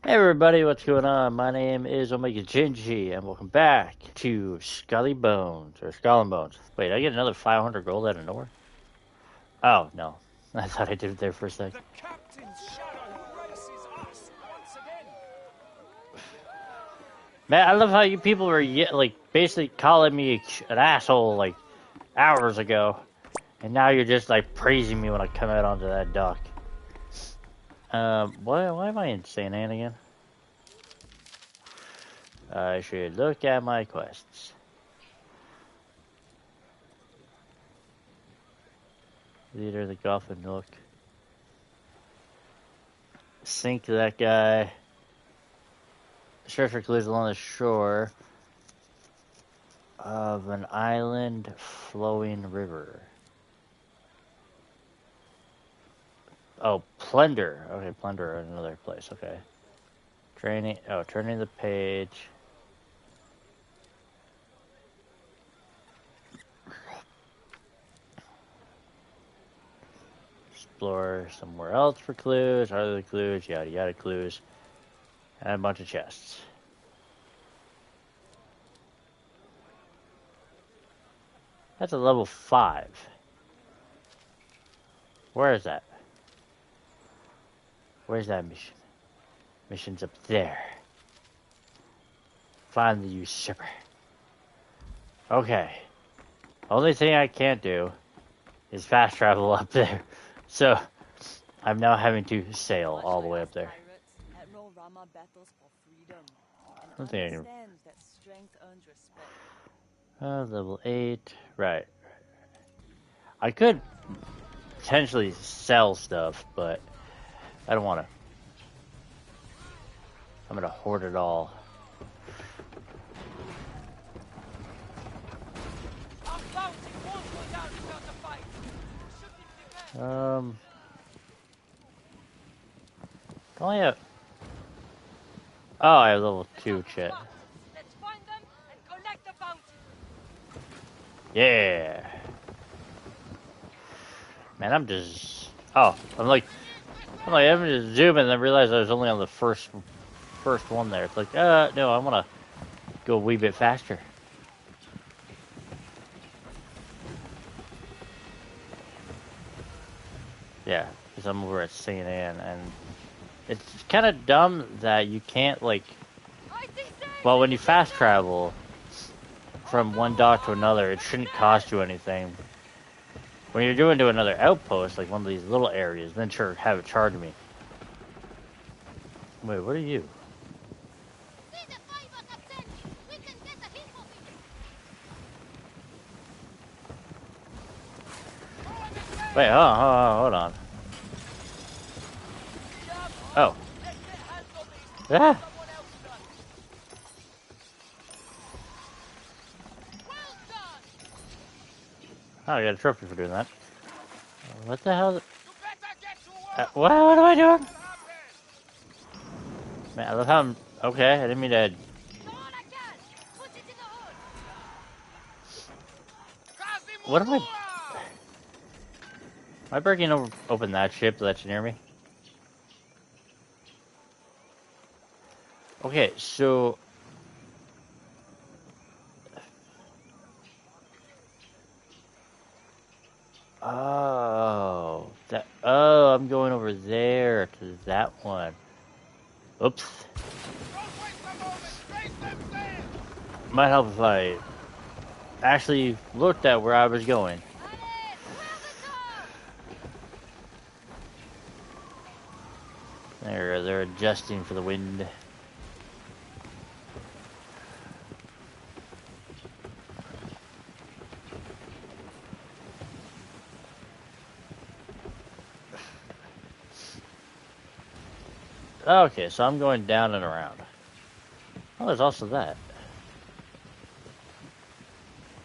Hey everybody, what's going on? My name is OmegaGingy, and welcome back to Skull and Bones. Wait, I get another 500 gold out of nowhere? Oh, no. I thought I did it there for a sec. The captain's shadow races us once again. Man, I love how you people were, basically calling me an asshole, hours ago. And now you're just, praising me when I come out onto that dock. Why am I in St. Anne again? I should look at my quests. Leader of the Goffin Nook. Sink that guy. Search for clues along the shore of an island flowing river. Oh, plunder. Okay, plunder in another place. Okay. Training. Oh, turning the page. Explore somewhere else for clues. Other clues. Yada yada clues. And a bunch of chests. That's a level 5. Where is that? Where's that mission? Mission's up there. Find the usurper. Okay. Only thing I can't do is fast travel up there. So, I'm now having to sail all the way up there. I don't think I can... level 8. Right. I could potentially sell stuff, but I don't want to. I'm going to hoard it all. Only have... Oh, I have level 2 shit. Yeah. Man, I'm just... Oh, I'm having to zoom and then realize I was only on the first one there. It's like, no, I want to go a wee bit faster. Yeah, because I'm over at St. Anne, and it's kind of dumb that you can't, well, when you fast travel from one dock to another, it shouldn't cost you anything. When you're doing to another outpost, like one of these little areas, then sure, have it charge me. Wait, what are you? Wait, hold on. Oh. Ah! Oh, I got a trophy for doing that. What the hell? What am I doing? Man, I love how I'm... Okay, I didn't mean to... What am I... Am I breaking open that ship that's near me? Okay, so... Oh... Oh, I'm going over there to that one. Oops. Might help if I actually looked at where I was going. They're adjusting for the wind. Okay, so I'm going down and around. Oh, there's also that.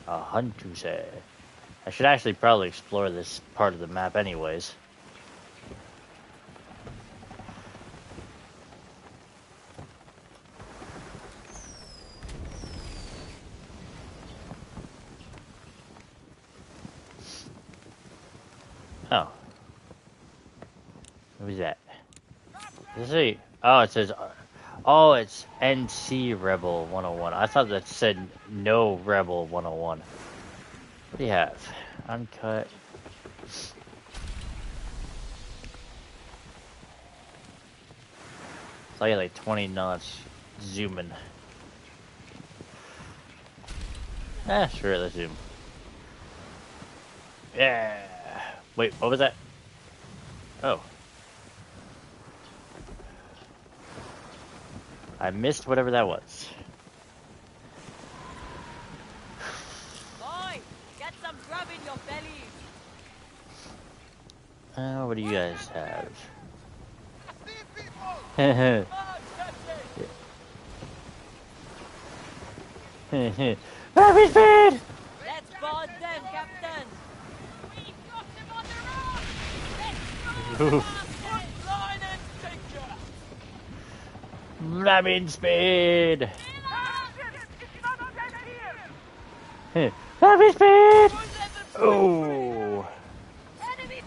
A hunt to say. I should actually probably explore this part of the map anyways. Oh. What was that? Let's see. Oh, it says Oh, it's NC Rebel 101. I thought that said No Rebel 101. What do you have? Uncut. It's like 20 knots zooming. Sure, let's zoom. Yeah. Wait, what was that? Oh. I missed whatever that was. Boy, get some grub in your bellies. What do you guys have? Happy speed! Let's board them, Captain. We've got them on the rock. Let's go. Put line and sinker. Rapid speed! Rapid speed! Oh! Enemy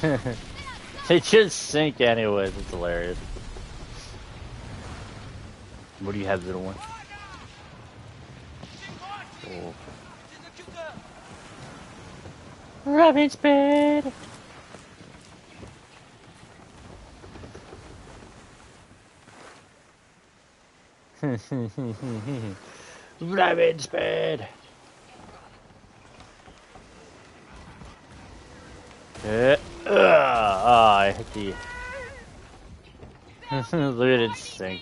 fire. They just sink anyways. It's hilarious. What do you have, little one? Oh. Rapid speed! Rapid speed! I hit the... Look at it sink.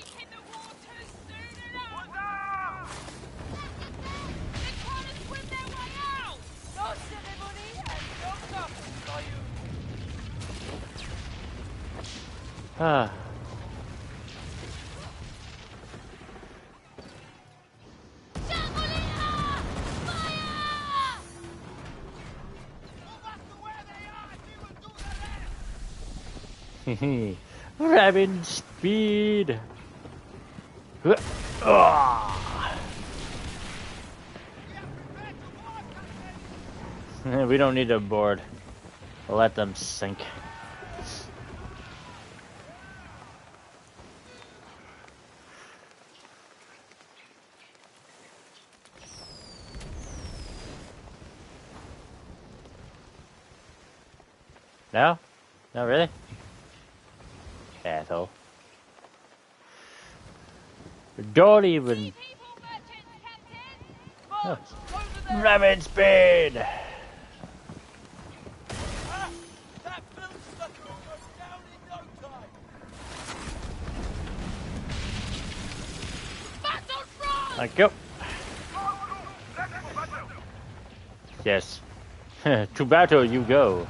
Ah. Rapid speed. We don't need a board. We'll let them sink. No? No, really? Asshole. Don't even... Oh. Rapid speed! That film sucker will go down in no time. Battle front! Like, go! Yes. To battle you go.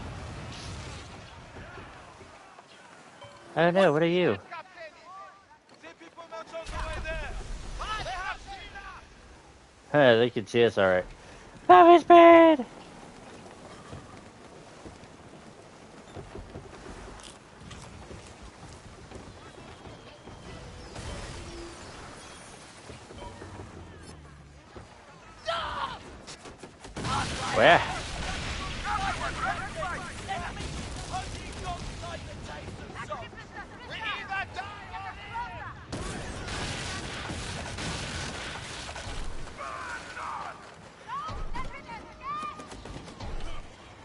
I don't know, what are you? They can see us alright. Rapid speed! Where?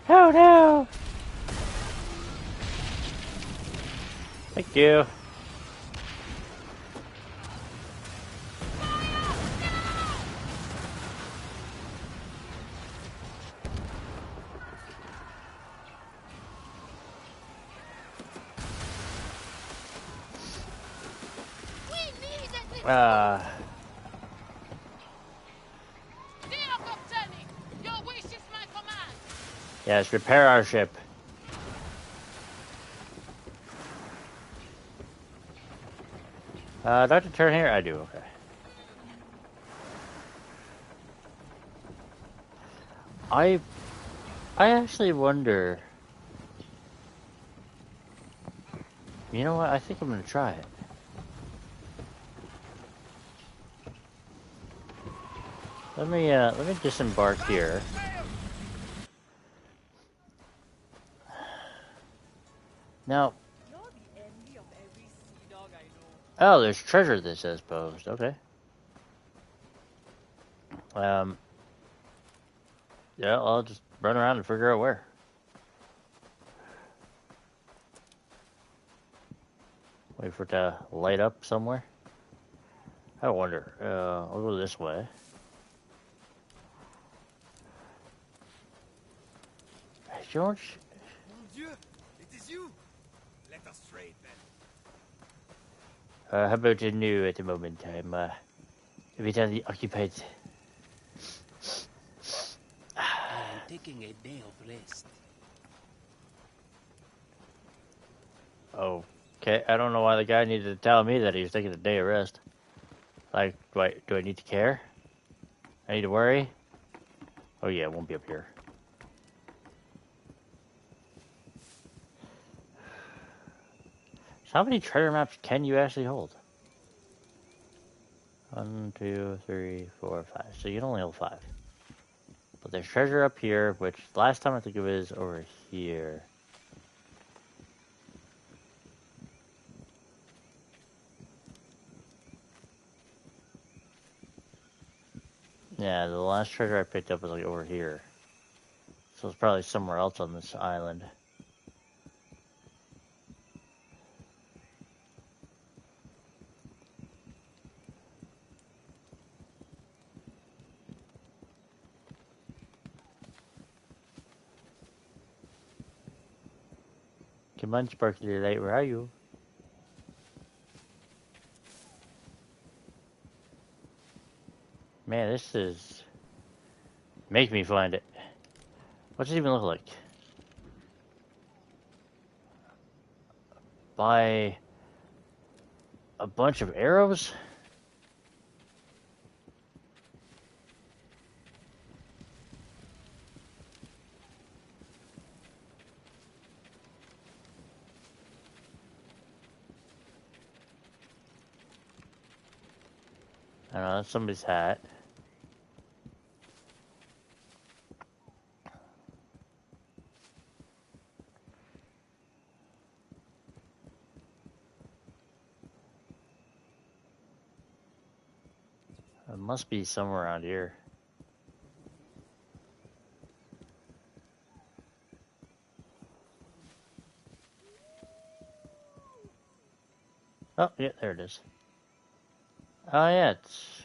Oh no! Thank you. Yes, repair our ship. Do I have to turn here? I do, okay. I actually wonder... You know what? I think I'm gonna try it. Let me disembark here. Now, You're the envy of every sea dog I know. Oh, there's treasure that says posed. Okay. Yeah, I'll just run around and figure out where. Wait for it to light up somewhere. I wonder. I'll go this way. George? Mon Dieu, it is you. Let us trade then. How about you new at the moment? I'm evidently occupied. I am taking a day of rest. Okay, I don't know why the guy needed to tell me that he was taking a day of rest. Like, do I need to care? I need to worry? Oh yeah, it won't be up here. So how many treasure maps can you actually hold? 1, 2, 3, 4, 5. So you can only hold 5. But there's treasure up here, which last time I think it was over here. Yeah, the last treasure I picked up was like over here. So it's probably somewhere else on this island. Come on, Sparkly Light, where are you? Man, this is... Make me find it. What's it even look like? Buy a bunch of arrows? I don't know, that's somebody's hat. It must be somewhere around here. Oh, yeah, there it is. Oh, yeah, it's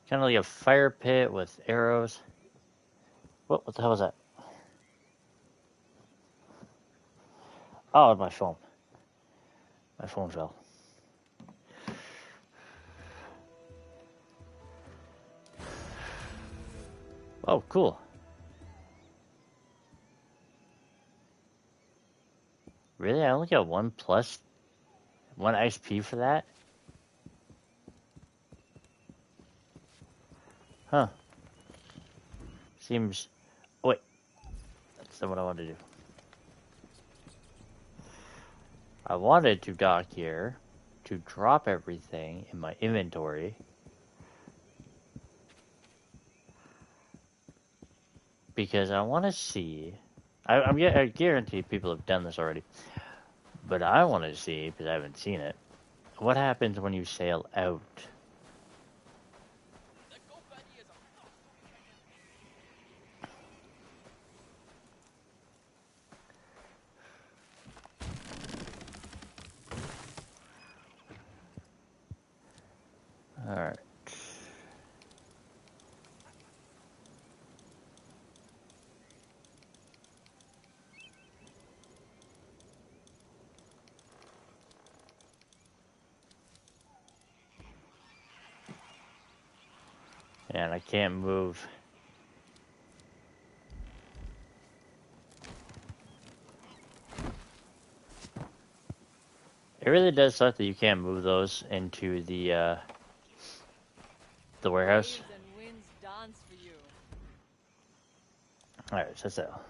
kind of like a fire pit with arrows. What the hell was that? Oh, my phone. My phone fell. Oh, cool. Really? I only got 1 XP for that? Huh. Seems... Oh, wait. That's not what I wanted to do. I wanted to dock here to drop everything in my inventory. Because I want to see... I guarantee people have done this already. But I want to see, because I haven't seen it, what happens when you sail out? Alright. And I can't move. It really does suck that you can't move those into the warehouse. Waves and winds dance for you. Alright, so.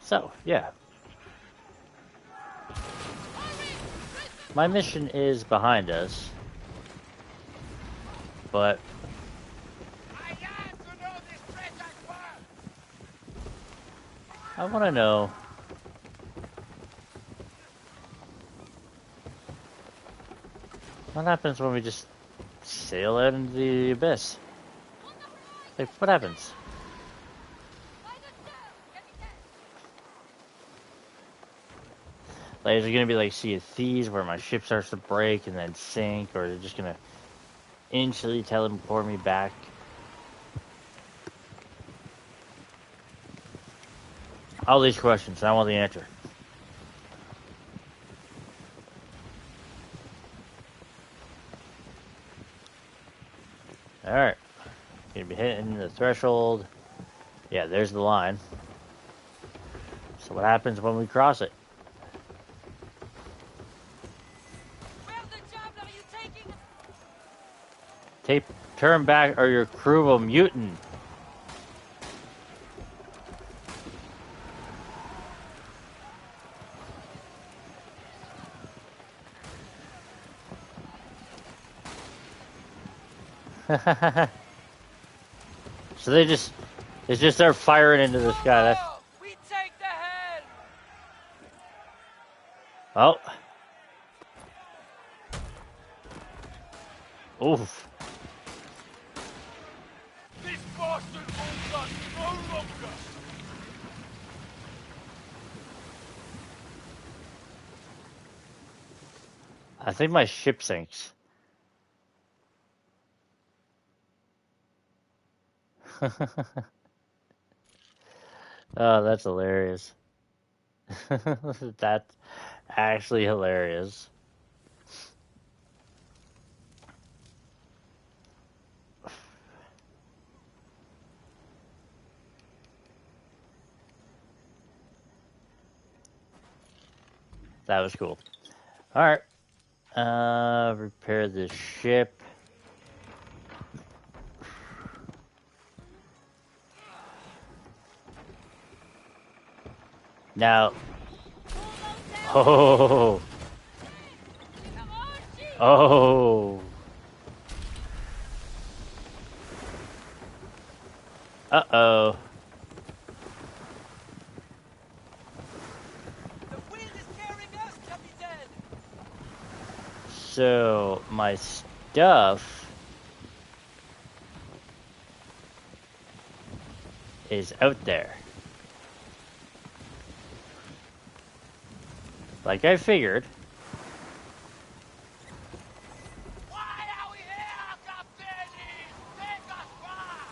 So, yeah. My mission is behind us. But I want to know What happens when we just sail out into the abyss? Like, what happens? Like, is it gonna be like Sea of Thieves where my ship starts to break and then sink, or is it just gonna instantly teleport me back? All these questions, I want the answer. Alright. Gonna be hitting the threshold. Yeah, there's the line. So what happens when we cross it? Where the devil are you taking us? Turn back or your crew will mutiny. So they just start firing into the sky. That's We take the helm. oh. Oof. This bastard holds us no longer. I think my ship sinks. Oh, that's hilarious. That's actually hilarious. That was cool. Alright. Repair the ship. Now. Oh. Oh. Uh-oh. The wind is carrying us, Captain. So, my stuff is out there. Like I figured. Why are we here, Captain? Take us back.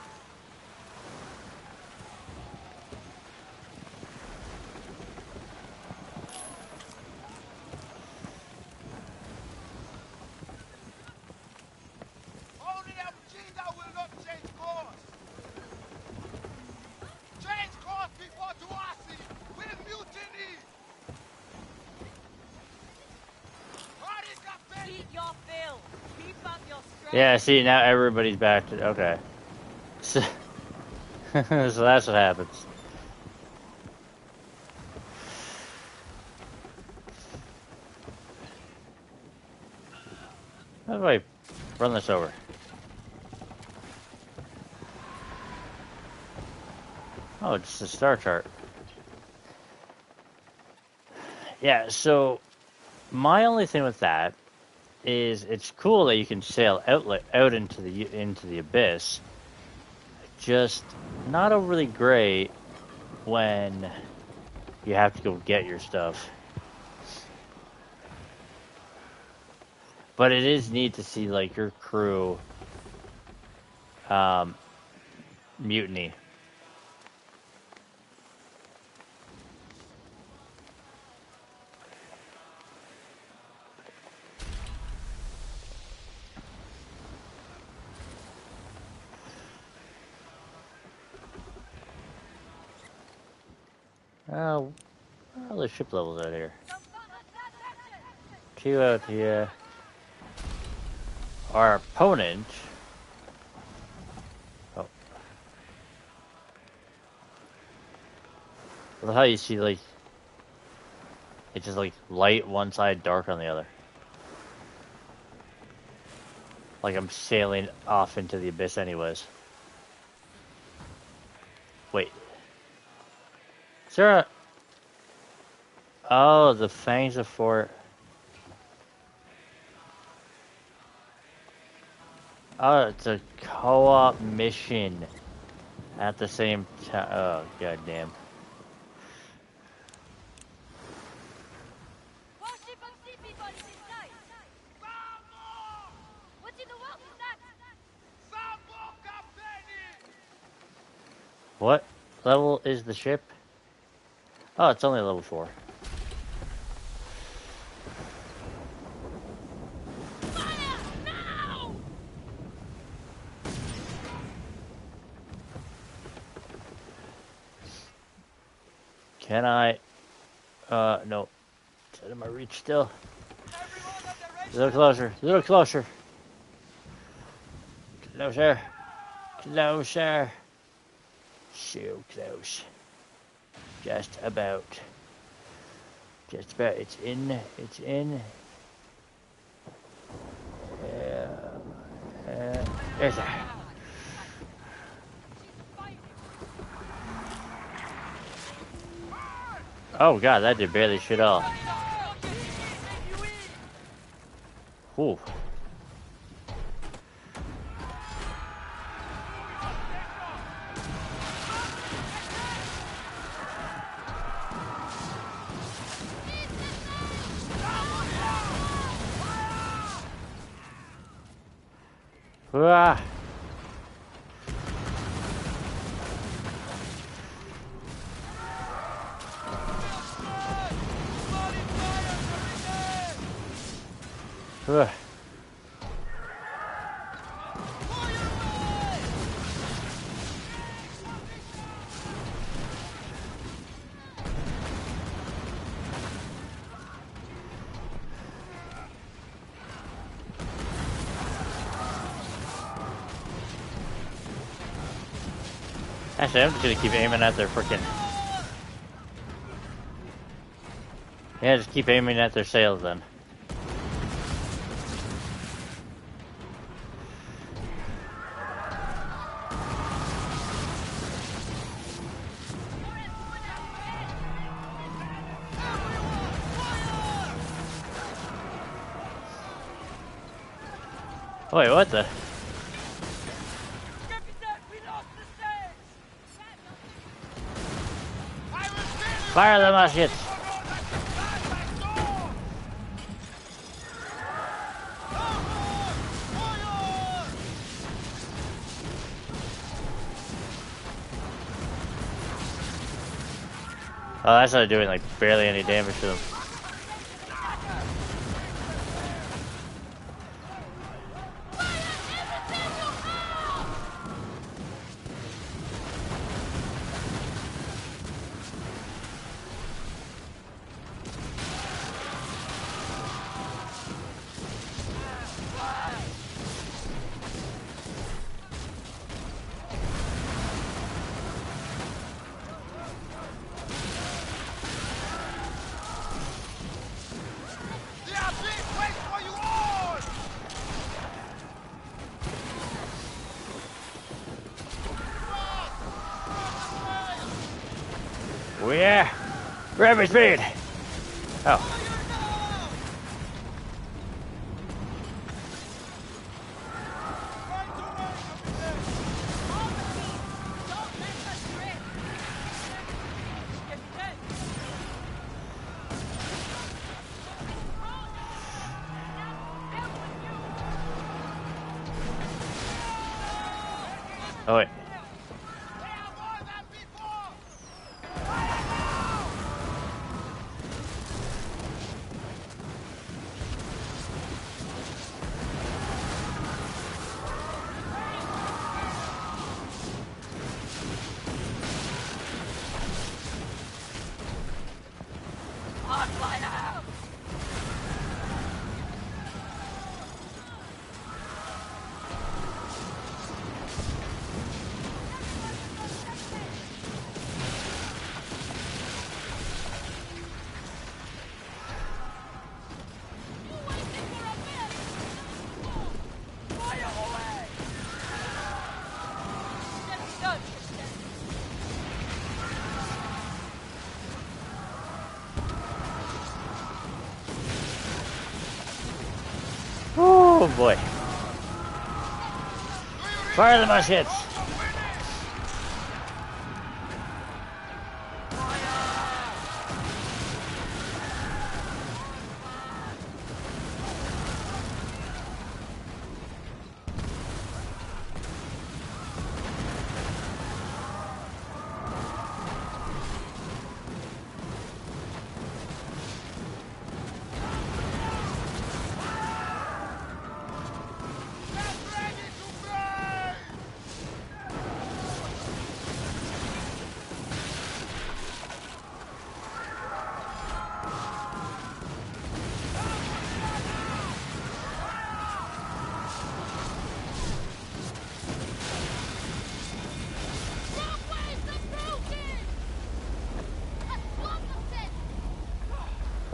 Only a cheetah will not change course. Change course before to us. We'll mutiny. Hurry, Captain. Eat your fill. Keep up your strength. Yeah, see, now everybody's back to... Okay. So, so that's what happens. How do I run this over? Oh, it's the star chart. Yeah, so my only thing with that is it's cool that you can sail out into the abyss. Just not overly great when you have to go get your stuff. But it is neat to see like your crew mutiny. Oh, well, the ship levels out here. 2 out here. Our opponent. Oh. I love how you see like it's just like light one side, dark on the other. Like I'm sailing off into the abyss anyways. Wait. Is there a... Oh, the fangs of fort. Oh, it's a co-op mission at the same time. Oh, goddamn. Warship and sea people is inside. What's in the water, Nat? What level is the ship? Oh, it's only level 4. Fire! Now! Can I? No. It's out of my reach still. A little closer. A little closer. Closer. Closer. So close. Just about. Just about. It's in. It's in. There's that. Oh god, that did barely shit all. Ooh. Ah. Ugh. Actually, I'm just gonna keep aiming at their frickin'. Yeah, just keep aiming at their sails then. Wait, what the? Fire the muskets! Oh, that's not doing like barely any damage to them. Oh yeah! Rapid speed! Oh. Oh wait. Oh boy. Fire the muskets!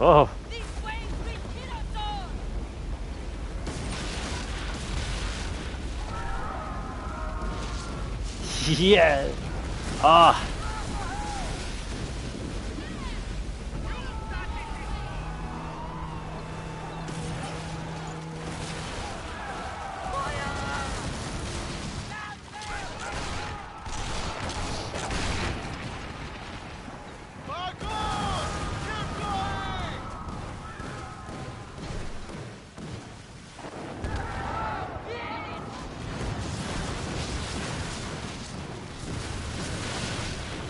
Oh. These waves will kill us all! Yeah. Ah.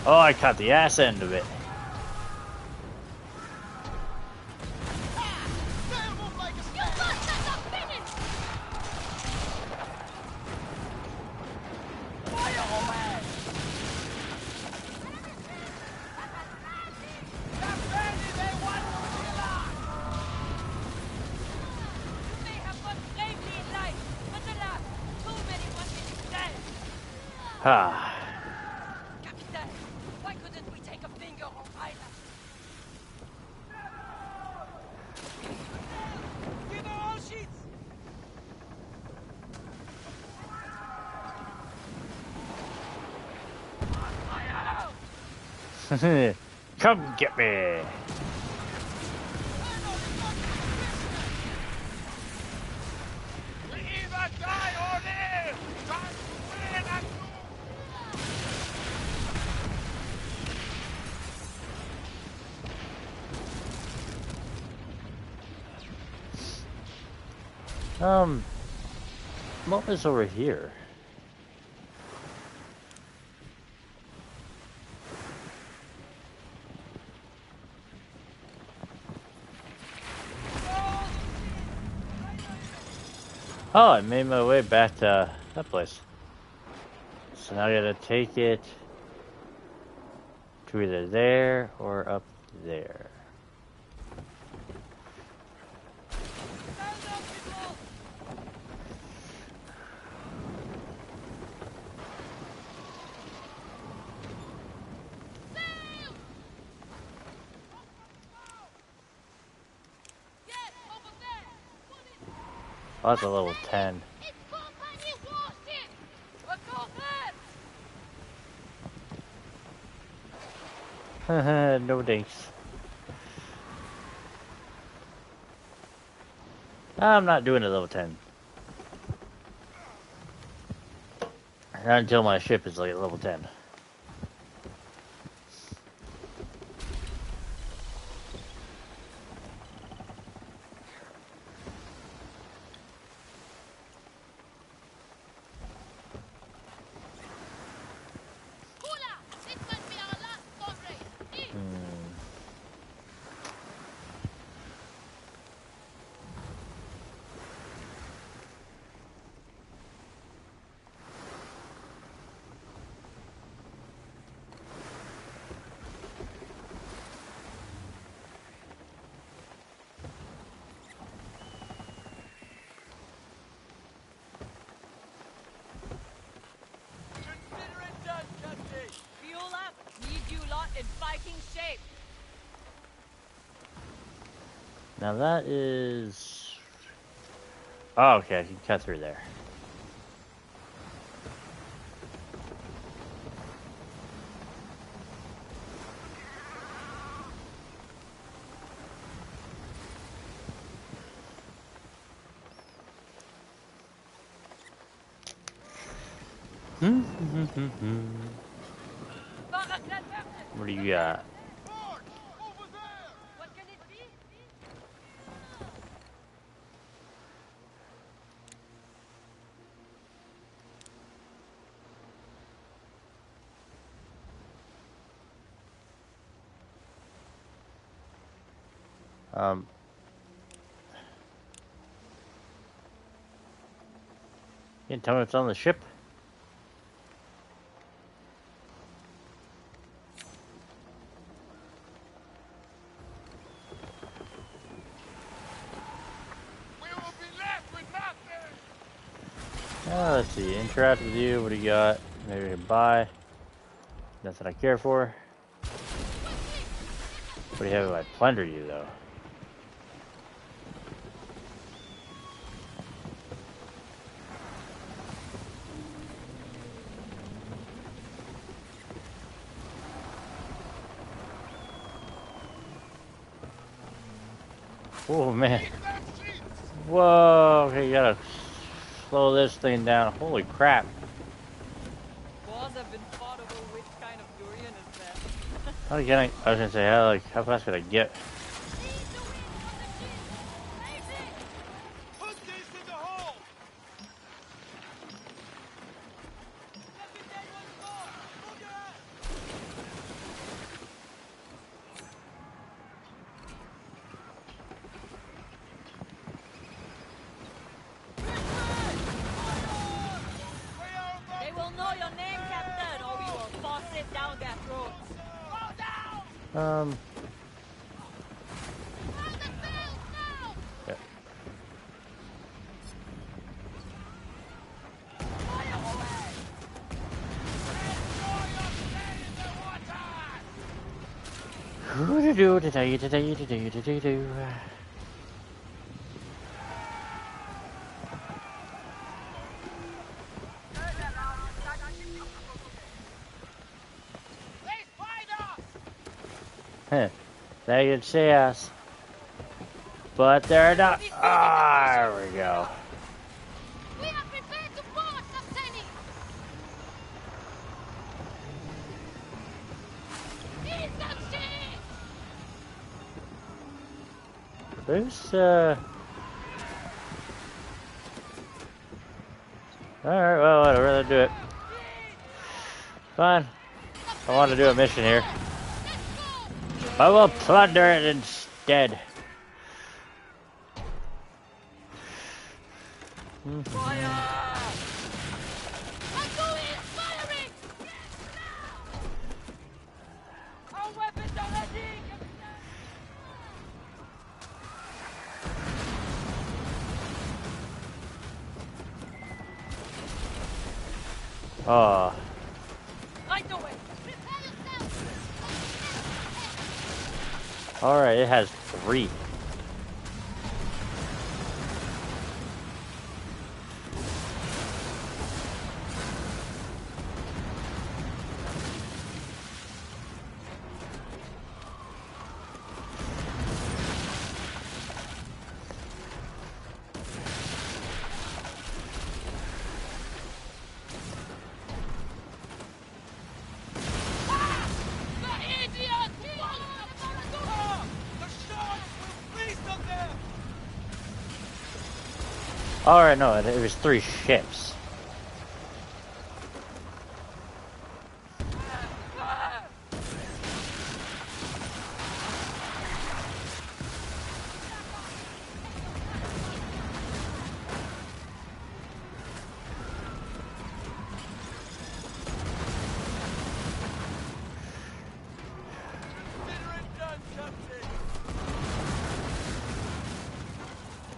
Oh, I caught the ass end of it. Ah. Captain, why couldn't we take a finger on pilot? Give her all sheets! Come get me. We either die or live! Time to win and What was over here? Oh, I made my way back to that place. So now I gotta take it to either there or up there. Yes, over there! What is Oh, that's a level 10. It's company warship! Let's go there! No thanks. I'm not doing a level 10. Not until my ship is like level 10. Kula! This must be our last comrade! Eat! Consider it done, Captain! Viola, need you lot in fighting shape! Now that is... Oh, okay, I can cut through there. FARA crater! What do you got? What can it be? You can tell me what's on the ship? We will be left with nothing. Let's see. Interact with you. What do you got? Maybe we can buy. Nothing I care for. What do you have if I plunder you, though? Oh, man. Keep them sheets. Whoa. Okay, you gotta slow this thing down. Holy crap. Boss have been fought over which kind of durian is that. How can I was gonna say, how fast could I get? Put this in the hole. They will know your name, Captain, or we will force it down their throats. Go down. Yeah. Do. They find us. Huh. They can see us. But they're not. Ah, there we go. We are prepared to board, Captain! Eat them shit! There's, Alright, well, whatever, let's do it. Fine. I want to do a mission here. I will plunder it instead. Agui is firing! Our weapons are ready, Captain! Oh, Right away! Prepare yourself! alright, it has 3. The idiot! The sharks will feast on them. Alright, no, it was 3 ships. Consider it done, Captain.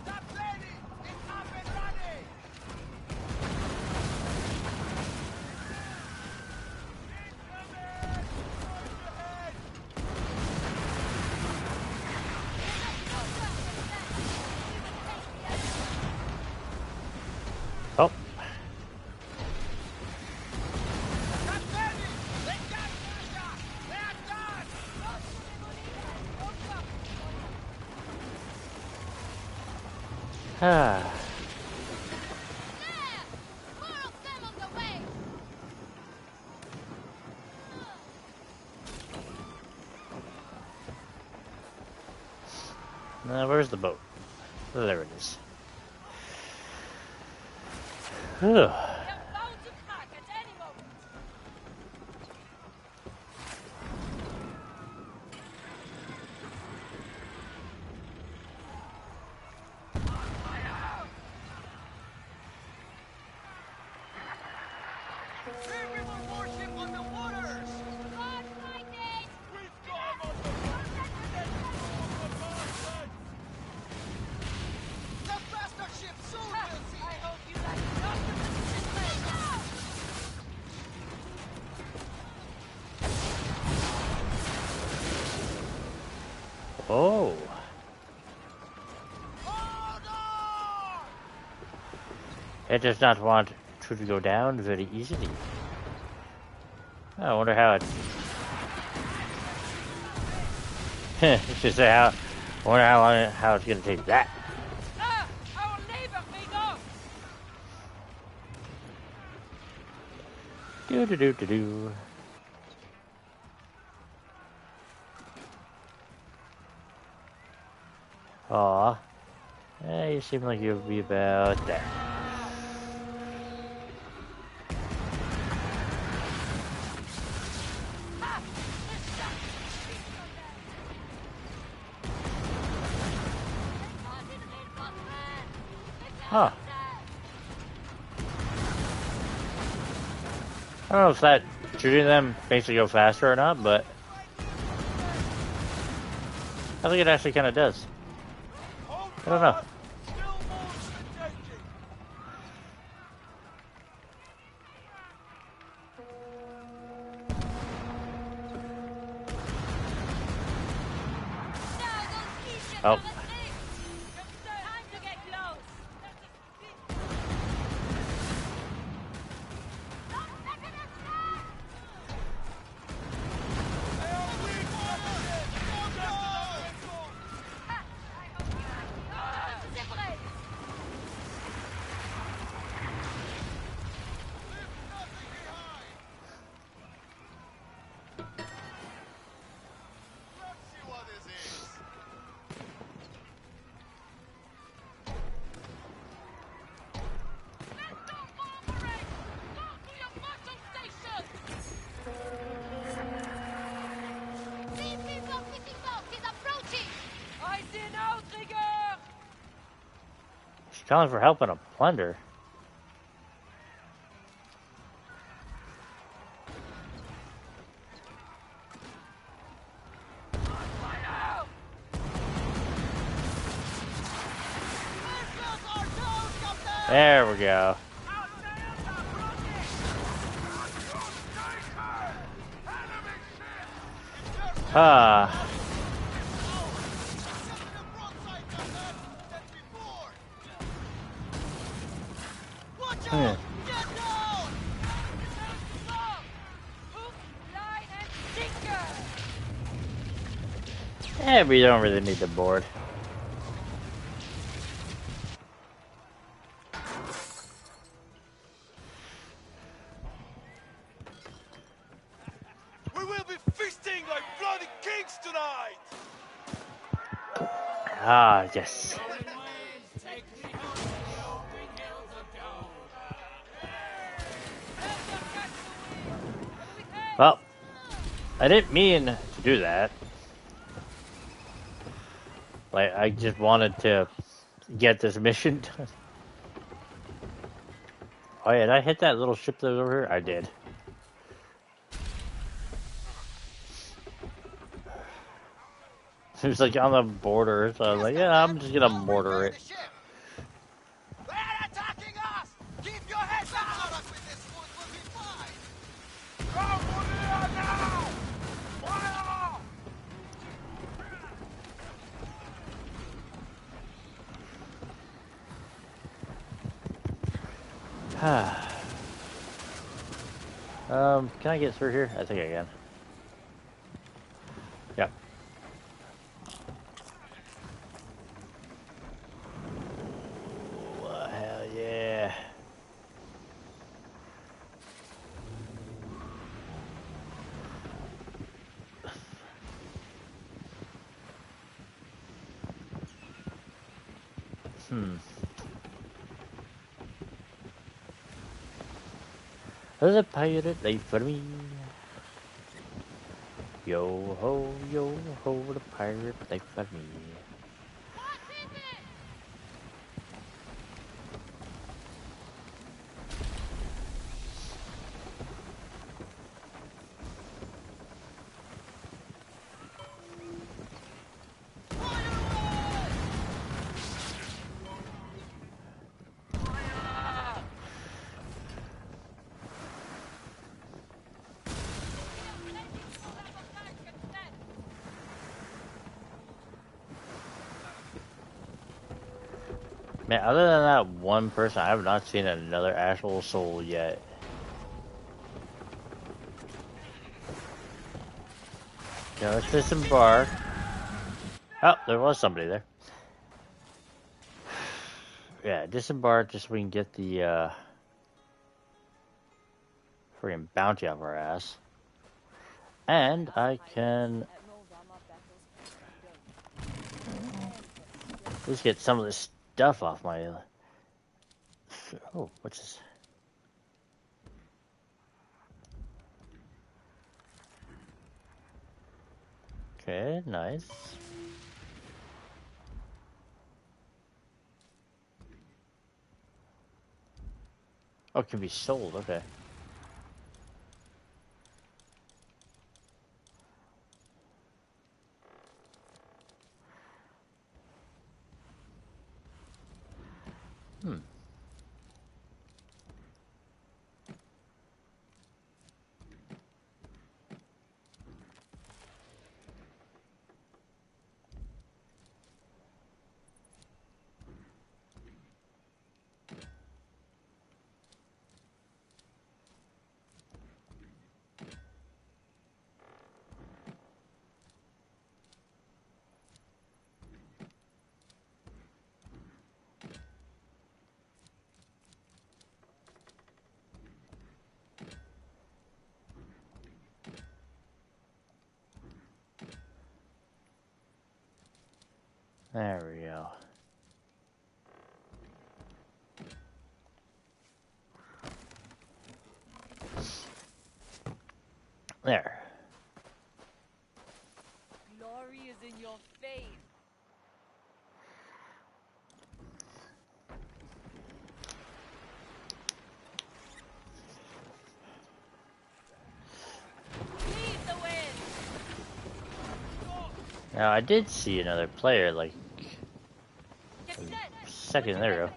Stop ready. It's up and running. Incoming! Forge ahead. Oh, Captain! They got Russia. They are done. ah. There! More of them on the way! Where's the boat? Oh, there it is. Whew. Oh. It does not want to go down very easily. I wonder how it. Just say how. I wonder how it's gonna take that. Our neighbor made off! Do. Aw. You seem like you'll be about that. Huh. I don't know if that shooting them makes it go faster or not, but I think it actually kind of does. I don't know. Oh. She's calling for help in a plunder. There we go. Ah. Hmm. Yeah, we don't really need the board. We will be feasting like bloody kings tonight! Ah, yes. Well, I didn't mean to do that. Like, I just wanted to get this mission done. Oh yeah, did I hit that little ship that was over here? I did. It was like on the border, so I was like, yeah, I'm just gonna mortar it. They are attacking us! Keep your heads up! With this foot will be fine! Go for now! Fire! Can I get through here? I think I can. Yep. Oh, hell yeah. There's a pirate life for me. Yo ho, the pirate life for me. What is it? Man, other than that one person, I have not seen another actual soul yet. Okay, let's disembark. Oh, there was somebody there. Yeah, disembark just so we can get the freaking bounty off our ass. And I can at least get some of this stuff off my... Oh, what's this? Okay, nice. Oh, it can be sold, okay. There we go. There. Glory is in your face. Lead the wind. Now, I did see another player, like, Captain, a second there.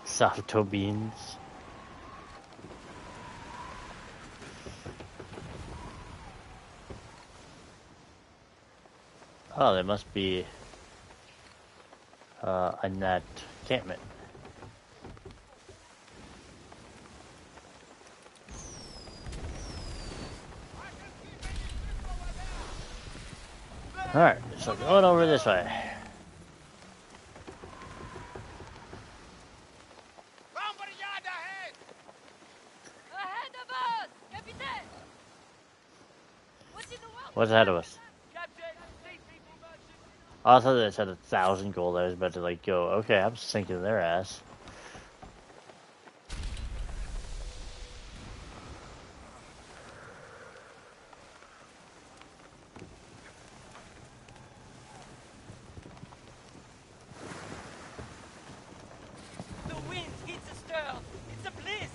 Soft toe beans. Oh, they must be in that encampment. Alright, so going over this way. Somebody yard ahead! ahead of us, Captain. What in the world? What's ahead of us? Captain, these people merchants. Oh, I thought they said 1,000 gold. I was about to, like, go, okay, I'm sinking their ass. The wind hits the stern. It's a bliss.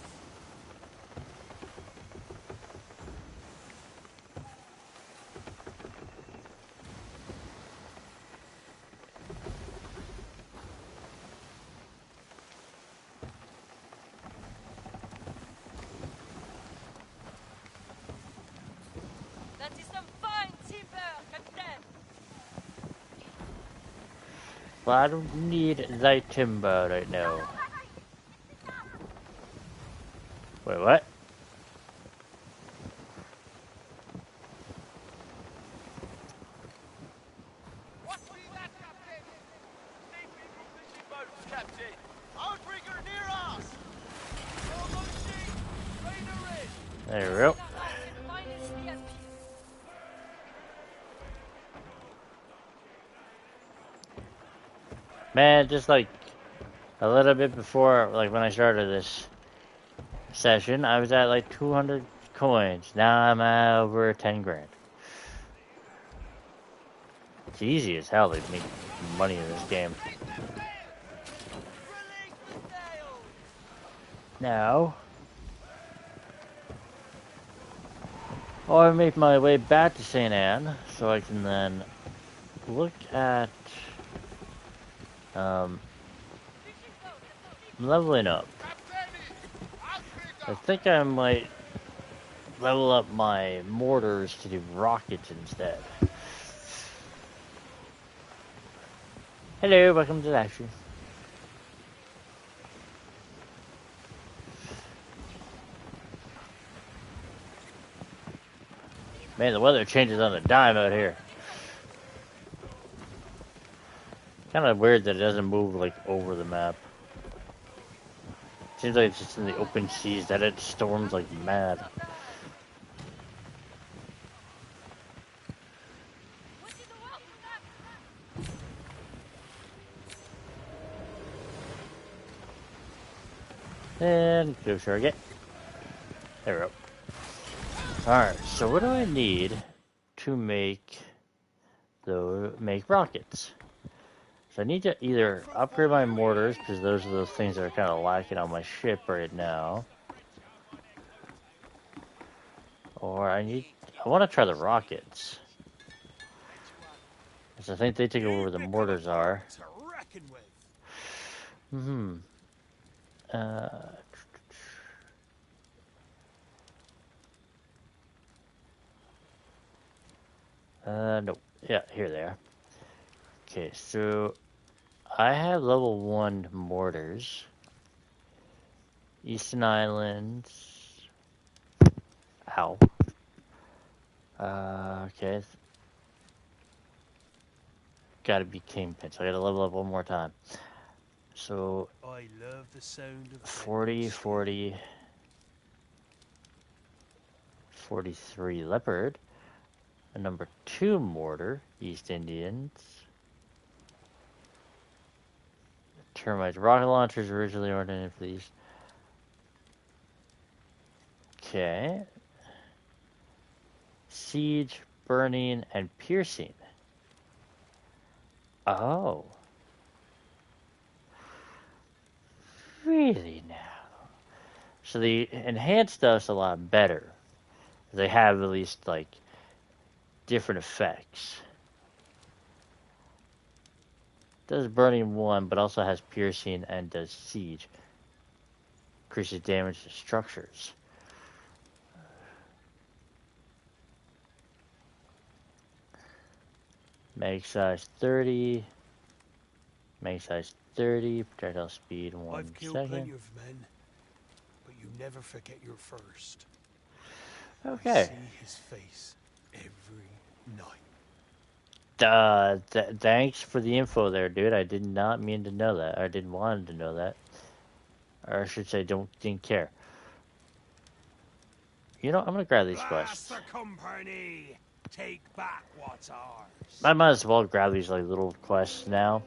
That is some fine timber, Captain. But I don't need thy timber right now. Wait, what? What's that, Captain? These people fishing boats, Captain. Outrigger near us! Almost sheep. Raider red. There we go. Finest VIP. Man, just like a little bit before, like when I started this session, I was at like 200 coins. Now I'm at over 10 grand. It's easy as hell to make money in this game. Release the sails! Now, I make my way back to St. Anne so I can then look at leveling up. I think I might level up my mortars to do rockets instead. Hello, welcome to the action. Man, the weather changes on a dime out here. Kind of weird that it doesn't move like over the map. Seems like it's just in the open seas that it storms like mad. And go target. There we go. Alright, so what do I need to make rockets? So I need to either upgrade my mortars, because those are the things that are kind of lacking on my ship right now. Or I want to try the rockets. Because I think they take over where the mortars are. Nope. Yeah, here they are. Okay, so I have level 1 mortars. Eastern Islands. Ow. Okay. Gotta be Kingpin, so I gotta level up one more time. So, I love the sound of 40, 40, 43 Leopard. A number 2 mortar, East Indians. Termites, rocket launchers originally ordained for these. Okay. Siege, burning, and piercing. Oh. Really now? So the enhanced stuff's a lot better. They have at least, like, different effects. Does burning 1, but also has piercing and does siege. Increases damage to structures. Mag size 30. Mag size 30. Projectile speed 1 I've killed second. plenty of men, but you never forget your first. Okay. I see his face every night. Thanks for the info there, dude. I did not mean to know that. I didn't want to know that. Or I should say, didn't care. You know, I'm gonna grab these quests. The company! Take back what's ours. I might as well grab these like little quests now.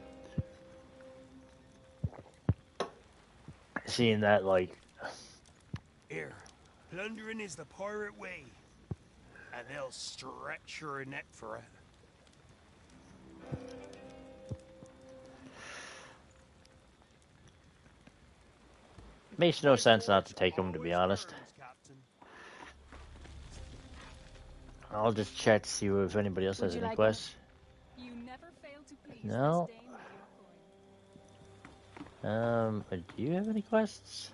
Seeing that, like, Here, plundering is the pirate way, and they'll stretch your neck for it. makes no sense not to take them, to be honest. I'll just check to see if anybody else has any quests. You never fail to please No. this dame with your coin. Do you have any quests?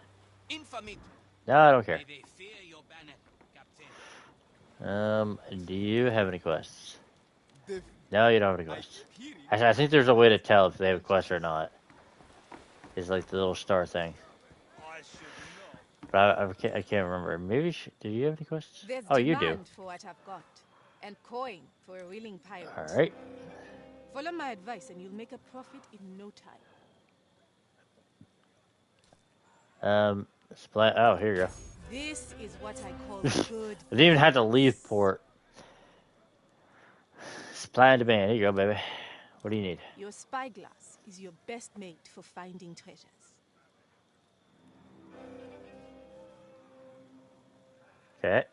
Infamy. No, I don't care. May they fear your banner, Captain. Do you have any quests? No, you don't have any quests. Actually, I think there's a way to tell if they have a quest or not. It's like the little star thing. But I can't remember. Maybe, did you have any quests? There's Oh, you do. demand for what I've got, and coin for a willing pirate. Alright. Follow my advice and you'll make a profit in no time. Oh, here you go. This is what I call good. I didn't even have to leave port. Supply and demand. Here you go, baby. What do you need? Your spyglass is your best mate for finding treasures. Okay.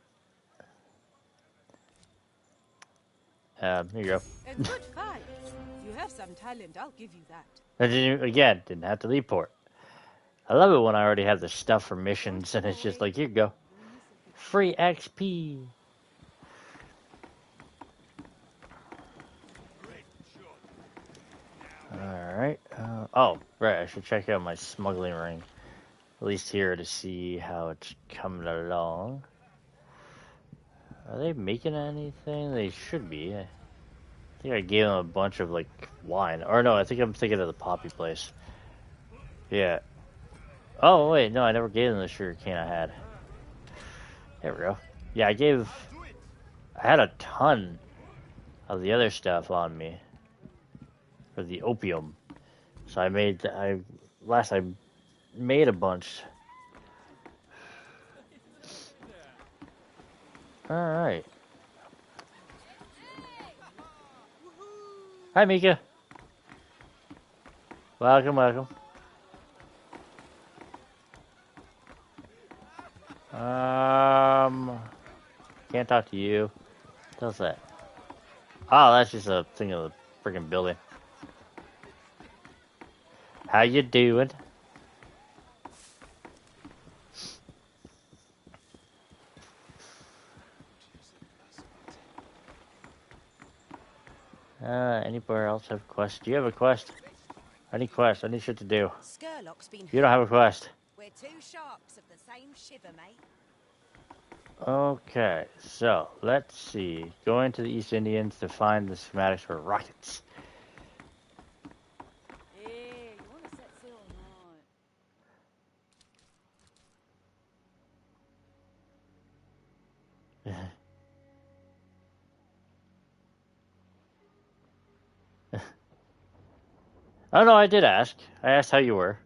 Here you go. A good fight. You have some talent, I'll give you that. I didn't have to leave port. I love it when I already have the stuff for missions and it's just like, here you go. Free XP. Alright. Oh, right. I should check out my smuggling ring. At least here to see how it's coming along. Are they making anything? They should be. I think I gave them a bunch of, like, wine. Or no, I think I'm thinking of the poppy place. Yeah. Oh, wait. No, I never gave them the sugar cane I had. There we go. Yeah, I had a ton of the other stuff on me. For the opium. So I made a bunch. Alright. Hi, Mika. Welcome, welcome. Can't talk to you. What's that? Oh, that's just a thing of the freaking building. How you doing? Anybody else have a quest? Do you have a quest? I need quest. I need shit to do. Skurlock's been You don't have a quest. We're two sharks of the same shiver, mate. Okay, so let's see. Going to the East Indians to find the schematics for rockets. Yeah, you want to set sail or not? Oh no, I did ask. I asked how you were.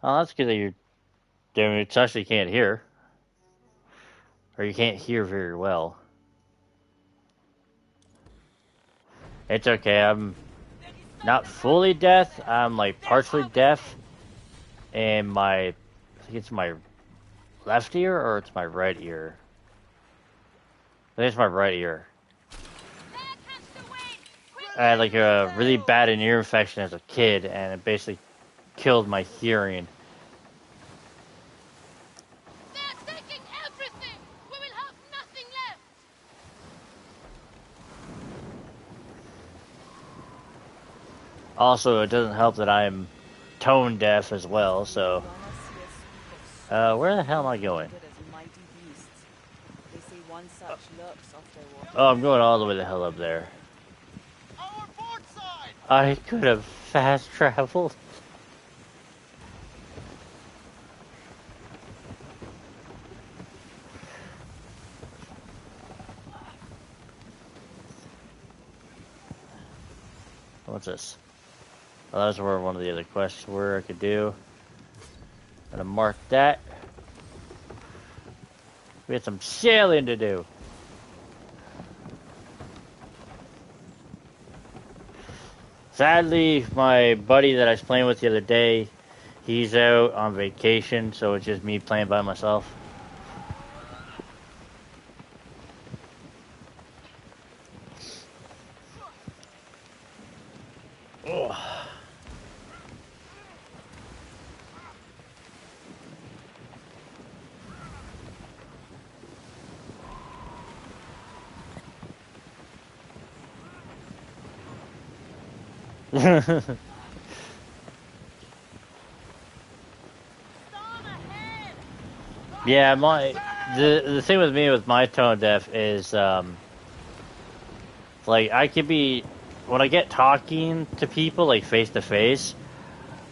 Oh, that's good that you're... Damn, it actually can't hear. Or you can't hear very well. It's okay, I'm not fully deaf. I'm like partially deaf. And I think it's my left ear or it's my right ear. I think it's my right ear. I had like a really bad ear infection as a kid and it basically killed my hearing. They're taking everything! We will have nothing left! Also, it doesn't help that I'm tone deaf as well, so... where the hell am I going? Oh, I'm going all the way the hell up there. Our port side! I could have fast traveled. What's this? Oh, that's where one of the other quests were I could do. Gonna mark that. We had some sailing to do. Sadly, my buddy that I was playing with the other day, he's out on vacation, so it's just me playing by myself. Oh. Yeah, the thing with me with my tone deaf is like I could be when I get talking to people like face to face,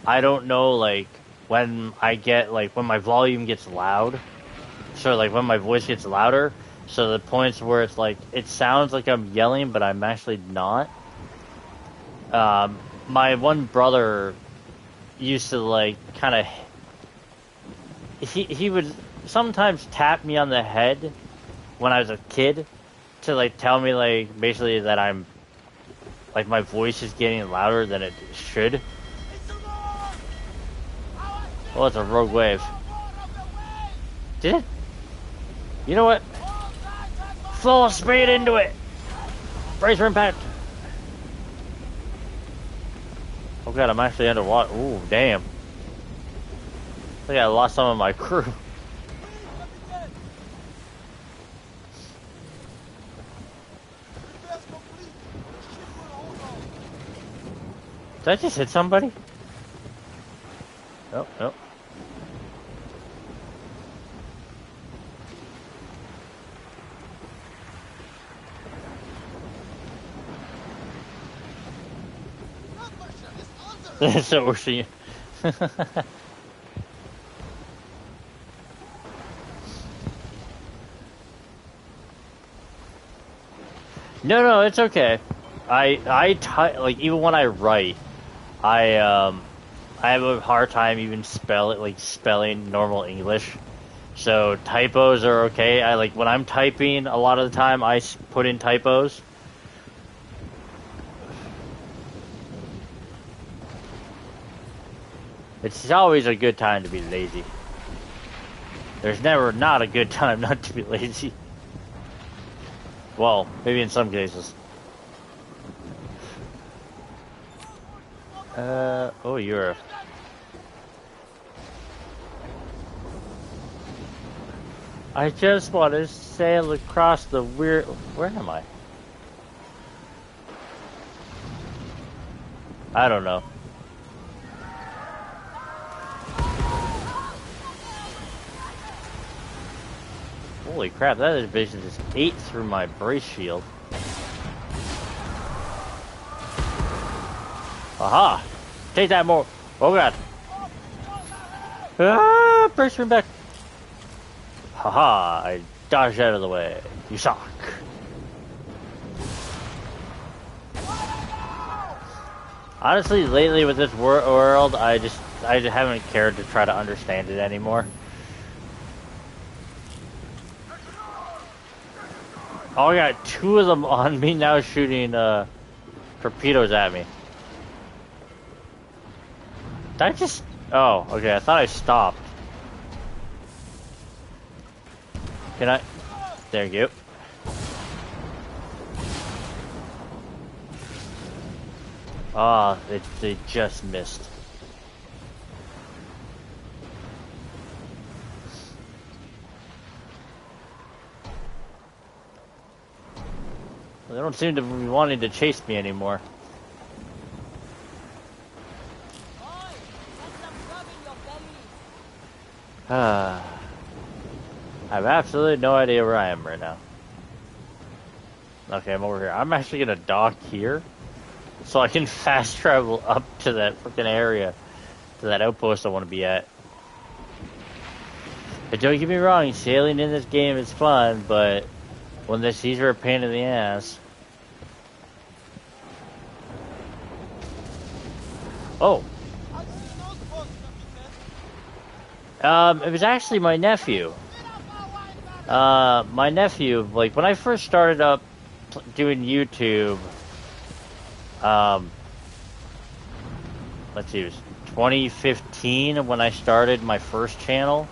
I don't know like when I get like when my volume gets loud. So like when my voice gets louder, so the points where it's like it sounds like I'm yelling but I'm actually not. My one brother used to like kind of he would sometimes tap me on the head when I was a kid to like tell me like basically that I'm like my voice is getting louder than it should. Oh, it's a rogue wave. Did it? You know what? Full speed into it. Brace for impact. Oh god, I'm actually underwater. Ooh, damn. I think I lost some of my crew. Did I just hit somebody? Oh, no. So we're seeing. No, it's okay. Like even when I write, I have a hard time even spelling normal English. So typos are okay. I like when I'm typing a lot of the time I put in typos. It's always a good time to be lazy. There's never not a good time not to be lazy. Well, maybe in some cases. Oh, you're a... I just want to sail across the weird... Where am I? I don't know. Holy crap, that division just ate through my brace shield. Aha! Take that more! Oh god! Ah! Brace from back! Haha! I dodged out of the way. You suck! Honestly, lately with this world, I haven't cared to try to understand it anymore. Oh, I got two of them on me now shooting torpedoes at me. Did I just... Oh, okay, I thought I stopped. Can I... There you go. Ah, they just missed. They don't seem to be wanting to chase me anymore. I have absolutely no idea where I am right now. Okay, I'm over here. I'm actually gonna dock here, so I can fast travel up to that freaking area, to that outpost I want to be at. But don't get me wrong, sailing in this game is fun, but when the seas are a pain in the ass. Oh. It was actually my nephew. My nephew, like, when I first started up doing YouTube, let's see, it was 2015 when I started my first channel.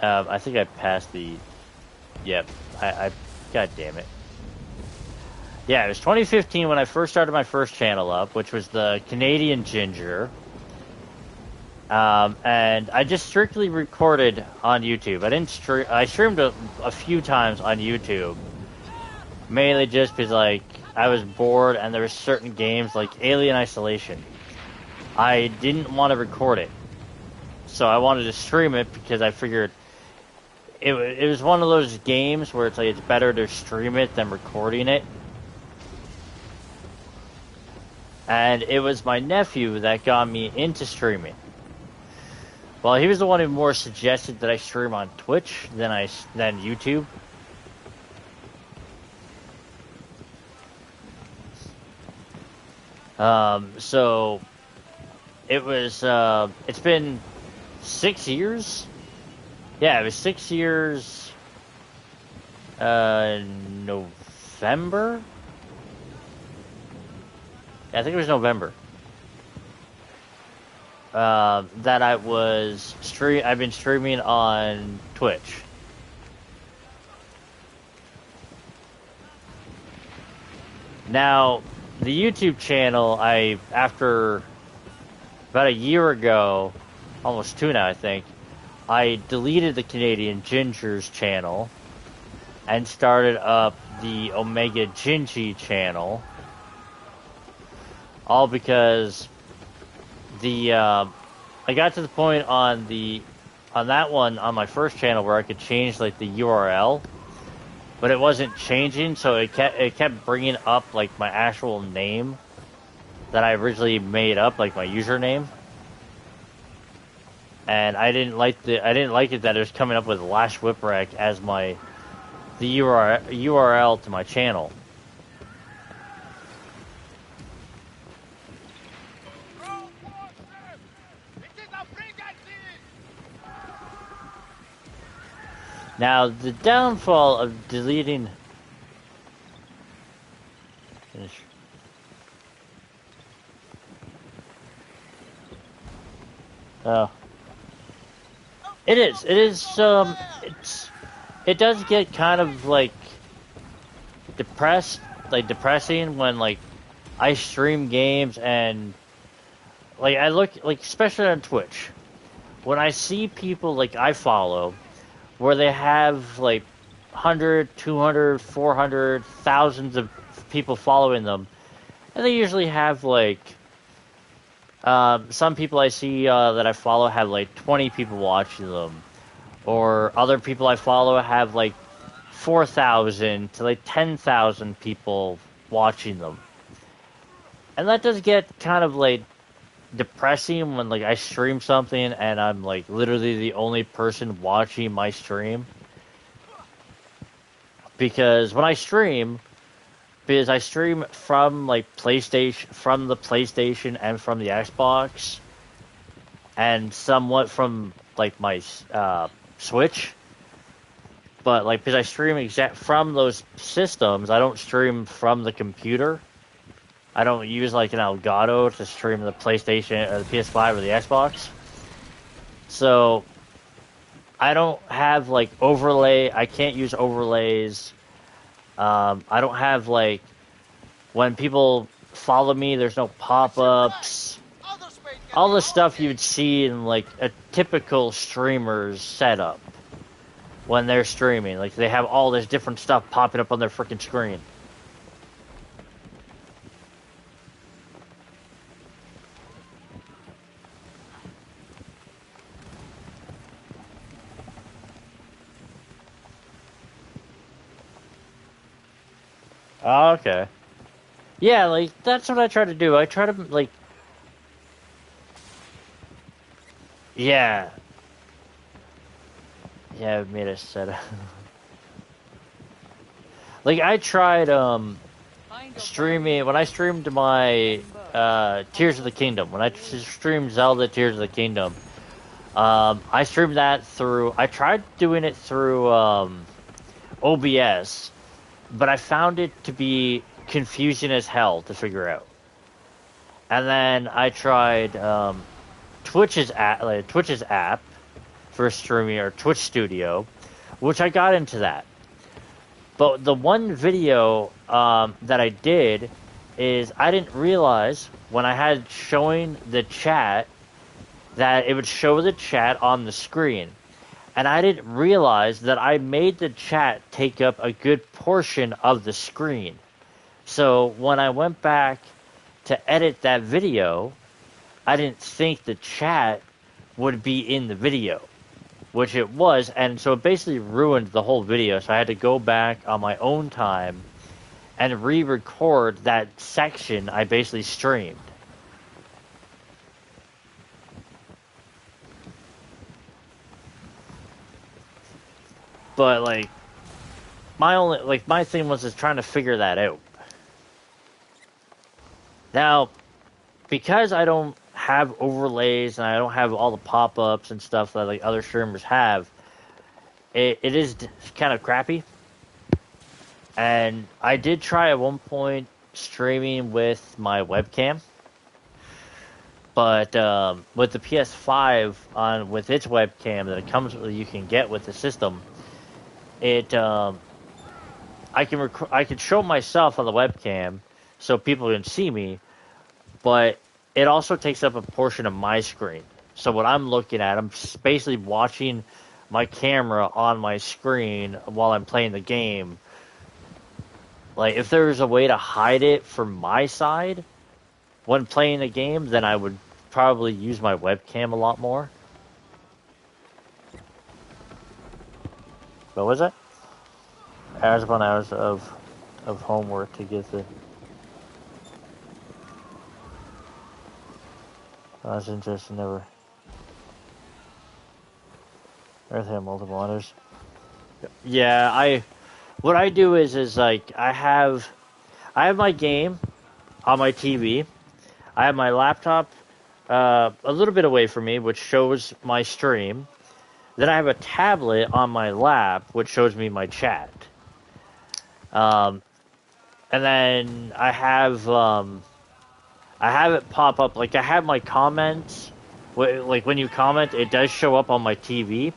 I think I passed the, yep, god damn it. Yeah, it was 2015 when I first started my first channel up, which was the Canadian Ginger. And I just strictly recorded on YouTube. I didn't stream. I streamed a few times on YouTube, mainly just because like I was bored and there were certain games like Alien Isolation. I didn't want to record it, so I wanted to stream it because I figured it was one of those games where it's like it's better to stream it than recording it. And it was my nephew that got me into streaming. Well, he was the one who more suggested that I stream on Twitch than YouTube. So it was. It's been 6 years Yeah, it was 6 years. November. Yeah, I think it was November. That I was I've been streaming on Twitch. Now, the YouTube channel, after about a year ago, almost 2 now, I think, I deleted the Canadian Ginger's channel and started up the OmegaGingy channel, all because I got to the point on that one on my first channel where I could change like the URL, but it wasn't changing, so it kept bringing up like my actual name that I originally made up, like my username. And I didn't like it that it was coming up with Lash Whipwreck as the URL to my channel. Now, the downfall of deleting... Finish. Oh. It is, it does get kind of, like, depressing when, like, I stream games and, like, I look, like, especially on Twitch, when I see people, like, I follow, where they have like 100, 200, 400, thousands of people following them, and they usually have like some people I see that I follow have like 20 people watching them, or other people I follow have like 4,000 to like 10,000 people watching them, and that does get kind of like depressing when like I stream something and I'm like literally the only person watching my stream. Because when I stream, from like from the PlayStation and from the Xbox, and somewhat from like my Switch. But like because I stream from those systems, I don't stream from the computer. I don't use like an Elgato to stream the PlayStation or the PS5 or the Xbox. So I don't have like I can't use overlays. I don't have like when people follow me, there's no pop-ups. All the stuff you'd see in like a typical streamer's setup when they're streaming. Like they have all this different stuff popping up on their freaking screen. Oh, okay. Yeah, like, that's what I try to do. I try to, like... Yeah. Yeah, I made a setup. Like, I tried, streaming... When I streamed my, Tears of the Kingdom, when I streamed Zelda Tears of the Kingdom, I streamed that through... I tried doing it through, OBS, but I found it to be confusing as hell to figure out. And then I tried Twitch's app for streaming, or Twitch Studio, which I got into that. But the one video that I did is I didn't realize when I had showing the chat that it would show the chat on the screen. And I didn't realize that I made the chat take up a good portion of the screen. So when I went back to edit that video, I didn't think the chat would be in the video, which it was. And so it basically ruined the whole video. So I had to go back on my own time and re-record that section I basically streamed. But, like, my thing was just trying to figure that out. Now, because I don't have overlays and I don't have all the pop-ups and stuff that, like, other streamers have, it is kind of crappy. And I did try at one point streaming with my webcam, but with the PS5 on with its webcam that it comes with, you can get with the system, it I can show myself on the webcam so people can see me, but it also takes up a portion of my screen. So what I'm looking at, I'm basically watching my camera on my screen while I'm playing the game. Like, if there's a way to hide it from my side when playing a game, then I would probably use my webcam a lot more. What was it? Hours upon hours of homework to get the... I was interested, never... Everything had multiple monitors. Yeah, what I do is like I have my game on my TV. I have my laptop a little bit away from me, which shows my stream. Then I have a tablet on my lap, which shows me my chat. And then I have it pop up, like I have my comments. Like when you comment, it does show up on my TV.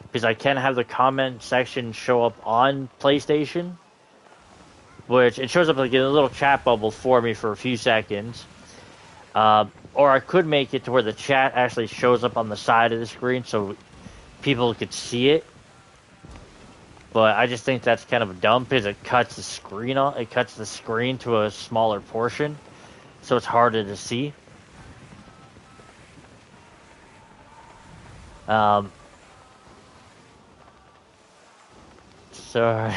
Because I can have the comment section show up on PlayStation, which it shows up like in a little chat bubble for me for a few seconds. Or I could make it to where the chat actually shows up on the side of the screen so people could see it. But I just think that's kind of dumb because it cuts the screen off. It cuts the screen to a smaller portion, so it's harder to see. So,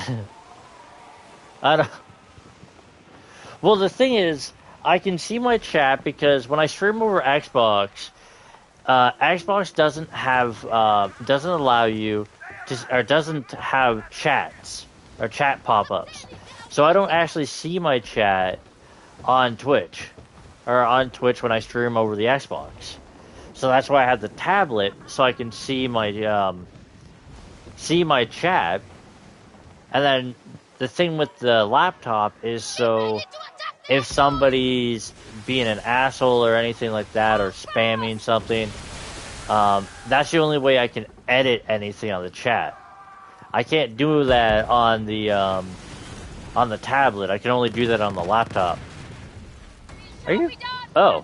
I don't... Well, the thing is, I can see my chat because when I stream over Xbox, Xbox doesn't have, doesn't allow you to, or doesn't have chats, or chat pop-ups. So I don't actually see my chat on Twitch, or on Twitch when I stream over the Xbox. So that's why I have the tablet, so I can see my chat. And then the thing with the laptop is so if somebody's being an asshole or anything like that or spamming something, that's the only way I can edit anything on the chat. I can't do that on the tablet. I can only do that on the laptop. Are you? Oh.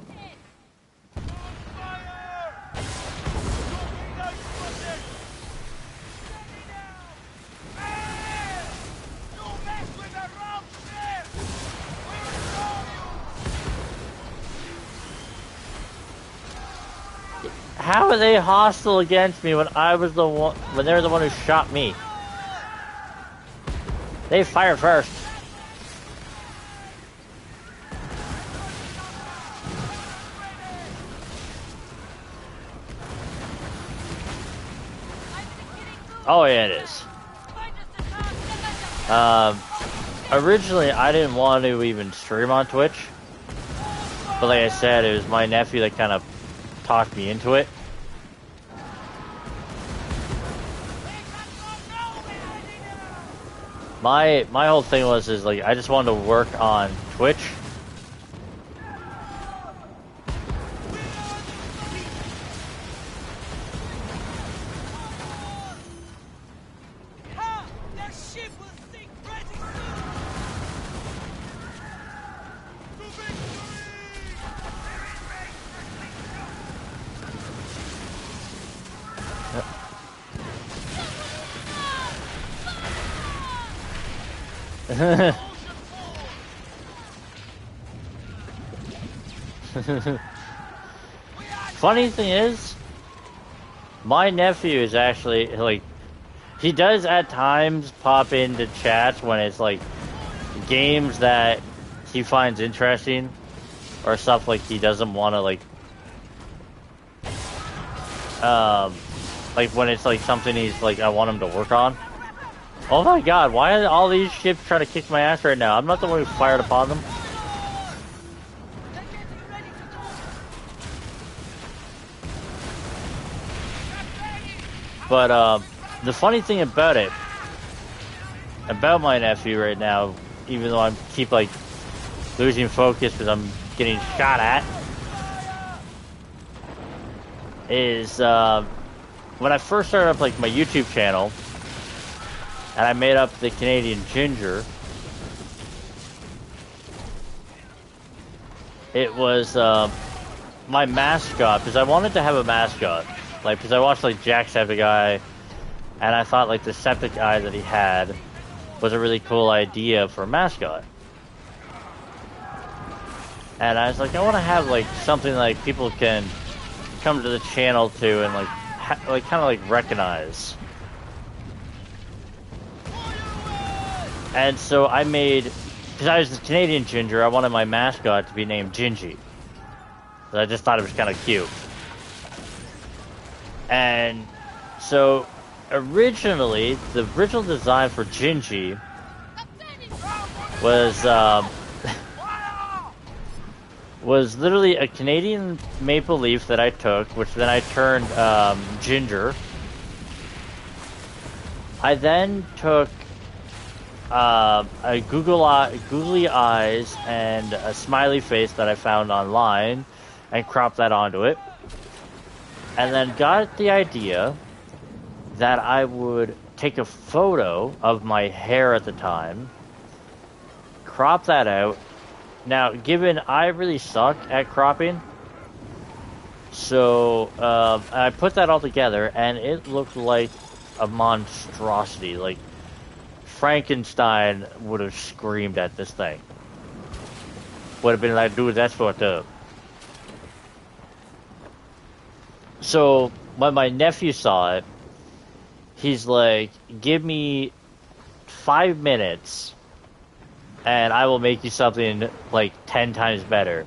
How are they hostile against me when I was the one, when they're the one who shot me? They fire first. Oh yeah, it is. Originally I didn't want to even stream on Twitch, but like I said, it was my nephew that kind of talked me into it. My whole thing was like I just wanted to work on Twitch. Funny thing is, my nephew is actually, like, he does at times pop into chats when it's, like, games that he finds interesting, or stuff like he doesn't want to, like when it's, like, something he's, like, I want him to work on. Oh my god, why are all these ships trying to kick my ass right now? I'm not the one who fired upon them. But, the funny thing about it, about my nephew right now, even though I keep like losing focus because I'm getting shot at, is when I first started up like my YouTube channel and I made up the Canadian Ginger, it was my mascot, because I wanted to have a mascot, like, because I watched like Jacksepticeye, and I thought like the septic eye that he had was a really cool idea for a mascot. And I was like, I want to have like something like people can come to the channel to and like kind of like recognize. And so I made, because I was the Canadian Ginger, I wanted my mascot to be named Gingy. I just thought it was kind of cute. And so originally, the original design for Gingy was was literally a Canadian maple leaf that I took, which then I turned ginger. I then took a googly eyes and a smiley face that I found online and cropped that onto it. And then got the idea that I would take a photo of my hair at the time, crop that out. Now, given I really suck at cropping, so I put that all together and it looked like a monstrosity. Like, Frankenstein would have screamed at this thing. Would have been like, dude, that's fucked up. So when my nephew saw it, he's like, give me 5 minutes and I will make you something like 10 times better.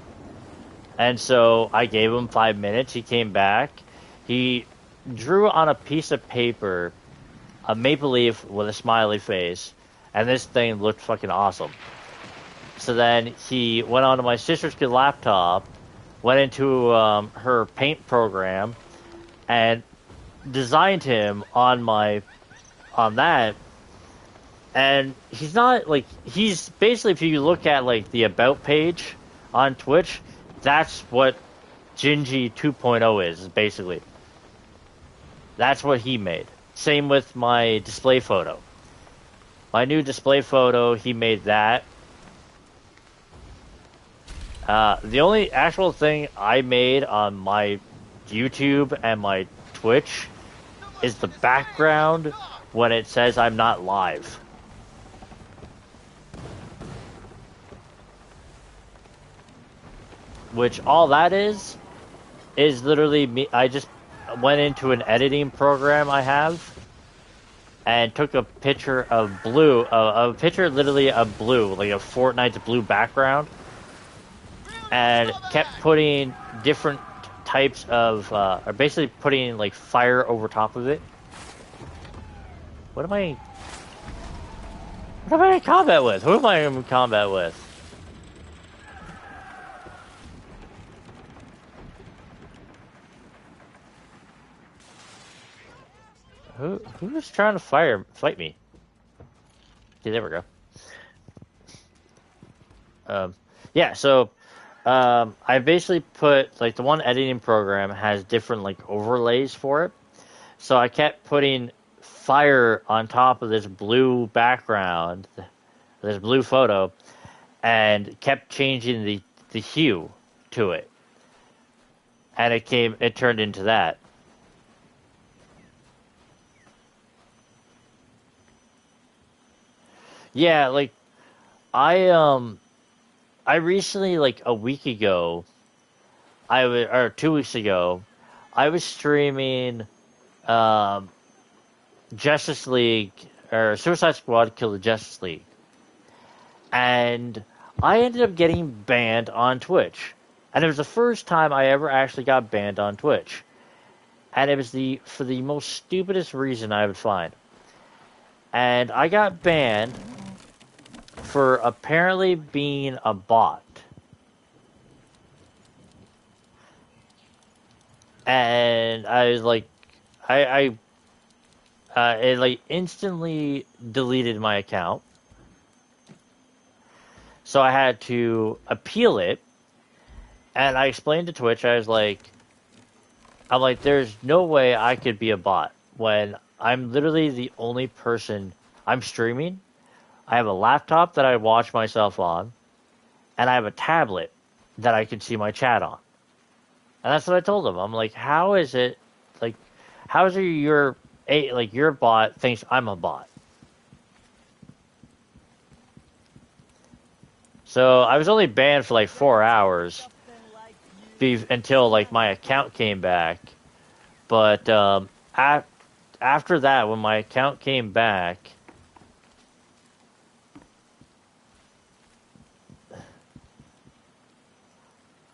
And so I gave him 5 minutes. He came back. He drew on a piece of paper a maple leaf with a smiley face, and this thing looked fucking awesome. So then he went onto my sister's good laptop, went into her paint program, and designed him on that. And he's not like, he's basically, if you look at like the about page on Twitch, that's what Gingy 2.0 is basically. That's what he made. Same with my display photo. My new display photo, he made that. The only actual thing I made on my YouTube and my Twitch is the background when it says I'm not live. Which all that is literally me. I just went into an editing program I have and took a picture of blue, a picture literally of blue, like a Fortnite's blue background, and kept putting different types of, or basically putting like fire over top of it. What am I in combat with? Who am I in combat with? Who's trying to fight me? Okay, there we go. Yeah, so I basically put, like, the one editing program has different like overlays for it. So I kept putting fire on top of this blue background, this blue photo, and kept changing the hue to it. And it turned into that. Yeah, like I recently, like a week ago, or 2 weeks ago, I was streaming um Justice League, or Suicide Squad Kill the Justice League. And I ended up getting banned on Twitch. And it was the first time I ever actually got banned on Twitch. And it was for the most stupidest reason I would find. And I got banned for apparently being a bot. And I was like, I it like instantly deleted my account. So I had to appeal it, and I explained to Twitch, I'm like, there's no way I could be a bot when I'm literally the only person. I'm streaming. I have a laptop that I watch myself on, and I have a tablet that I can see my chat on. And that's what I told them. I'm like, how is it, like, how is it your bot thinks I'm a bot? So I was only banned for like 4 hours until like my account came back. But after that, when my account came back,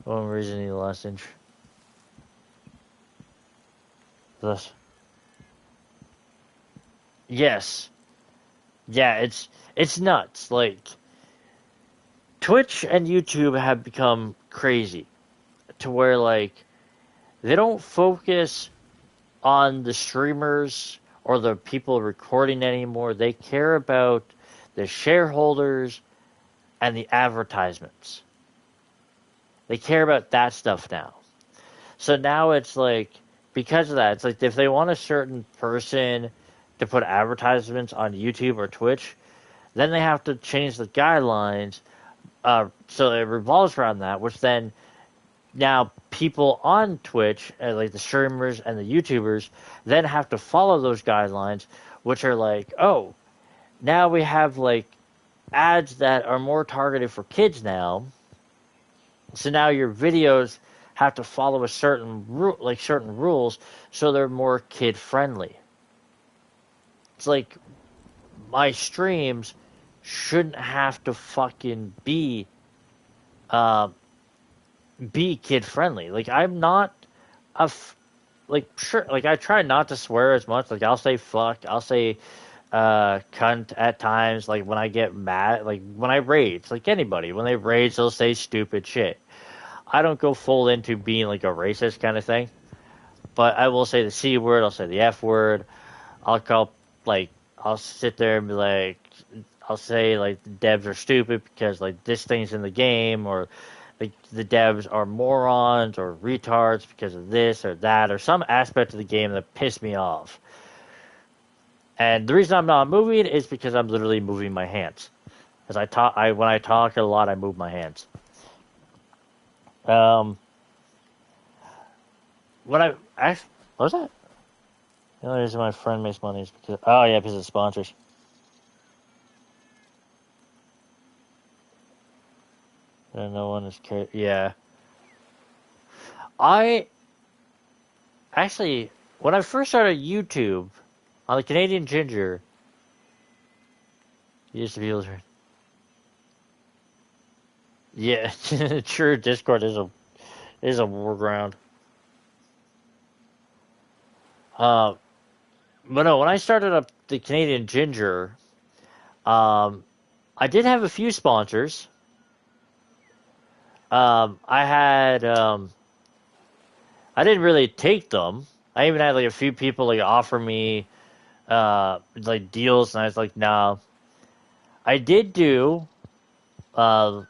one reason he lost interest. Thus, yes, yeah, it's nuts. Like Twitch and YouTube have become crazy to where like they don't focus on the streamers or the people recording anymore. They care about the shareholders and the advertisements. They care about that stuff now. So now it's like, because of that, it's like if they want a certain person to put advertisements on YouTube or Twitch, then they have to change the guidelines. So it revolves around that, which then now people on Twitch, like the streamers and the YouTubers, then have to follow those guidelines, which are like, oh, now we have like ads that are more targeted for kids now. So now your videos have to follow certain rules, so they're more kid friendly. It's like my streams shouldn't have to fucking be kid friendly. Like I'm not sure, like I try not to swear as much. Like I'll say fuck, I'll say cunt at times. Like when I get mad, like when I rage, like anybody when they rage, they'll say stupid shit. I don't go full into being like a racist kind of thing, but I will say the C word, I'll say the F word, I'll sit there and be like, I'll say like the devs are stupid because like this thing's in the game, or like the devs are morons or retards because of this or that, or some aspect of the game that pissed me off. And the reason I'm not moving is because I'm literally moving my hands. As when I talk a lot, I move my hands. What was that? The only reason my friend makes money is because, oh yeah, because of sponsors. And no one is yeah. I actually, when I first started YouTube on the Canadian Ginger, used to be able to. Yeah, true. Discord is a war ground. But no, when I started up the Canadian Ginger, I did have a few sponsors. I had, I didn't really take them. I even had like a few people like offer me, like deals, and I was like, no. I did do, I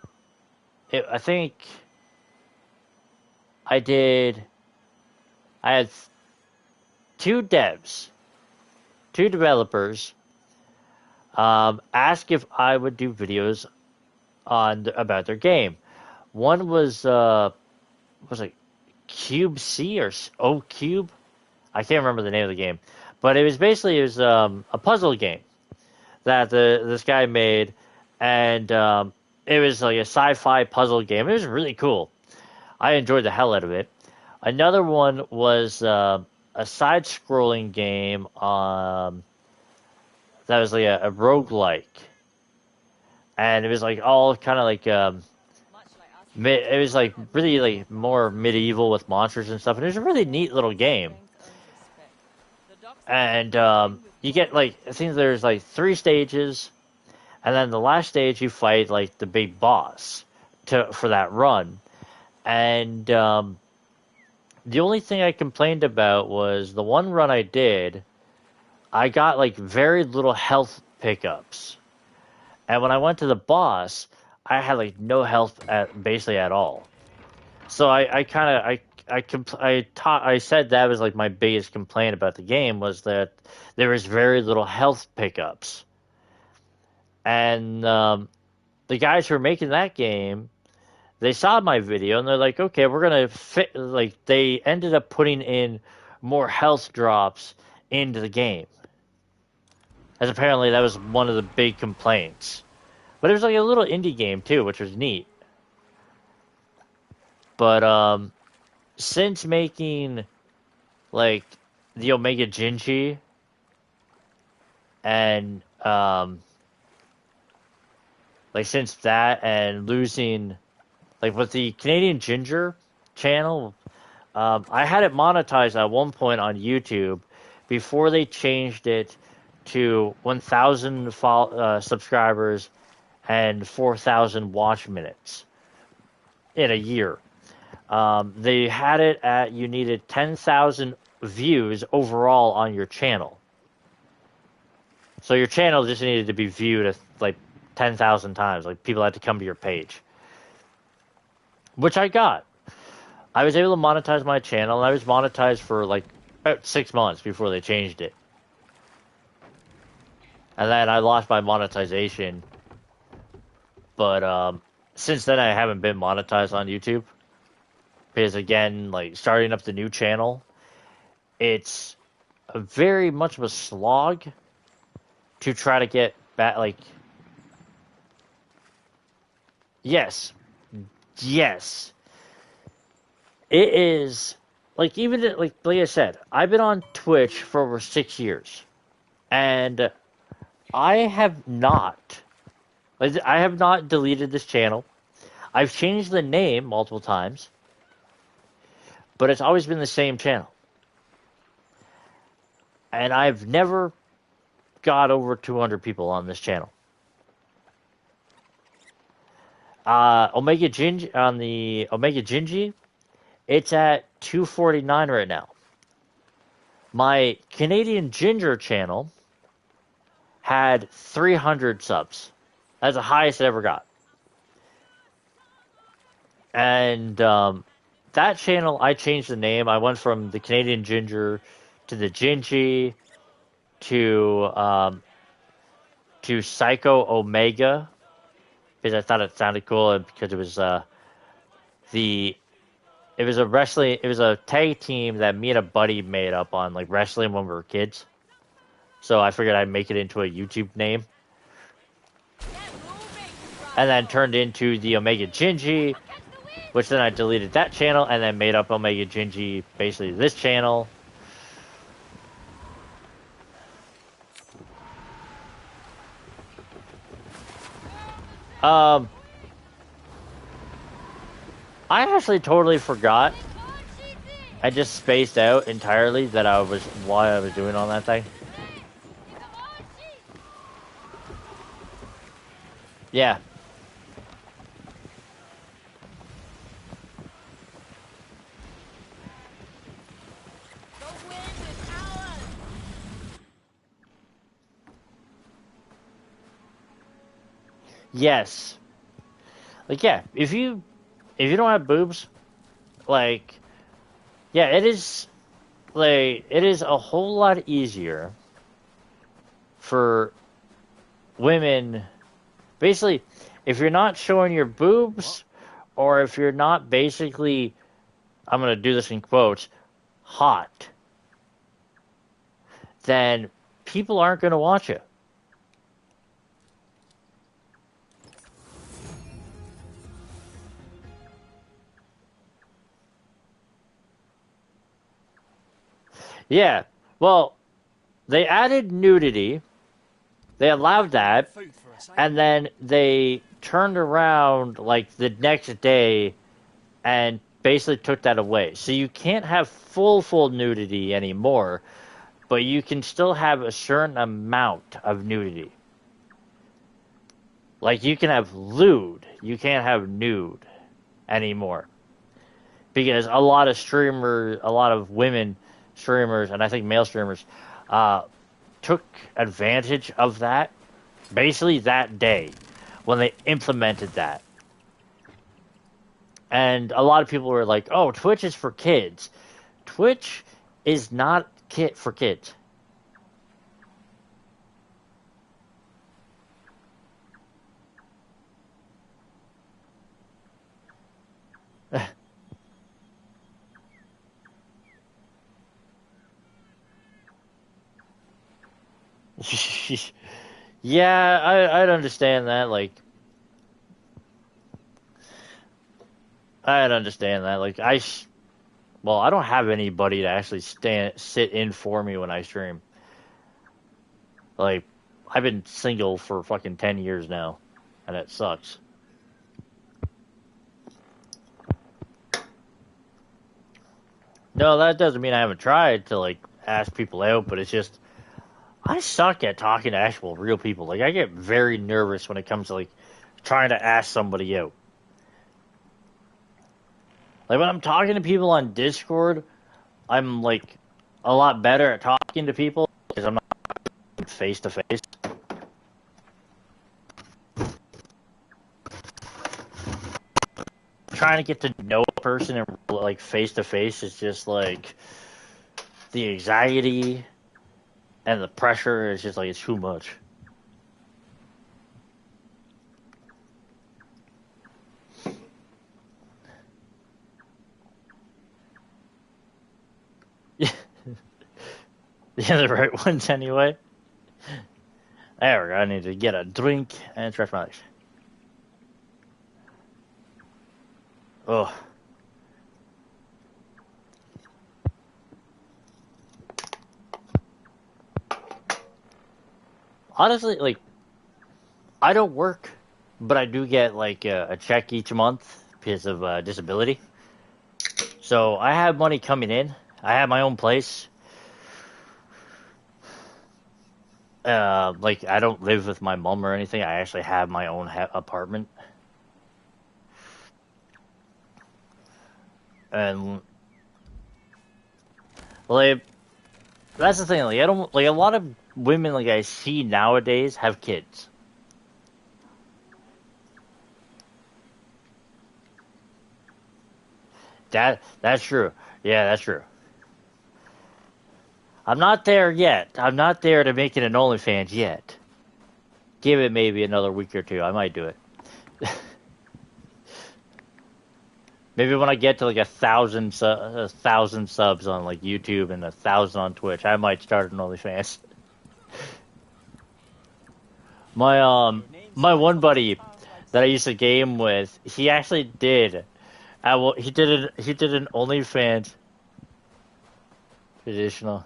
think I did. I had two developers, ask if I would do videos about their game. One was like Cube C or O Cube. I can't remember the name of the game, but it was a puzzle game that this guy made, and it was like a sci-fi puzzle game. It was really cool. I enjoyed the hell out of it. Another one was a side-scrolling game that was like a roguelike, and it was like all kind of like it was like really like more medieval with monsters and stuff, and it was a really neat little game. And you get like, I think there's like 3 stages, and then the last stage you fight like the big boss for that run. And the only thing I complained about was the one run I did. I got like very little health pickups. And when I went to the boss, I had like no health basically at all. So I said that was like my biggest complaint about the game was that there was very little health pickups. And the guys who were making that game, they saw my video and they're like, okay, we're gonna fit. Like they ended up putting in more health drops into the game, as apparently that was one of the big complaints. But it was like a little indie game too, which was neat. But since making like the OmegaGingy and like since that and losing like with the Canadian Ginger channel, I had it monetized at one point on YouTube before they changed it to 1,000 subscribers and 4,000 watch minutes in a year. They had it at you needed 10,000 views overall on your channel. So your channel just needed to be viewed like 10,000 times. Like people had to come to your page, which I got. I was able to monetize my channel, and I was monetized for like about 6 months before they changed it. And then I lost my monetization. But since then, I haven't been monetized on YouTube. Because again, like starting up the new channel, it's a very much of a slog to try to get back. Like, yes, it is. Like even like I said, I've been on Twitch for over 6 years, and I have not deleted this channel. I've changed the name multiple times, but it's always been the same channel. And I've never got over 200 people on this channel. OmegaGingy, on the OmegaGingy, it's at 249 right now. My Canadian Ginger channel had 300 subs. That's the highest it ever got. And that channel, I changed the name. I went from the Canadian Ginger to the Gingy to Psycho Omega, because I thought it sounded cool, and because it was it was a tag team that me and a buddy made up on like wrestling when we were kids. So I figured I'd make it into a YouTube name. And then turned into the OmegaGingy, which then I deleted that channel and then made up OmegaGingy, basically this channel. I actually totally forgot. I just spaced out entirely that why I was doing all that thing. Yeah. Yes. Like, yeah, if you don't have boobs, like, yeah, it is a whole lot easier for women. Basically, if you're not showing your boobs, or if you're not basically, I'm going to do this in quotes, hot, then people aren't going to watch it. Yeah, well, they added nudity. They allowed that, and then they turned around like the next day and basically took that away. So you can't have full nudity anymore, but you can still have a certain amount of nudity. Like you can have lewd, you can't have nude anymore. Because a lot of women streamers, and I think male streamers, took advantage of that basically that day when they implemented that. And a lot of people were like, oh, Twitch is for kids. Twitch is not for kids. Yeah, I'd understand that. Like, I'd understand that. Like, well, I don't have anybody to actually sit in for me when I stream. Like, I've been single for fucking 10 years now, and it sucks. No, that doesn't mean I haven't tried to, like, ask people out, but it's just, I suck at talking to actual real people. Like, I get very nervous when it comes to, like, trying to ask somebody out. Like, when I'm talking to people on Discord, I'm, like, a lot better at talking to people because I'm not face to face. Trying to get to know a person and, like, face to face is just, like, the anxiety and the pressure is just, like, it's too much. Yeah, the right ones anyway. There we go. I need to get a drink and stretch my legs. Oh. Honestly, like, I don't work, but I do get, like, a check each month because of disability. So I have money coming in. I have my own place. Like, I don't live with my mom or anything. I actually have my own apartment. And, like, that's the thing. Like, I don't, like, a lot of women, like, I see nowadays have kids. That's true. Yeah, that's true. I'm not there yet. I'm not there to make it an OnlyFans yet. Give it maybe another week or two. I might do it. Maybe when I get to like 1,000 subs on like YouTube and 1,000 on Twitch, I might start an OnlyFans. My one buddy that I used to game with, he actually did. He did an OnlyFans. Traditional.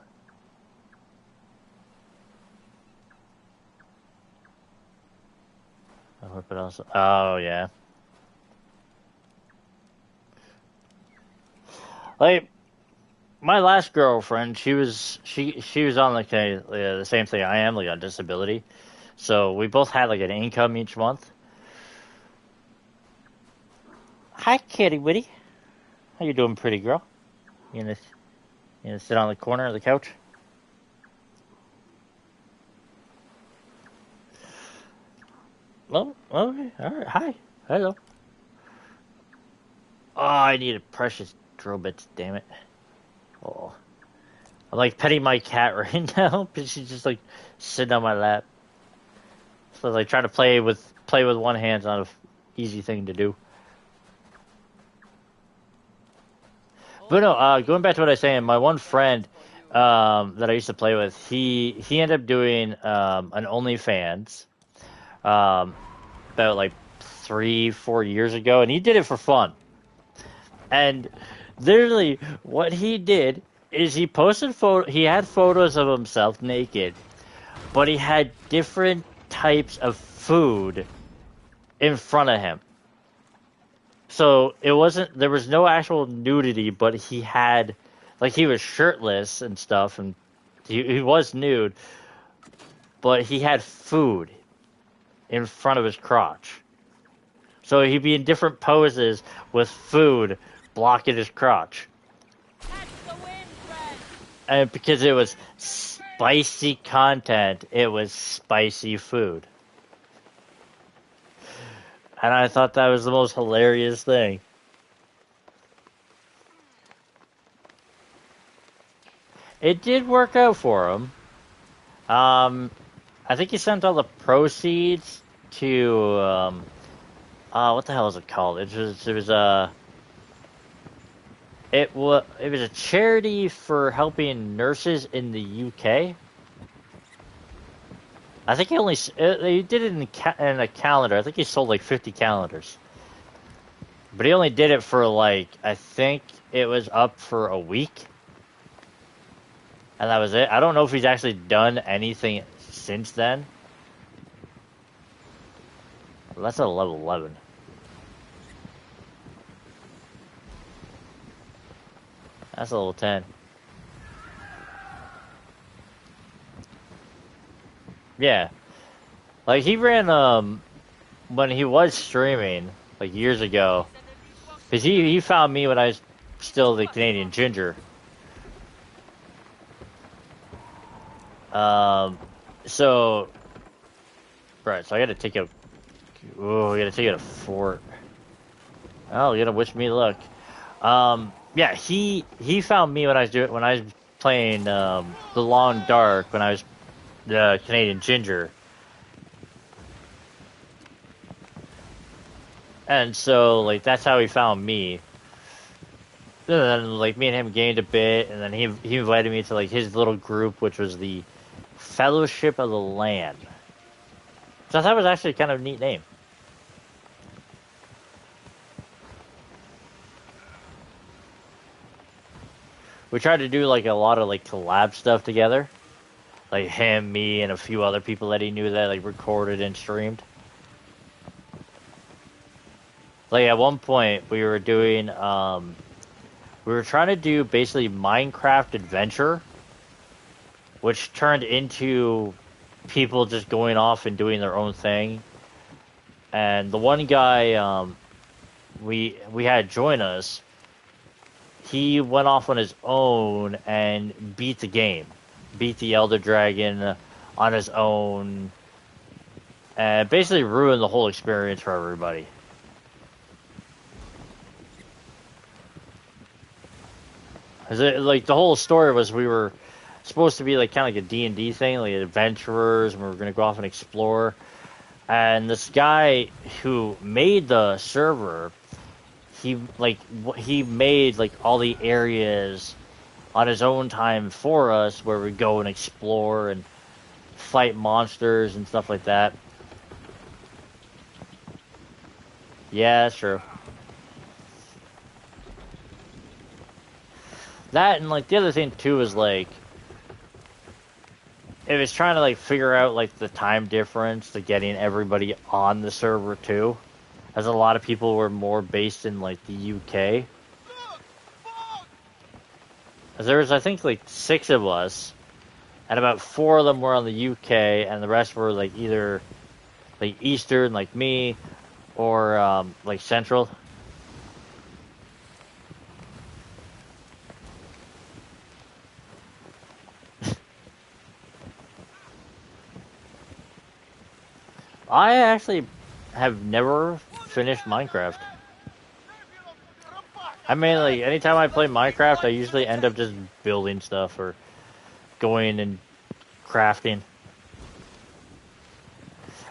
Oh yeah. Like my last girlfriend, she was on like the same thing I am, like on disability. So we both had like an income each month. Hi, Kitty Witty. How you doing, pretty girl? You gonna sit on the corner of the couch? Oh, okay, all right. Hi, hello. Oh, I need a precious drill bits. Damn it. Oh, I'm like petting my cat right now, but she's just like sitting on my lap. So like trying to play with one hand's not an easy thing to do. But no, going back to what I was saying, my one friend that I used to play with, he ended up doing an OnlyFans about like 3-4 years ago, and he did it for fun. And literally, what he did is he posted he had photos of himself naked, but he had different types of food in front of him. So there was no actual nudity, but he had, like, he was shirtless and stuff, and he was nude, but he had food in front of his crotch. So he'd be in different poses with food blocking his crotch. Catch the wind, friend. And because it was spicy content, it was spicy food. And I thought that was the most hilarious thing. It did work out for him. I think he sent all the proceeds to, what the hell is it called? It was a charity for helping nurses in the UK. I think he did it in a calendar. I think he sold like 50 calendars. But he only did it for like, I think it was up for a week. And that was it. I don't know if he's actually done anything since then. Well, that's at level 11. That's a level 10. Yeah. Like, he ran, when he was streaming, like, years ago. Because he found me when I was still the Canadian Ginger. So... Right, so I gotta take a... Oh, I gotta take a fort. Oh, you gotta wish me luck. Yeah, he found me when I was playing, The Long Dark, when I was the Canadian Ginger. And so, like, that's how he found me. And then, like, me and him gained a bit, and then he invited me to, like, his little group, which was the Fellowship of the Land. So I thought it was actually kind of a neat name. We tried to do, like, a lot of, like, collab stuff together. Like, him, me, and a few other people that he knew that, like, recorded and streamed. Like, at one point, we were doing, we were trying to do basically Minecraft Adventure, which turned into people just going off and doing their own thing. And the one guy, we had join us, he went off on his own and beat the game. Beat the Elder Dragon on his own. And basically ruined the whole experience for everybody. Like, the whole story was we were supposed to be, like, kind of like a D&D thing, like adventurers, and we were going to go off and explore. And this guy who made the server, he made, like, all the areas on his own time for us where we go and explore and fight monsters and stuff like that. Yeah, that's true. That, and, like, the other thing, too, is, like, it was trying to, like, figure out, like, the time difference to getting everybody on the server, too. As a lot of people were more based in, like, the UK. As there was, I think, like, 6 of us, and about 4 of them were on the UK, and the rest were, like, either, like, Eastern, like me, or, like, Central. I actually have never finished Minecraft. I mean, like, anytime I play Minecraft, I usually end up just building stuff or going and crafting.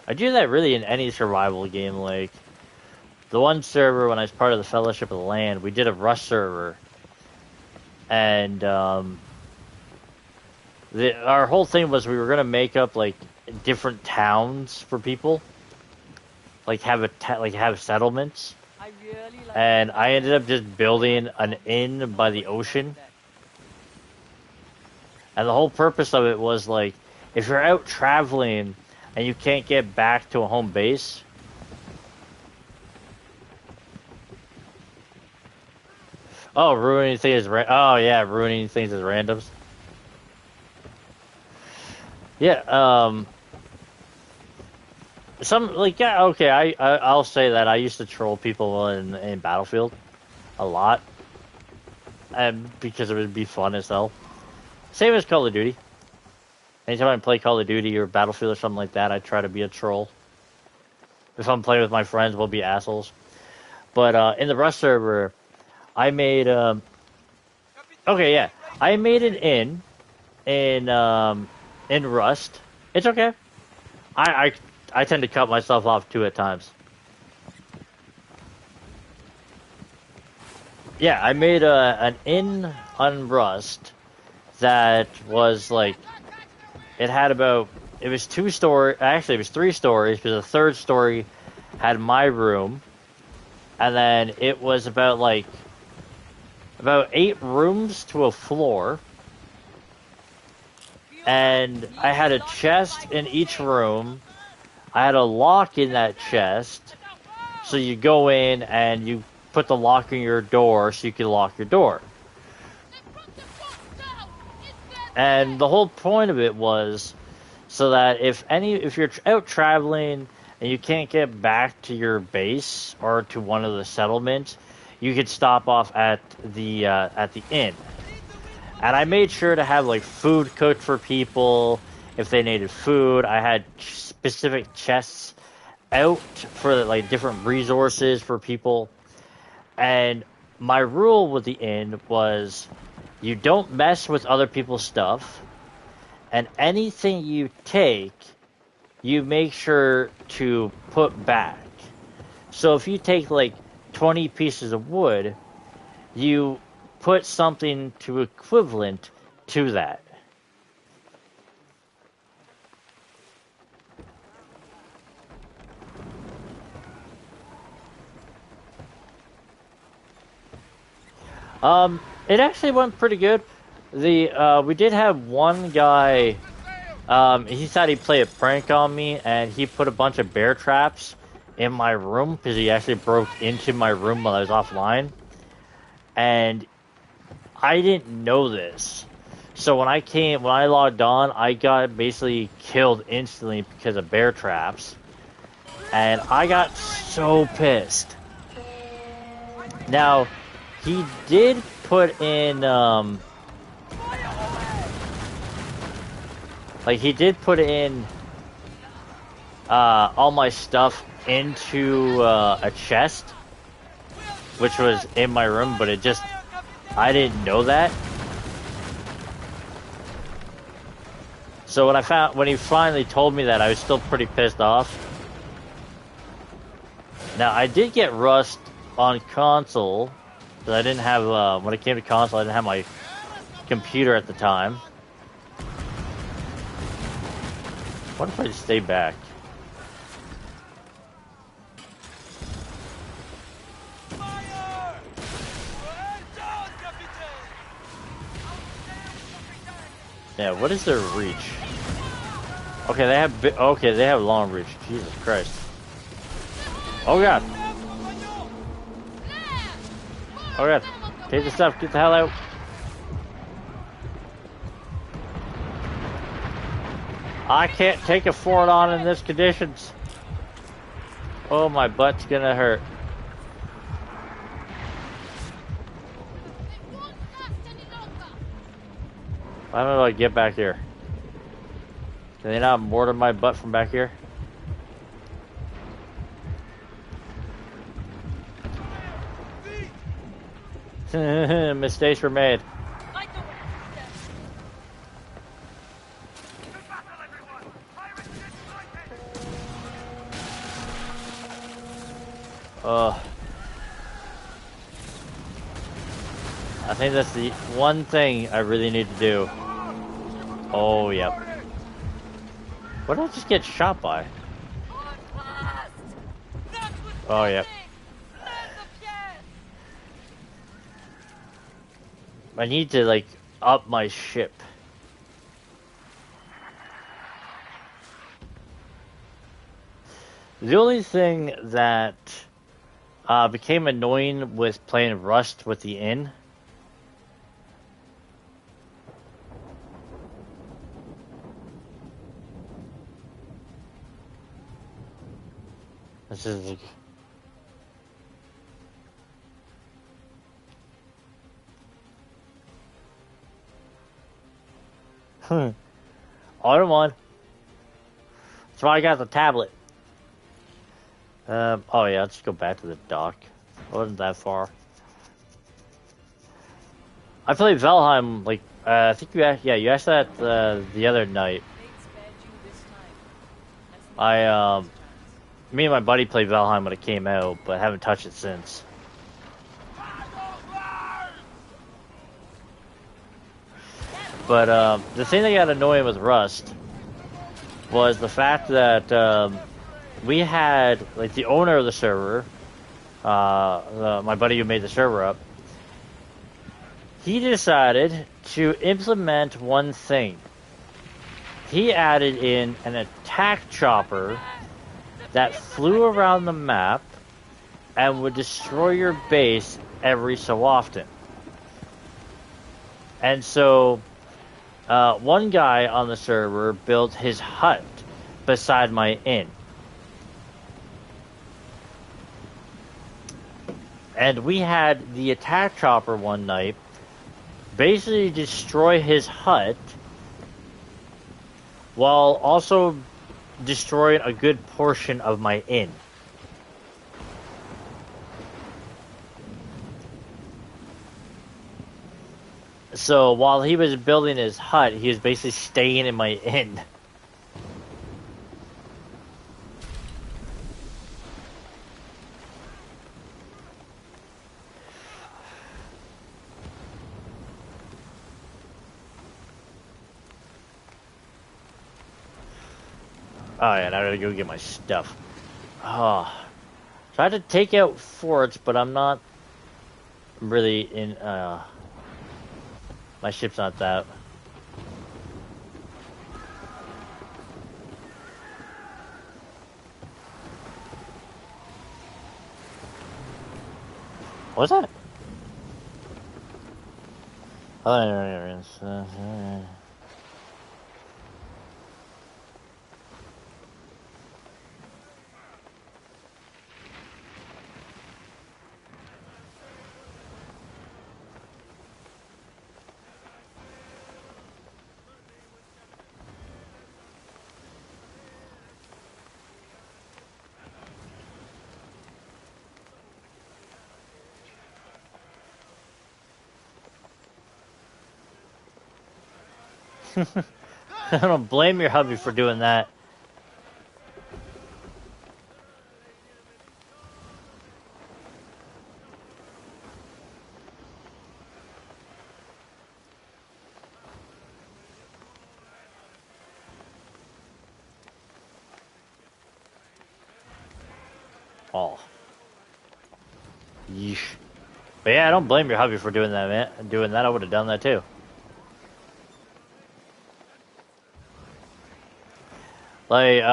I do that really in any survival game. Like, the one server when I was part of the Fellowship of the Land, we did a rush server. And, our whole thing was we were going to make up, like, different towns for people, like have settlements, and I ended up just building an inn by the ocean. And the whole purpose of it was, like, if you're out traveling and you can't get back to a home base, ruining things as randoms. Yeah, I'll say that I used to troll people in Battlefield a lot, and because it would be fun as hell. Same as Call of Duty. Anytime I play Call of Duty or Battlefield or something like that, I try to be a troll. If I'm playing with my friends, we'll be assholes. But in the Rust server, I made okay, yeah, I made an inn in Rust. It's okay. I I tend to cut myself off too at times. Yeah, I made an inn on Rust that was like it had about it was 2 story. Actually, it was 3 stories because the third story had my room, and then it was about 8 rooms to a floor, and I had a chest in each room. I had a lock in that chest, so you go in and you put the lock in your door so you can lock your door. And the whole point of it was so that if you're out traveling and you can't get back to your base or to one of the settlements, you could stop off at the inn. And I made sure to have like food cooked for people if they needed food. I had specific chests out for like different resources for people. And my rule with the inn was you don't mess with other people's stuff, and anything you take, you make sure to put back. So if you take like 20 pieces of wood, you put something to equivalent to that. It actually went pretty good. We did have one guy. He thought he'd play a prank on me, and he put a bunch of bear traps in my room because he actually broke into my room while I was offline, and I didn't know this. So when I logged on, I got basically killed instantly because of bear traps, and I got so pissed. Now, he did put in he did put in all my stuff into a chest, which was in my room, but I didn't know that. So when he finally told me that, I was still pretty pissed off. Now, I did get Rust on console, but I didn't have, when it came to console, I didn't have my computer at the time. What if I just stay back? Yeah, what is their reach? Okay, they have long reach. Jesus Christ. Oh god. Oh god. Take the stuff, get the hell out. I can't take a fort on in this conditions. Oh, my butt's gonna hurt. How do I get back here? Can they not mortar my butt from back here? Mistakes were made. I think that's the one thing I really need to do. Oh, yep. What did I just get shot by? Oh, yep. I need to, like, up my ship. The only thing that became annoying with playing Rust with the inn this is like, Auto one. That's why I got the tablet. Oh yeah, let's go back to the dock. It wasn't that far. I played Valheim, like, I think you asked, yeah, you asked that, the other night. Me and my buddy played Valheim when it came out, but haven't touched it since. But, the thing that got annoying with Rust was the fact that, we had, like, the owner of the server, my buddy who made the server up, he decided to implement one thing. He added in an attack chopper that flew around the map and would destroy your base every so often. And so, one guy on the server built his hut beside my inn. And we had the attack chopper one night basically destroy his hut while also destroying a good portion of my inn. So while he was building his hut, he was basically staying in my inn. Oh yeah, now I gotta go get my stuff. Oh. Tried to take out forts, but I'm not really in, my ship's not that. What's that? Oh, I don't blame your hubby for doing that. Oh. Yeesh. But yeah, I don't blame your hubby for doing that, man. Doing that, I would have done that too. Like,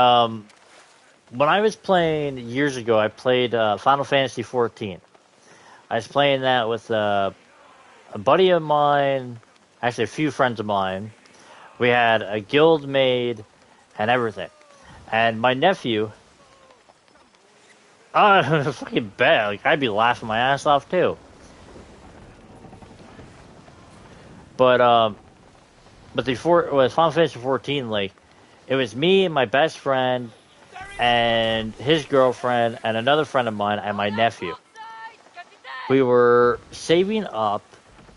when I was playing years ago, I played Final Fantasy 14. I was playing that with a buddy of mine, actually a few friends of mine. We had a guild made and everything. And my nephew, fucking bad. Like, I'd be laughing my ass off too. But with Final Fantasy 14, like, it was me and my best friend and his girlfriend and another friend of mine and my nephew. We were saving up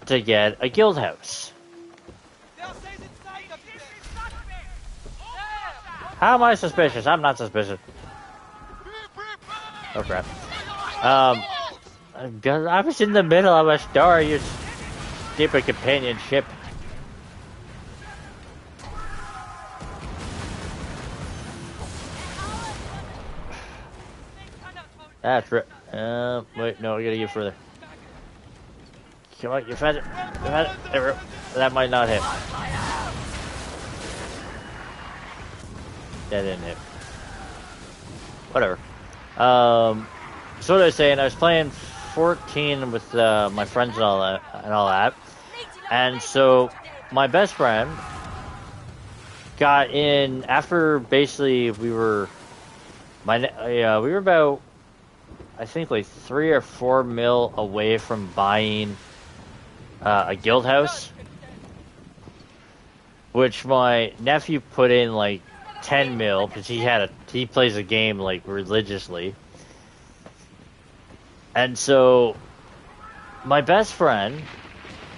to get a guild house. How am I suspicious? I'm not suspicious. Oh crap. I was in the middle of a story, you stupid companionship. That's right. Wait, no, we gotta get further. Come on, you found it. You found it. There we go. That might not hit. That didn't hit. Whatever. So what I was saying, I was playing 14 with my friends and all that, and so my best friend got in after basically we were about, I think, like 3 or 4 mil away from buying a guild house. which my nephew put in like 10 mil because he plays a game like religiously. And so my best friend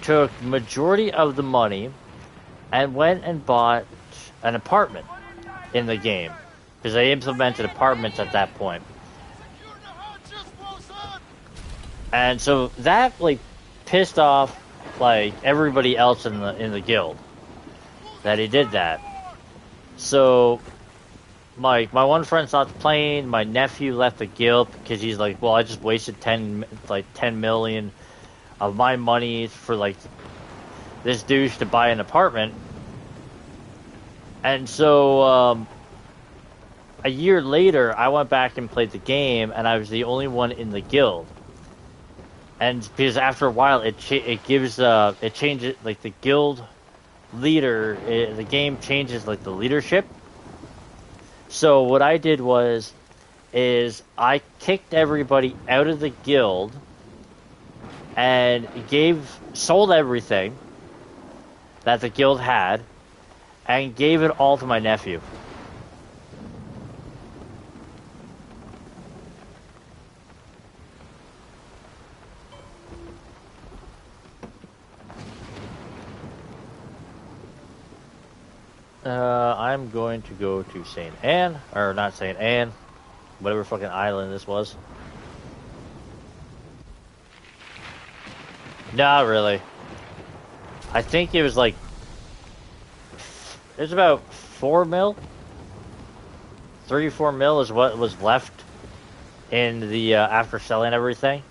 took majority of the money and went and bought an apartment in the game because they implemented apartments at that point. And so that like pissed off like everybody else in the guild that he did that. So my one friend stopped playing. My nephew left the guild because he's like, well, I just wasted 10 million of my money for like this douche to buy an apartment. And so a year later, I went back and played the game, and I was the only one in the guild. And because after a while, it changes like the guild leader. The game changes like the leadership. So what I did is I kicked everybody out of the guild and sold everything that the guild had and gave it all to my nephew. I'm going to go to St. Anne, or not St. Anne, whatever fucking island this was. Not really. I think it was like, it was about 4 mil. 34 mil is what was left in the, after selling everything.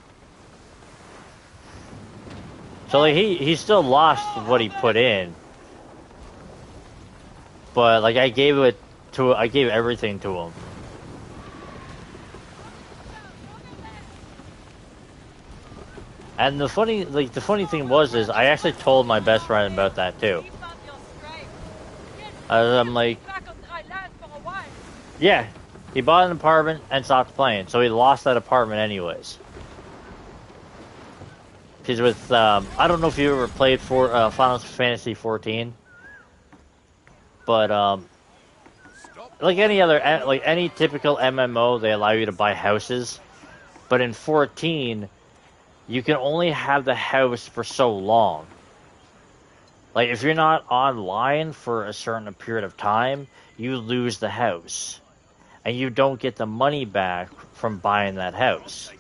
So like he still lost what he put in. But like I gave everything to him. And the funny thing is I actually told my best friend about that too. I'm like, yeah, he bought an apartment and stopped playing, so he lost that apartment anyways. Because with I don't know if you ever played for Final Fantasy 14. But like any typical MMO, they allow you to buy houses. But in 14, you can only have the house for so long. Like if you're not online for a certain period of time, you lose the house, and you don't get the money back from buying that house.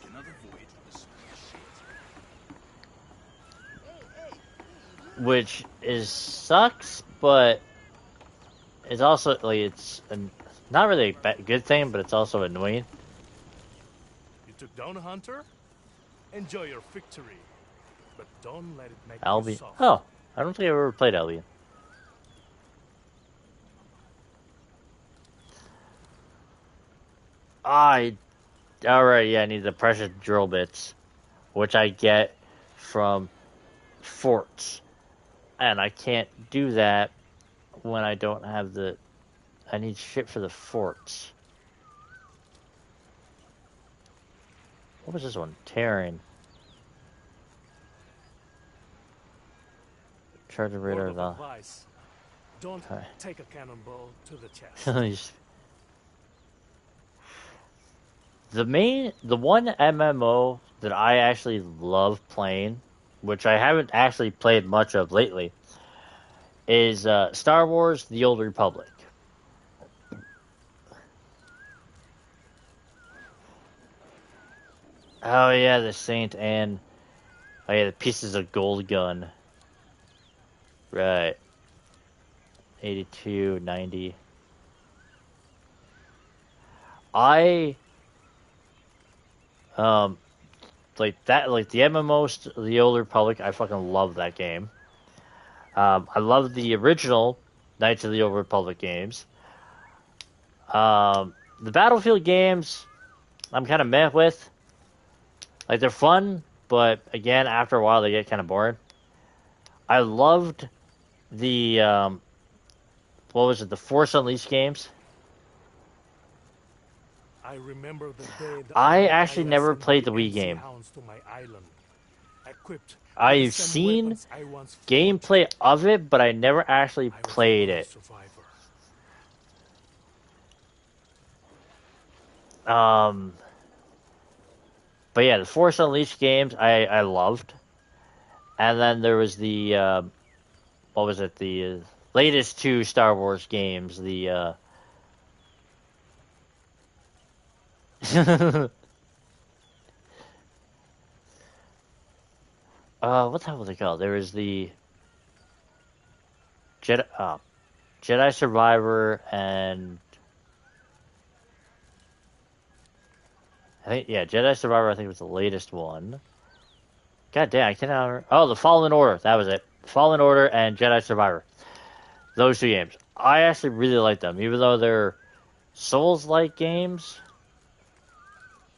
Which sucks, but it's also like it's not really a good thing, but it's also annoying. You took down a hunter? Enjoy your victory, but don't let it make Albion. you soft. Oh, I don't think I've ever played Albion. Alright, yeah, I need the precious drill bits, which I get from forts, and I can't do that when I don't have I need shit for the forts. What was this one? Terran. Charger radar. Word of advice. Don't take a cannonball to the chest. The one MMO that I actually love playing, which I haven't actually played much of lately, is Star Wars: The Old Republic. Oh yeah, the Saint Anne. Oh yeah, the pieces of gold gun. Right. 82, 90. Like the MMO, The Old Republic, I fucking love that game. I love the original Knights of the Old Republic games. The Battlefield games, I'm kind of meh with. Like, they're fun, but again, after a while, they get kind of boring. I loved the, the Force Unleashed games. I remember the day I actually never played the Wii game. To my island. equipped with I've some seen weapons I once forged. gameplay of it, but I never actually I was a played lone it. survivor. But yeah, the Force Unleashed games I loved, and then there was the what was it? The latest two Star Wars games. The what the hell was it called? There was the Jedi Survivor, and I think Jedi Survivor. I think was the latest one. God damn, I cannot remember. Oh, the Fallen Order. That was it. Fallen Order and Jedi Survivor. Those two games. I actually really like them, even though they're Souls-like games,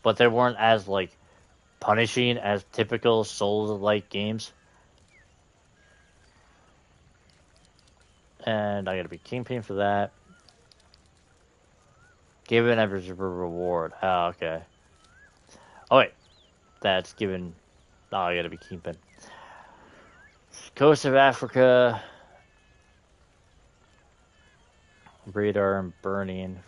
but they weren't as like punishing as typical Souls-like games. And I gotta be Kingpin for that. Given average reward. Oh, okay. Oh wait, that's given. Oh, I gotta be Kingpin. Coast of Africa. Radar and burning.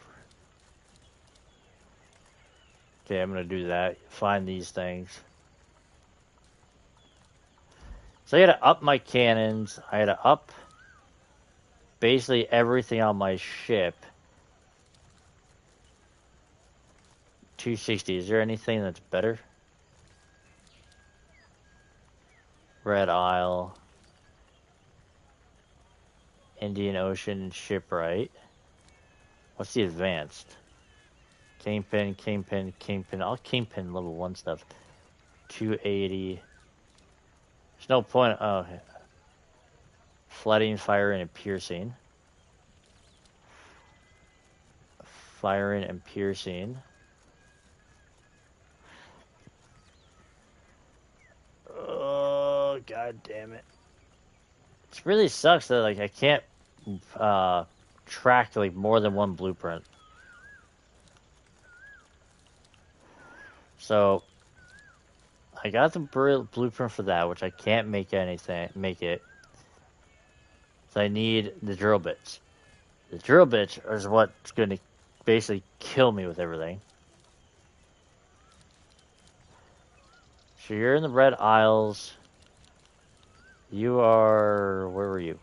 Okay, I'm gonna do that. Find these things. So I gotta up my cannons. I gotta up basically everything on my ship. 260. Is there anything that's better? Red Isle. Indian Ocean shipwright. What's the advanced? Kingpin, Kingpin, Kingpin. I'll Kingpin level 1 stuff. 280. There's no point. Oh, okay. Flooding, firing, and piercing. Firing and piercing. Oh, god damn it. It really sucks that like I can't track like more than one blueprint. So I got the blueprint for that, which I can't make it. So I need the drill bits. The drill bits is what's going to basically kill me with everything. So you're in the Red Isles. You are... Where were you?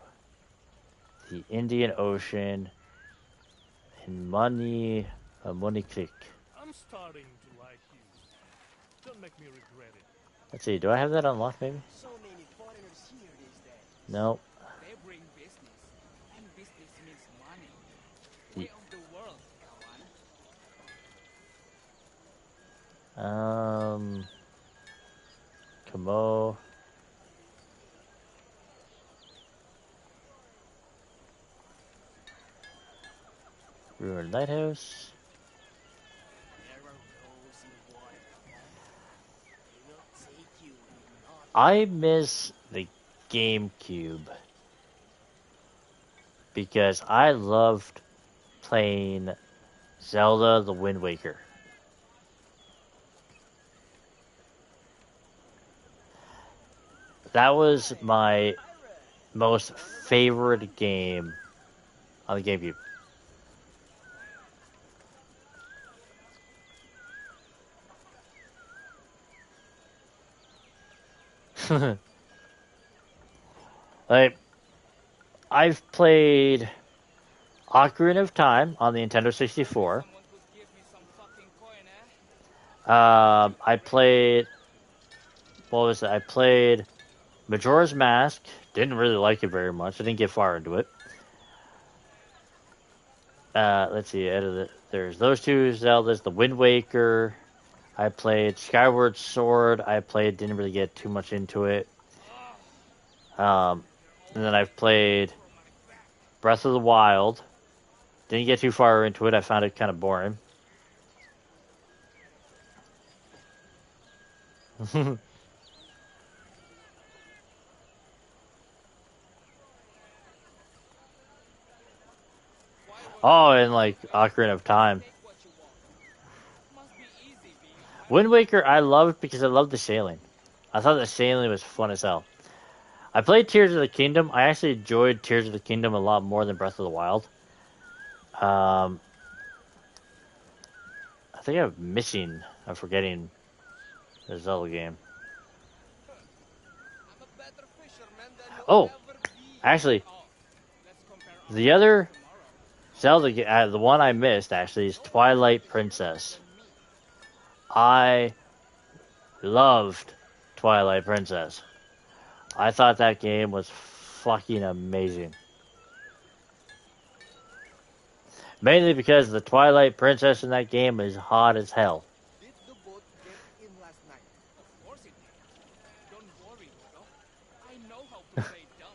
The Indian Ocean. In Money Creek. I'm starting to like you. Don't make me regret it. Let's see, do I have that unlocked maybe? So many foreigners here these days. No. They bring business, and business means money. The- Way of the world, kawan. Camo. Ruined Lighthouse. I miss the GameCube because I loved playing Zelda the Wind Waker. That was my most favorite game on the GameCube. Like, I've played Ocarina of Time on the Nintendo 64. Someone could give me some fucking coin, eh? I played... What was it? I played Majora's Mask. Didn't really like it very much. I didn't get far into it. Let's see. There's those two Zeldas. The Wind Waker. I played Skyward Sword. Didn't really get too much into it. And then I've played Breath of the Wild. Didn't get too far into it. I found it kind of boring. Oh, and like Ocarina of Time. Take what you want. Must be easy being Wind Waker I loved because I loved the sailing. I thought the sailing was fun as hell. I played Tears of the Kingdom. I actually enjoyed Tears of the Kingdom a lot more than Breath of the Wild. I think I'm forgetting the Zelda game. I'm a better fisherman than you'll Oh, ever be. actually, Oh, let's compare the our other tomorrow. Zelda, the one I missed actually is Twilight Princess. Than me. I loved Twilight Princess. I thought that game was fucking amazing. Mainly because the Twilight Princess in that game is hot as hell. Did the boat get in last night? Of course it did. Don't worry, Odo. I know how to play dumb.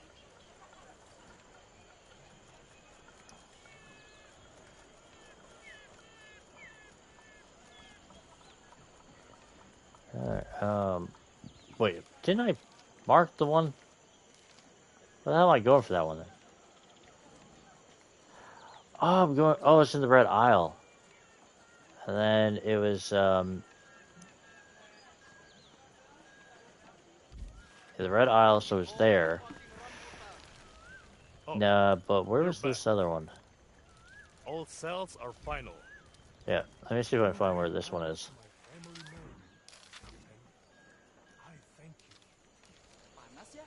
Wait, didn't I mark the one? Where the hell am I going for that one then? Oh, I'm going. Oh, it's in the Red Isle. And then it was the Red Isle, so it's there. Oh, Nah, but where you're was back. this other one? All cells are final. Yeah, let me see if I can find where this one is. My family name. And I thank you. Panas ya?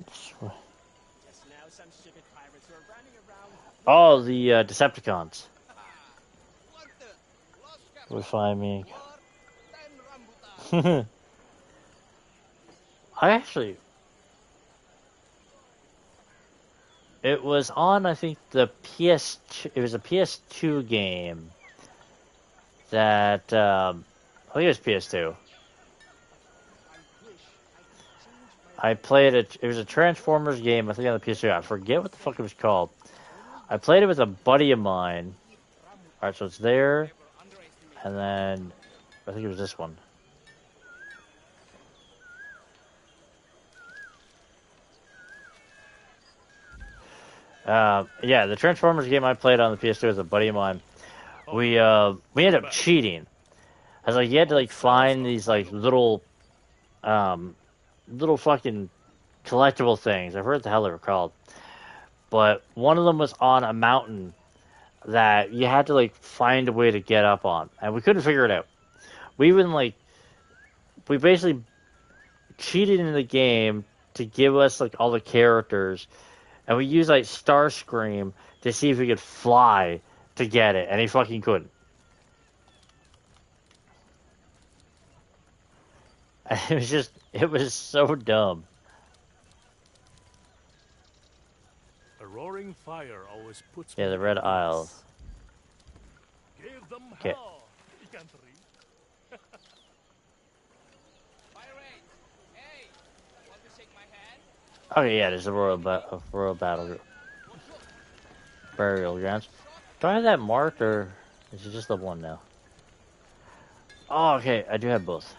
Just now, some stupid pirates were running around. Oh, the Decepticons. Wanted. Lost Would captain. find me. War 10 rambutan. I actually, it was on. I think the PS2. It was a PS2 game that I think it was PS2. I wish I could change my I played it. It was a Transformers game. I think on the PS2. I forget what the fuck it was called. I played it with a buddy of mine. All right, so it's there, and then I think it was this one. Yeah, the Transformers game I played on the PS2 with a buddy of mine. Oh, We ended up cheating. I was like, you had to like find these like little little fucking collectible things. I forget what the hell they were called. But one of them was on a mountain that you had to like find a way to get up on, and we couldn't figure it out. We even like we basically cheated in the game to give us like all the characters, and we used like Starscream to see if we could fly to get it, and he fucking couldn't. It was so dumb. a roaring fire always puts Yeah, me the Red at Isle. ease. Give them Okay. hell. You can't read. pirate. Hey, want to shake my hand? Okay, yeah, there's a royal battle burial grounds. Do I have that marked, or is it just the one now? Oh, okay, I do have both.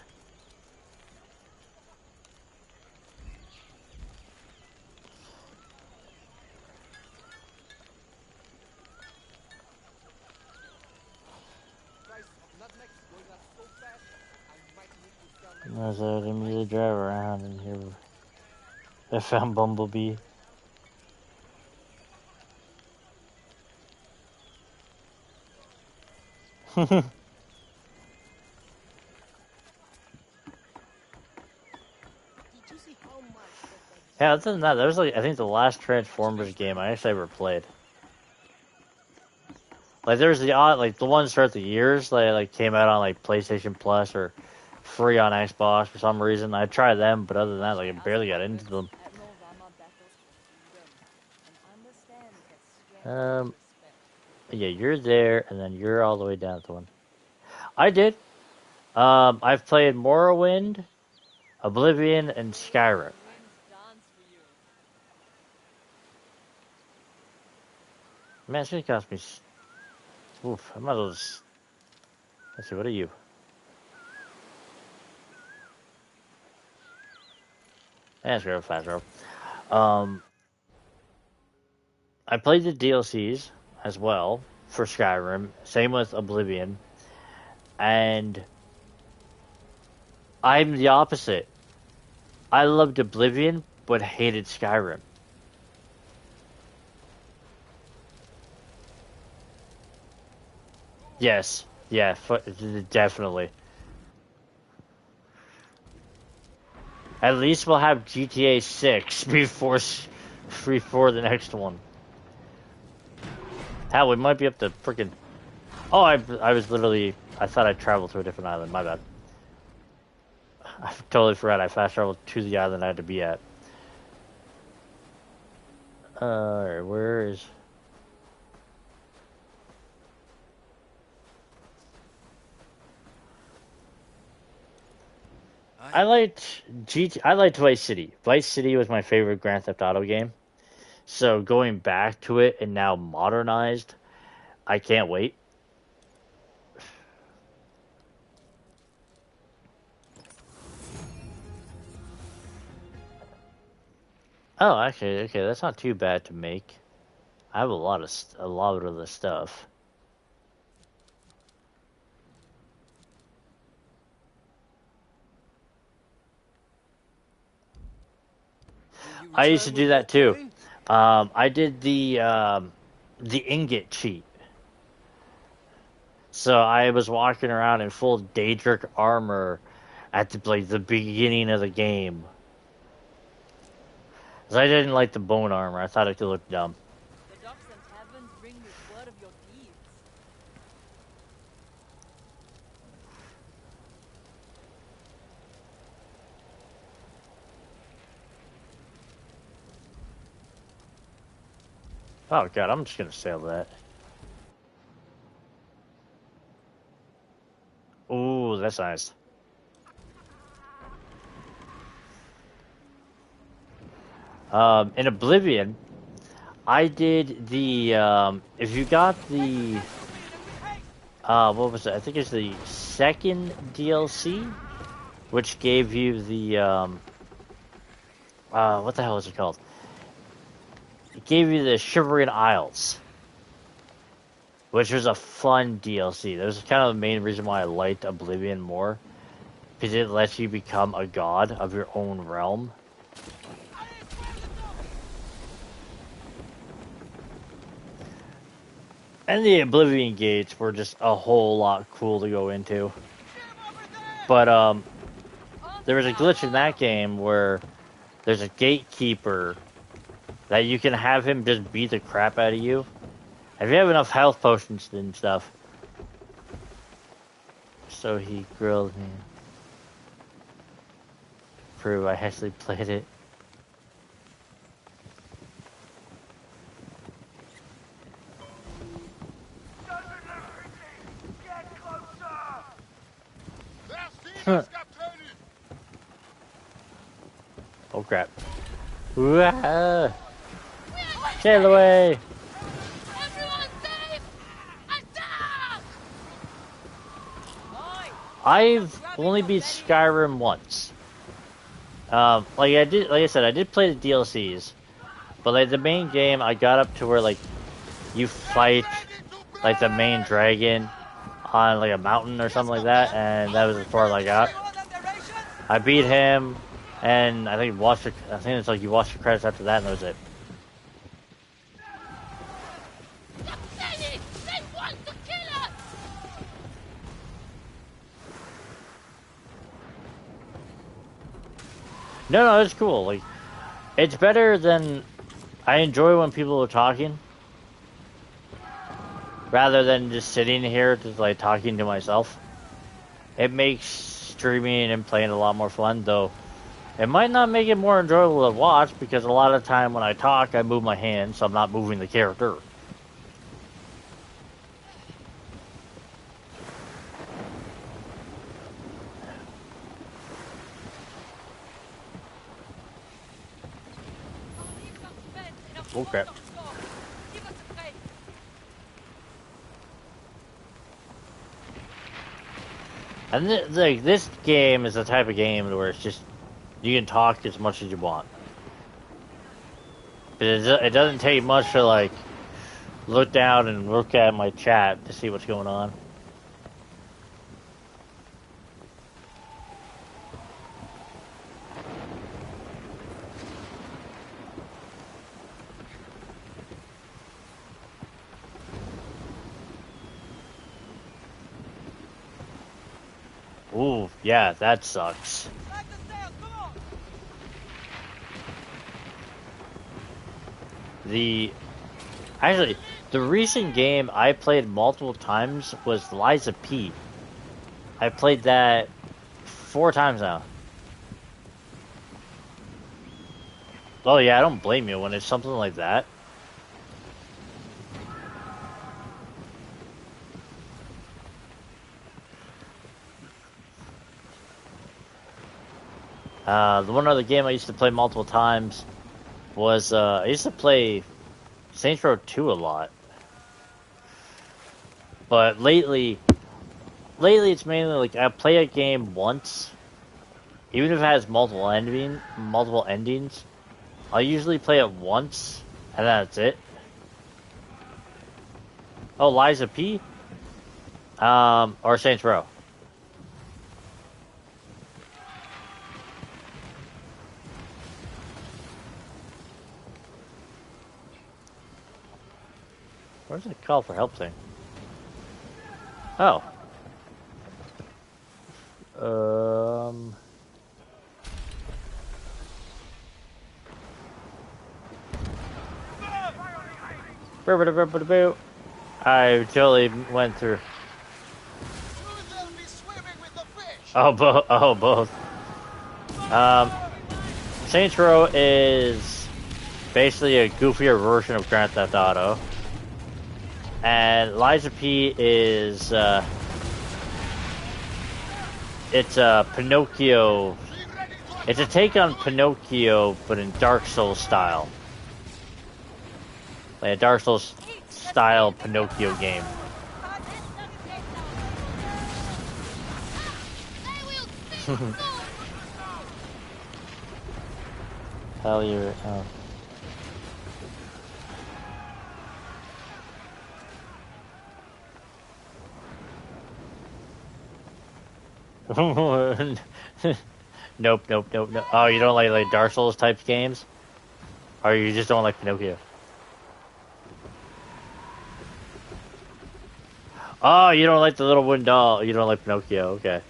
Price of nutmegs going up so fast, I might need to sell my As I didn't really drive around in here. I found Bumblebee. Did you see how much Yeah, other than that, that was like I think the last Transformers game I actually ever played. Like there was the odd like the ones throughout the years that like came out on like PlayStation Plus or free on Xbox for some reason. I tried them, but other than that, like I barely got into them. Yeah, you're there, and then you're all the way down at the one. I did. I've played Morrowind, Oblivion, and Skyrim. Man, it's gonna cost me. Oof, I might as well just. Let's see, what are you? Let's go fast row. Um, I played the DLCs as well for Skyrim. Same with Oblivion. And I'm the opposite. I loved Oblivion, but hated Skyrim. Yes. Yeah, definitely. At least we'll have GTA 6 before the next one. Hell, we might be up to freaking... Oh, I was literally... I thought I traveled to a different island. My bad. I totally forgot I fast traveled to the island I had to be at. Where is... I liked Vice City. Vice City was my favorite Grand Theft Auto game. So going back to it and now modernized, I can't wait. Oh, actually, okay, that's not too bad to make. I have a lot of the stuff. I used to do that too. I did the ingot cheat. So I was walking around in full Daedric armor at the beginning of the game. 'Cause I didn't like the bone armor. I thought it could look dumb. The dogs and taverns bring with word of your deeds. Oh god, I'm just gonna sell that. Ooh, that's nice. In Oblivion, I did the if you got the what was it? I think it's the second DLC, which gave you the what the hell is it called? It gave you the Shivering Isles, which was a fun DLC. That was kind of the main reason why I liked Oblivion more, because it lets you become a god of your own realm. And the Oblivion gates were just a whole lot cool to go into. But there was a glitch in that game where there's a gatekeeper that you can have him just beat the crap out of you. If you have enough health potions and stuff. So he grilled me. Prove I actually played it. Oh crap. Wah! Sail away! Everyone safe! Attack! I've only beat Skyrim once. Like I said, I did play the DLCs, but like the main game, I got up to where like you fight like the main dragon on like a mountain or something like that, and that was as far as I got. I beat him, and I think it's like you watch the credits after that, and that was it. They want to kill us! No, it's cool. Like, it's better than... I enjoy when people are talking. Rather than just sitting here just like talking to myself. It makes streaming and playing a lot more fun, though. It might not make it more enjoyable to watch, because a lot of time when I talk, I move my hands, so I'm not moving the character. Oh crap. And this game is the type of game where it's just You can talk as much as you want. But it doesn't take much to, like, look down and look at my chat to see what's going on. Ooh, yeah, that sucks. Back the sail, come on! Actually, the recent game I played multiple times was Liza P. I played that 4 times now. Oh yeah, I don't blame you when it's something like that. The one other game I used to play multiple times was, I used to play Saints Row 2 a lot. But lately it's mainly like I play a game once, even if it has multiple endings, I'll usually play it once, and that's it. Oh, Liza P? Or Saints Row. Where's the call for help thing? Oh. I totally went through. Soon they'll be swimming with the fish. Oh, both. Saints Row is basically a goofier version of Grand Theft Auto. And Liza P is, it's a Pinocchio. It's a take on Pinocchio, but in Dark Souls style. Like a Dark Souls style Pinocchio game. Hell yeah. Oh. Nope. Oh, you don't like Dark Souls type games? Or you just don't like Pinocchio? Oh, you don't like the little wooden doll. You don't like Pinocchio. Okay.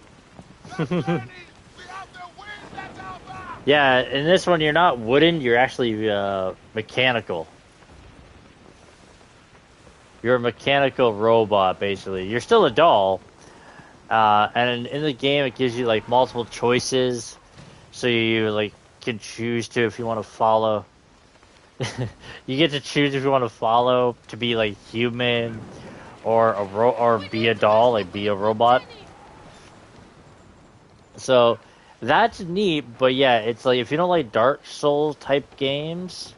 Yeah, in this one you're not wooden. You're actually mechanical. You're a mechanical robot, basically. You're still a doll. And in the game, it gives you like multiple choices, so you like can choose to if you want to follow. You get to choose if you want to follow to be like human, or or be a doll, like be a robot. So that's neat, but yeah, it's like if you don't like Dark Souls type games,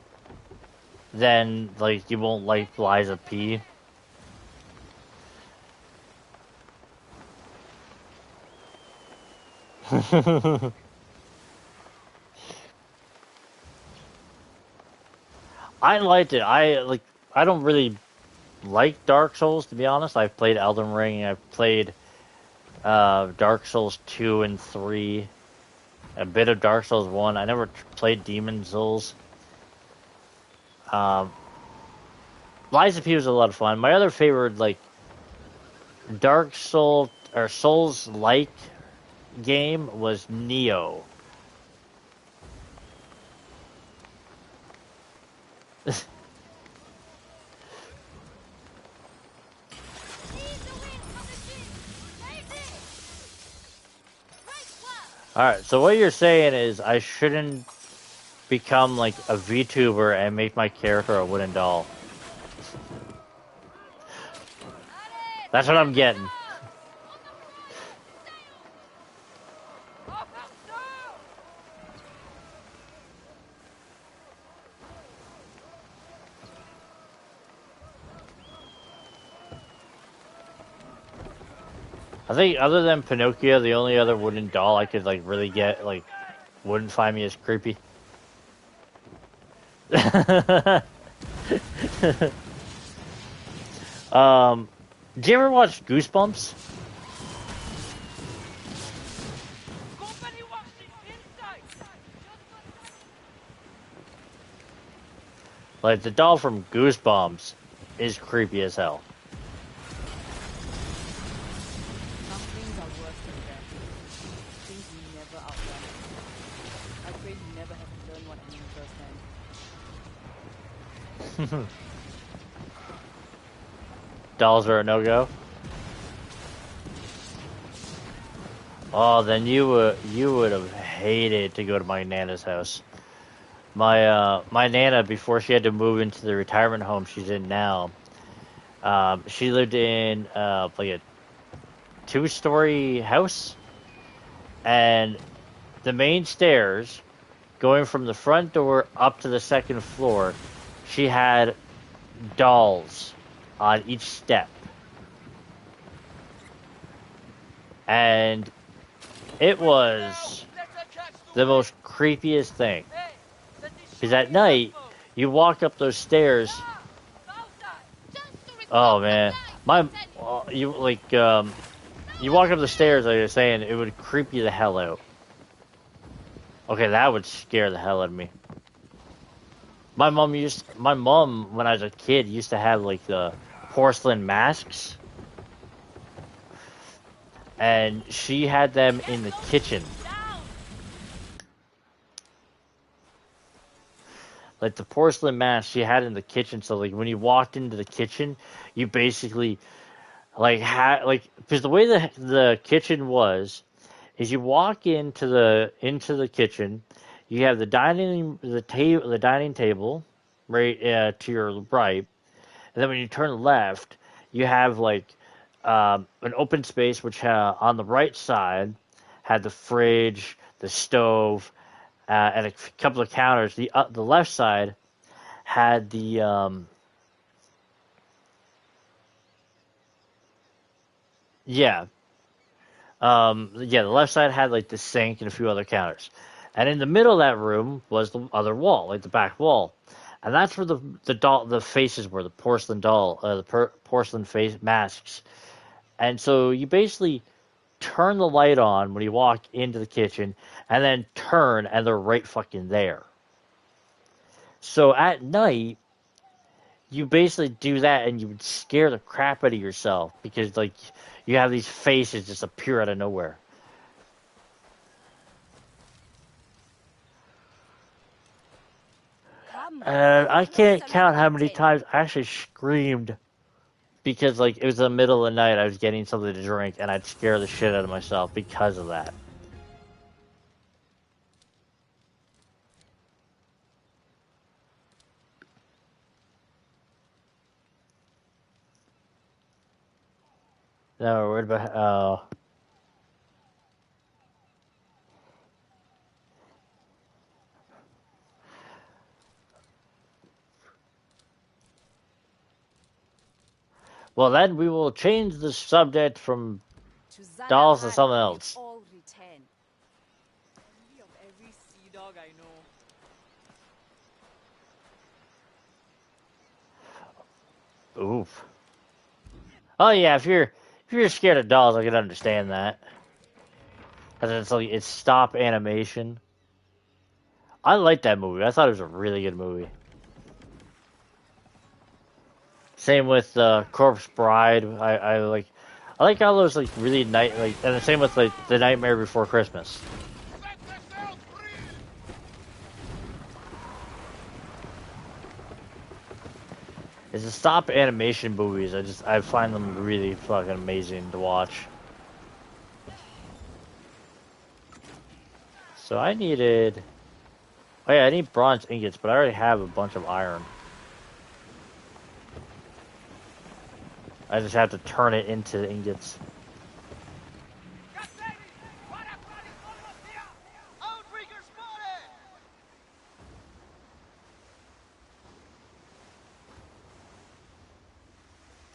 then like you won't like Liza P. I liked it. I don't really like Dark Souls, to be honest. I've played Elden Ring. I've played Dark Souls 2 and 3. A bit of Dark Souls 1. I never played Demon Souls. Liza P was a lot of fun. My other favorite, like, Dark Soul or Souls-like game was Neo. Alright, so what you're saying is I shouldn't become like a VTuber and make my character a wooden doll. That's what I'm getting. I think other than Pinocchio, the only other wooden doll I could like really get like wouldn't find me as creepy. Did you ever watch Goosebumps? Company watching inside. Like, the doll from Goosebumps is creepy as hell. Some things are worse than death. Things we never outrun. I pray you never have to learn what I mean firsthand. Dolls are a no-go? Oh, then you would have hated to go to my Nana's house. My Nana, before she had to move into the retirement home she's in now, she lived in like a 2-story house, and the main stairs going from the front door up to the second floor, she had dolls on each step. And it was the most creepiest thing. Because at night, you walk up those stairs. Oh man, you walk up the stairs, like I was saying, it would creep you the hell out. Okay, that would scare the hell out of me. My mom, when I was a kid, used to have like the porcelain masks, and she had them in the kitchen. Like the porcelain mask she had in the kitchen, so like when you walked into the kitchen, you basically because the way the kitchen was is you walk into the kitchen, you have the dining table right to your right, and then when you turn left, you have like an open space which on the right side had the fridge, the stove, and a couple of counters. The left side had the yeah. The left side had like the sink and a few other counters, and in the middle of that room was the other wall, like the back wall, and that's where the faces were, the porcelain face masks, and so you basically turn the light on when you walk into the kitchen, and then turn, and they're right fucking there. So at night, you basically do that, and you would scare the crap out of yourself because like you have these faces just appear out of nowhere. I can't count how many times I actually screamed because like it was the middle of the night. I was getting something to drink, and I'd scare the shit out of myself because of that. No, what about well, then we will change the subject from dolls to something else. All return. Envy of every sea dog I know. Oof. Oh yeah, if you're scared of dolls, I can understand that. Cause it's stop animation. I liked that movie. I thought it was a really good movie. Same with Corpse Bride. I like all those like really and the same with like The Nightmare Before Christmas. It's the stop animation movies. I find them really fucking amazing to watch. So I needed. Oh yeah, I need bronze ingots, but I already have a bunch of iron. I just have to turn it into ingots.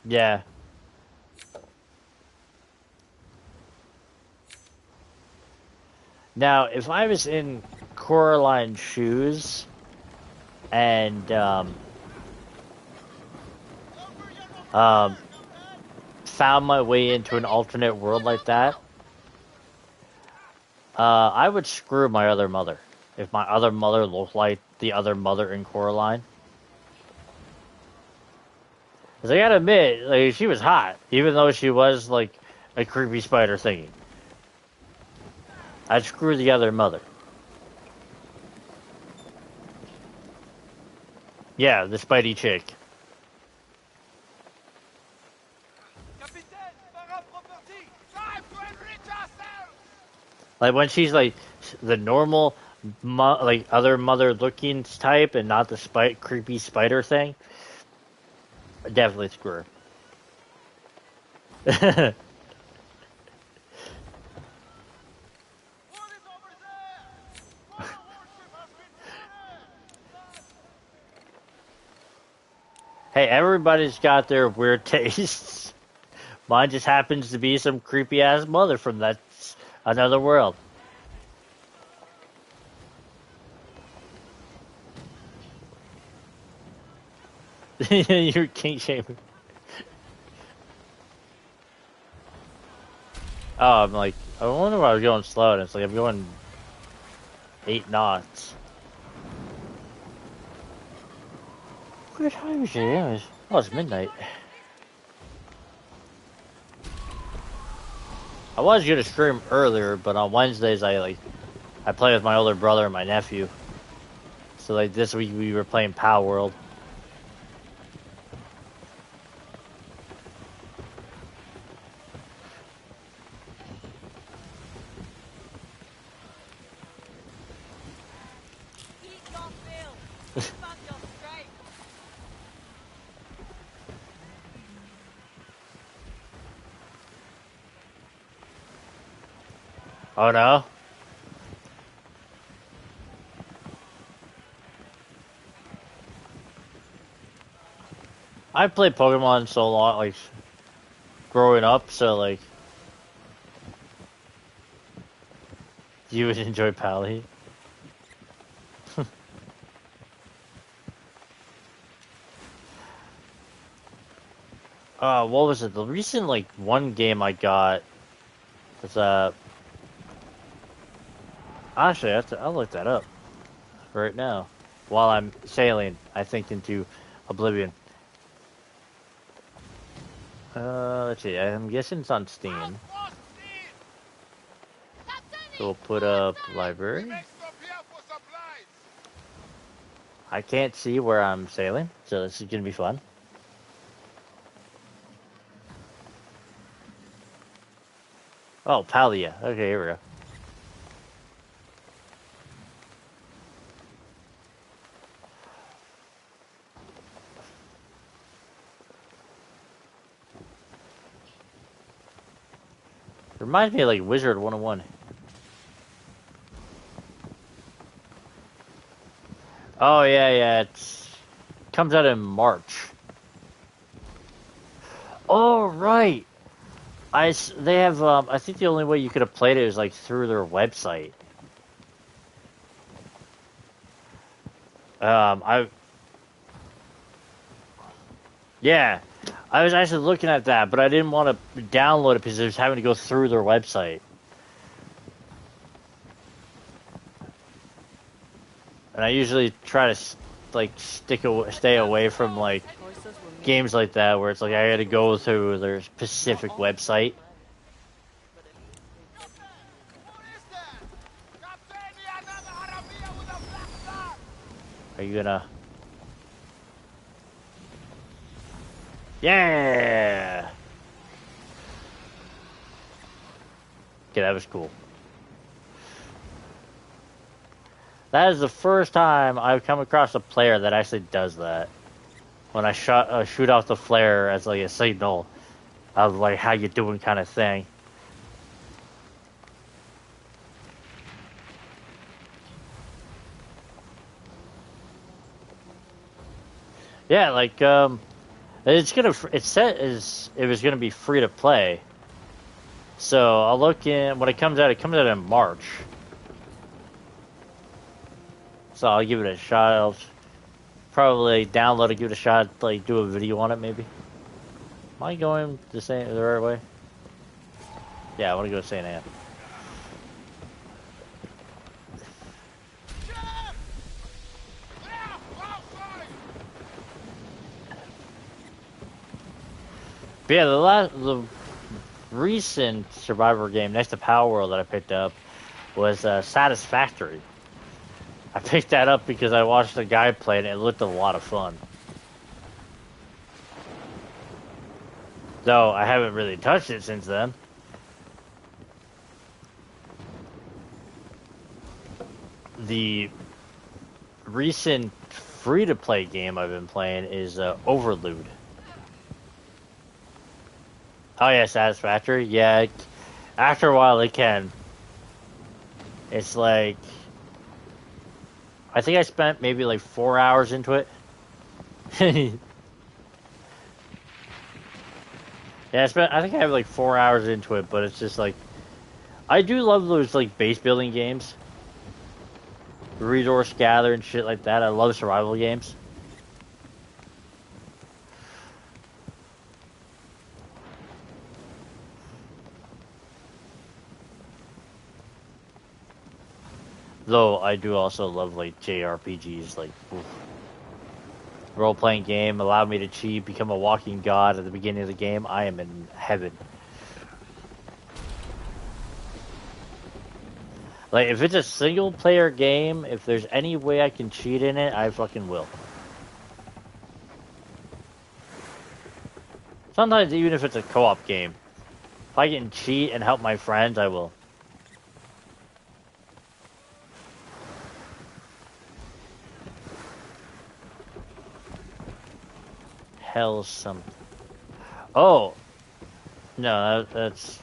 Yeah. Now, if I was in Coraline's shoes and found my way into an alternate world like that, I would screw my other mother. If my other mother looked like the other mother in Coraline. Because I gotta admit, like, she was hot, even though she was, like, a creepy spider thingy. I'd screw the other mother. Yeah, the Spidey chick. Capitaine, FARA property! Time to enrich ourselves! Like, when she's, like, the normal, like, other mother-looking type and not the creepy spider thing, I'd definitely screw her. What is over there? Our warship has been sighted! Hey, everybody's got their weird tastes. Mine just happens to be some creepy-ass mother from that another world. You're king shaming. Oh, I'm like, I wonder why I was going slow, and it's like I'm going 8 knots. What time is it? Yeah, oh, it's midnight. I was gonna stream earlier, but on Wednesdays I play with my older brother and my nephew. So like this week we were playing Pow World. Eat your fill. Expand your strength. Oh no? I played Pokemon so long, like growing up, so like you would enjoy Pally. What was it? The recent like one game I got was actually I'll look that up right now while I'm sailing, I think, into Oblivion. Let's see. I'm guessing it's on Steam. Outpost in! So we'll put up We library. may stop here for supplies! I can't see where I'm sailing, so this is gonna be fun. Oh, Palia. Okay, here we go. Reminds me of like Wizard 101. Oh yeah, it's comes out in March. Oh right. They have I think the only way you could have played it is like through their website. Yeah, I was actually looking at that, but I didn't want to download it because I was having to go through their website. And I usually try to like stay away from like games like that where it's like I got to go through their specific website. What is that? Captain, another Arabia with a black flag! Are you gonna? Yeah. Okay, that was cool. That is the first time I've come across a player that actually does that. When I shoot off the flare as like a signal of like how you doing kind of thing. Yeah, like it said it was gonna be free to play. So I'll look in when it comes out. It comes out in March. So I'll give it a shot. I'll probably download it, give it a shot, like do a video on it maybe. Am I going the right way? Yeah, I want to go to St. Anne. But yeah, the recent Survivor game next to Power World that I picked up was Satisfactory. I picked that up because I watched a guy play it and it looked a lot of fun. Though I haven't really touched it since then. The recent free-to-play game I've been playing is Overload. Oh yeah, Satisfactory. Yeah, after a while it can. It's like I think I spent maybe like 4 hours into it. Yeah, I think I have like 4 hours into it, but it's just like I do love those like base building games, resource gather and shit like that. I love survival games. Though I do also love like JRPGs, like role-playing game, allow me to cheat, become a walking god at the beginning of the game. I am in heaven. Like if it's a single-player game, if there's any way I can cheat in it, I fucking will. Sometimes even if it's a co-op game, if I can cheat and help my friends, I will. Hell something. Oh! No, that's...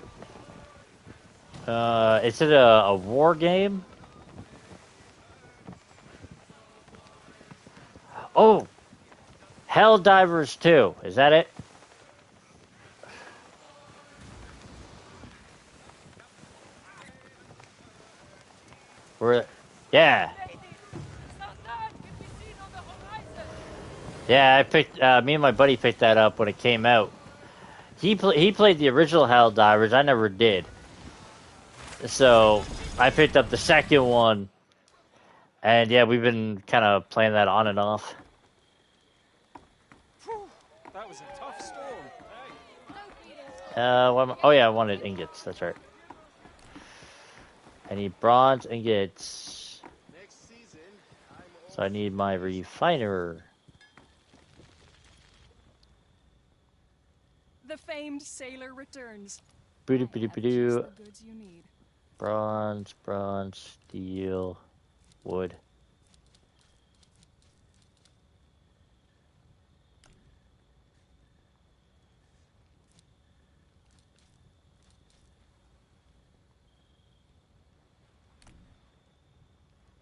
is it a war game? Oh! Helldivers 2. Is that it? Yeah. Yeah, I picked. Me and my buddy picked that up when it came out. He played the original Helldivers. I never did. So I picked up the second one, and yeah, we've been kind of playing that on and off. That was a tough storm. Oh yeah, I wanted ingots. That's right. I need bronze ingots. So I need my refiner. The famed sailor returns. Boo-doo. Bronze, steel, wood.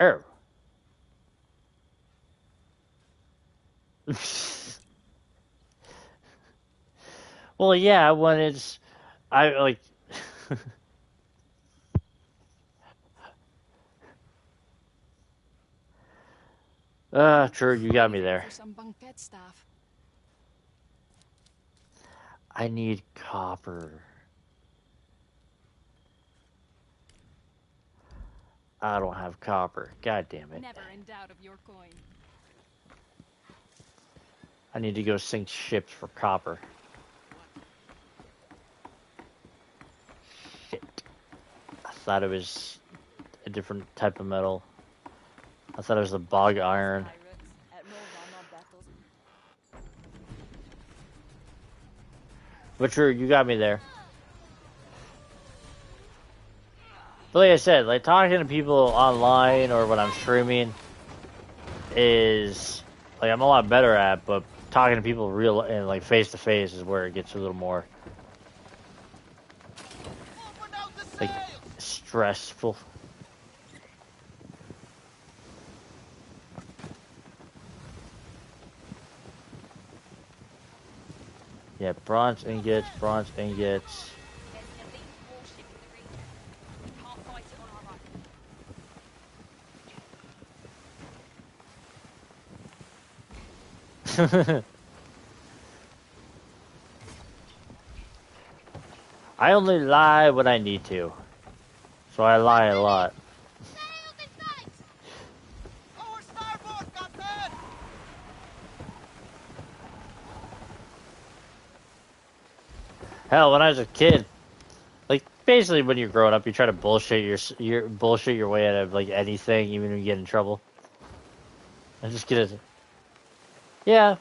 Oh. Well, yeah, when it's... I, like... True, you got me there. Some banquet staff. I need copper. I don't have copper. God damn it. Never in doubt of your coin. I need to go sink ships for copper. Shit. I thought it was a different type of metal. I thought it was the bog iron. But true, you got me there. But like I said, like talking to people online or when I'm streaming is like I'm a lot better at, but talking to people real and like face to face is where it gets a little more like stressful. Yeah, bronze ingots. I only lie when I need to. So I lie a lot. Sail in sight! Our starboard, Captain! Hell, when I was a kid, like basically when you're growing up, you try to bullshit your bullshit your way out of like anything, even when you get in trouble. I just get it. Yeah,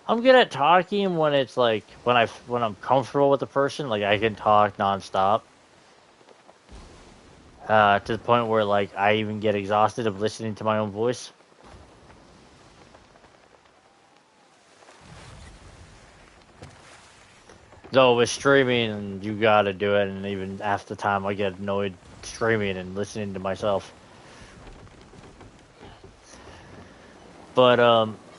I'm good at talking when it's like when I'm comfortable with the person, like I can talk nonstop. To the point where like I even get exhausted of listening to my own voice. Though with streaming, you gotta do it, and even half the time I get annoyed streaming and listening to myself. But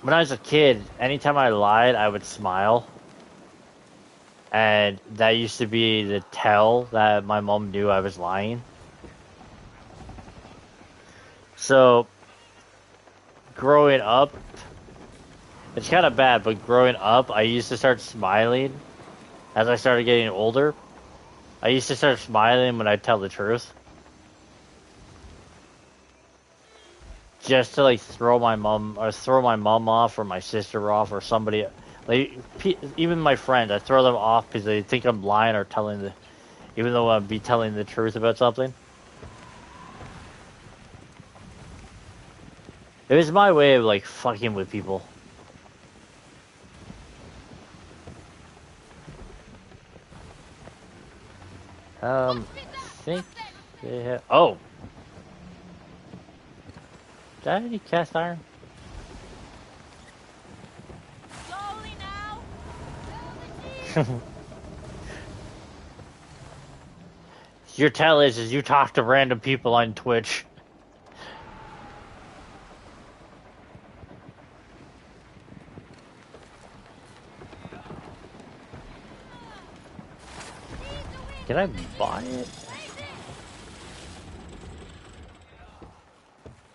when I was a kid, anytime I lied, I would smile, and that used to be the tell that my mom knew I was lying. So growing up, it's kind of bad, but growing up, I used to start smiling as I started getting older. I used to start smiling when I tell the truth. Just to like throw my mom off or my sister off or somebody, like even my friends, I throw them off because they think I'm lying or telling the, even though I'd be telling the truth about something. It was my way of like fucking with people. I think they have. Oh, did I have any cast iron? Slowly now. Your tell is you talk to random people on Twitch. Can I buy it?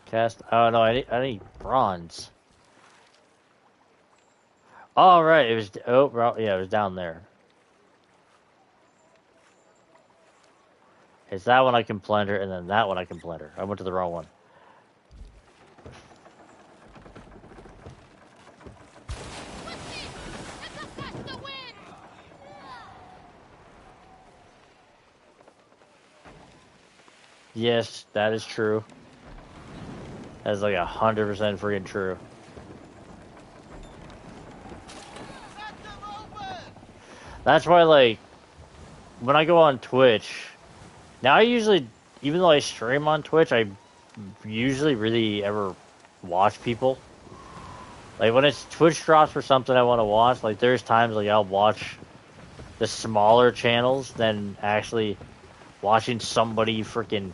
Cast. Oh no, I need bronze. All right, it was. Oh, yeah, it was down there. It's that one I can plunder, and then that one I can plunder. I went to the wrong one. Yes, that is true. That's like 100% freaking true. Set them open! That's why, like, when I go on Twitch, now I usually, even though I stream on Twitch, I usually really ever watch people. Like, when it's Twitch drops for something I want to watch, like, there's times, like, I'll watch the smaller channels than actually watching somebody freaking,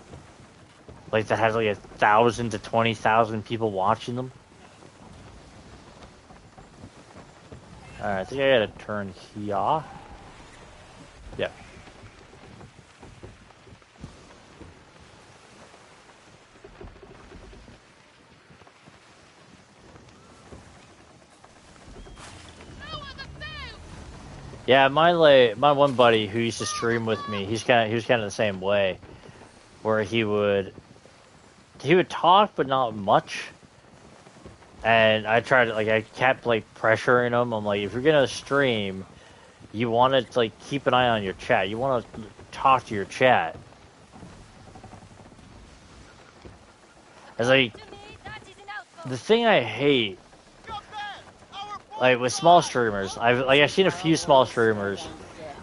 like, that has, like, 1,000 to 20,000 people watching them. Alright, I think I gotta turn here. Yeah. Yeah, my one buddy who used to stream with me, he was kind of the same way, where he would talk but not much, and I kept like pressuring him. I'm like, if you're gonna stream, you want to like keep an eye on your chat. You want to talk to your chat. It's like the thing I hate. Like with small streamers, I've seen a few small streamers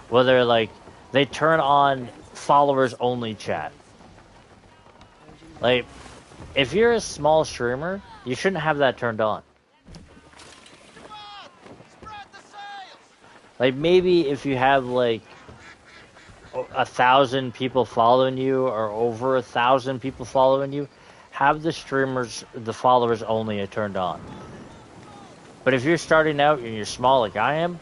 where they're like they turn on followers only chat. Like if you're a small streamer, you shouldn't have that turned on. Like maybe if you have like 1,000 people following you or over 1,000 people following you, have the followers only turned on. But if you're starting out and you're small like I am,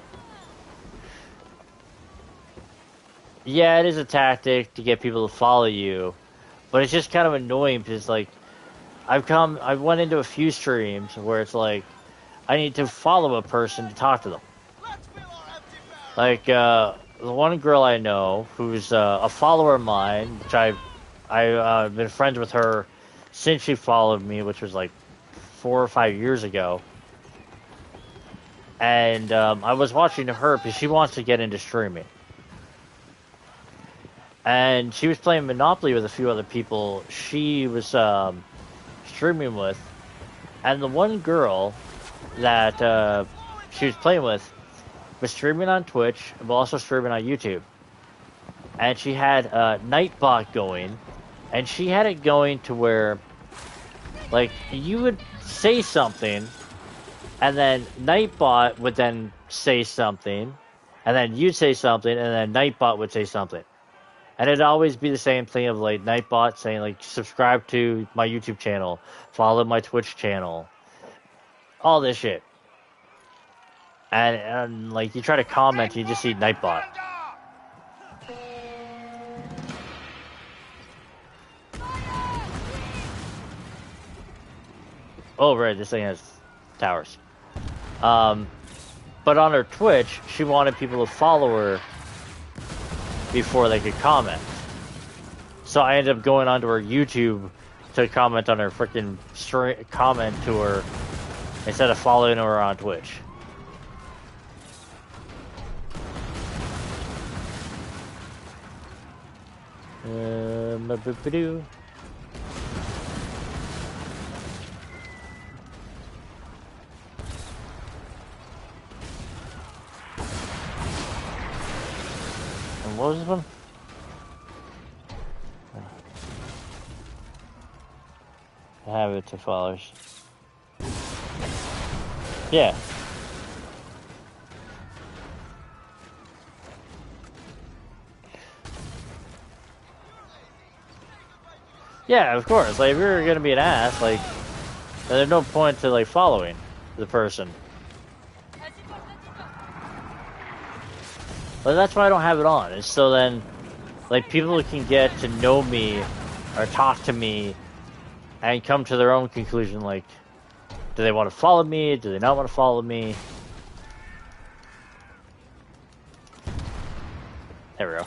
yeah, it is a tactic to get people to follow you, but it's just kind of annoying because like I went into a few streams where it's like I need to follow a person to talk to them. Let's fill our empty barrels. Like the one girl I know who's a follower of mine, which I've been friends with her since she followed me, which was like 4 or 5 years ago. And I was watching her because she wants to get into streaming. And she was playing Monopoly with a few other people she was streaming with. And the one girl that she was playing with was streaming on Twitch, but also streaming on YouTube. And she had Nightbot going, and she had it going to where, like, you would say something, and then Nightbot would then say something, and then you'd say something, and then Nightbot would say something. And it'd always be the same thing of, like, Nightbot saying, like, subscribe to my YouTube channel, follow my Twitch channel, all this shit. And like, you try to comment, you just see Nightbot. Oh, right, this thing has towers. But on her Twitch, she wanted people to follow her before they could comment. So I ended up going onto her YouTube to comment on her freaking comment to her instead of following her on Twitch. Ba-ba-ba-doo. And what was this one? Have it to followers. Yeah. Yeah, of course. Like, if you're gonna be an ass, like, then there's no point to, like, following the person. But that's why I don't have it on. It's so then, like, people can get to know me or talk to me and come to their own conclusion, like, do they want to follow me? Do they not want to follow me? There we go.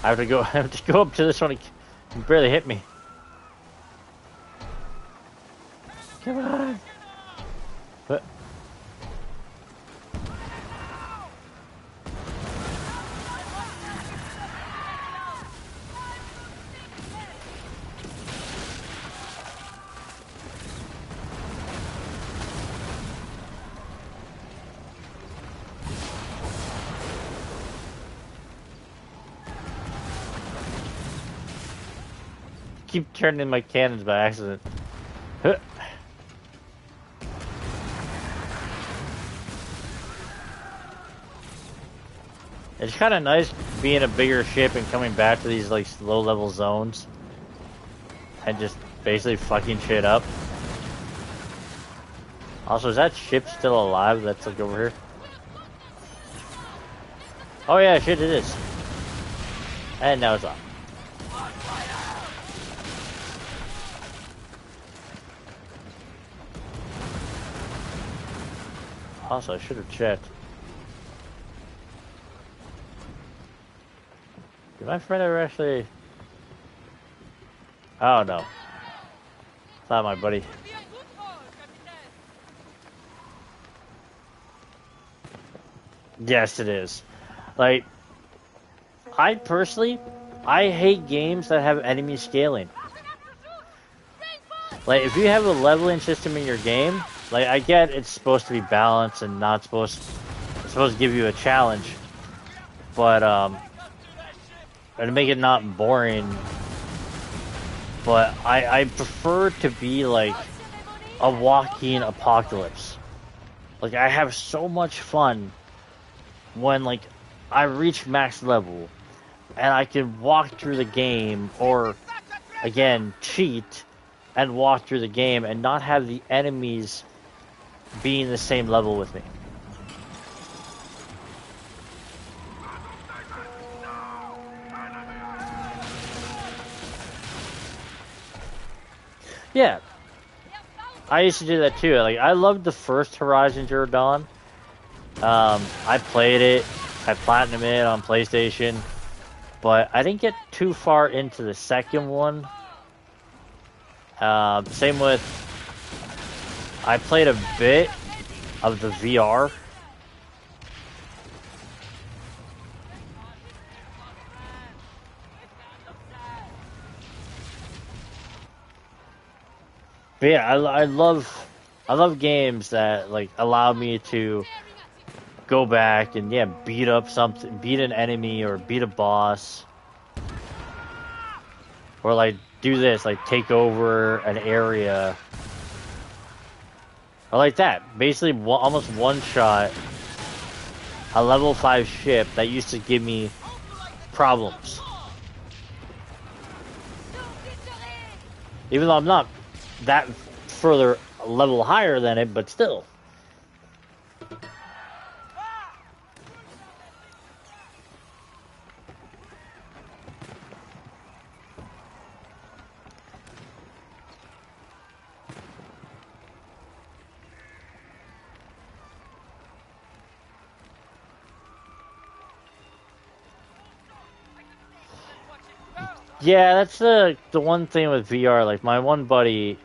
I have to go up to this one. He can barely hit me. Come on. What? Keep turning my cannons by accident. Huh. It's kind of nice being a bigger ship and coming back to these like low-level zones and just basically fucking shit up. Also, is that ship still alive? That's like over here. Oh yeah, shit, it is. And now it's off. Also, I should have checked. Did my friend ever actually... Oh no. It's not my buddy. Yes, it is. Like, I personally, I hate games that have enemy scaling. Like, if you have a leveling system in your game, like, I get it's supposed to be balanced and not supposed... It's supposed to give you a challenge. But, and to make it not boring. But I prefer to be, like, a walking apocalypse. Like, I have so much fun when, like, I reach max level and I can walk through the game or, again, cheat and walk through the game and not have the enemies being the same level with me. Yeah, I used to do that too. Like, I loved the first Horizon Zero Dawn. I played it, I platinumed it on PlayStation, but I didn't get too far into the second one. Same with, I played a bit of the VR. But yeah, I love games that like allow me to go back and yeah, beat up something, beat an enemy or beat a boss, or like do this, like take over an area, or like that. Basically, almost one shot a level 5 ship that used to give me problems. Even though I'm not that further level higher than it, but still. Yeah, that's the one thing with VR. Like my one buddy,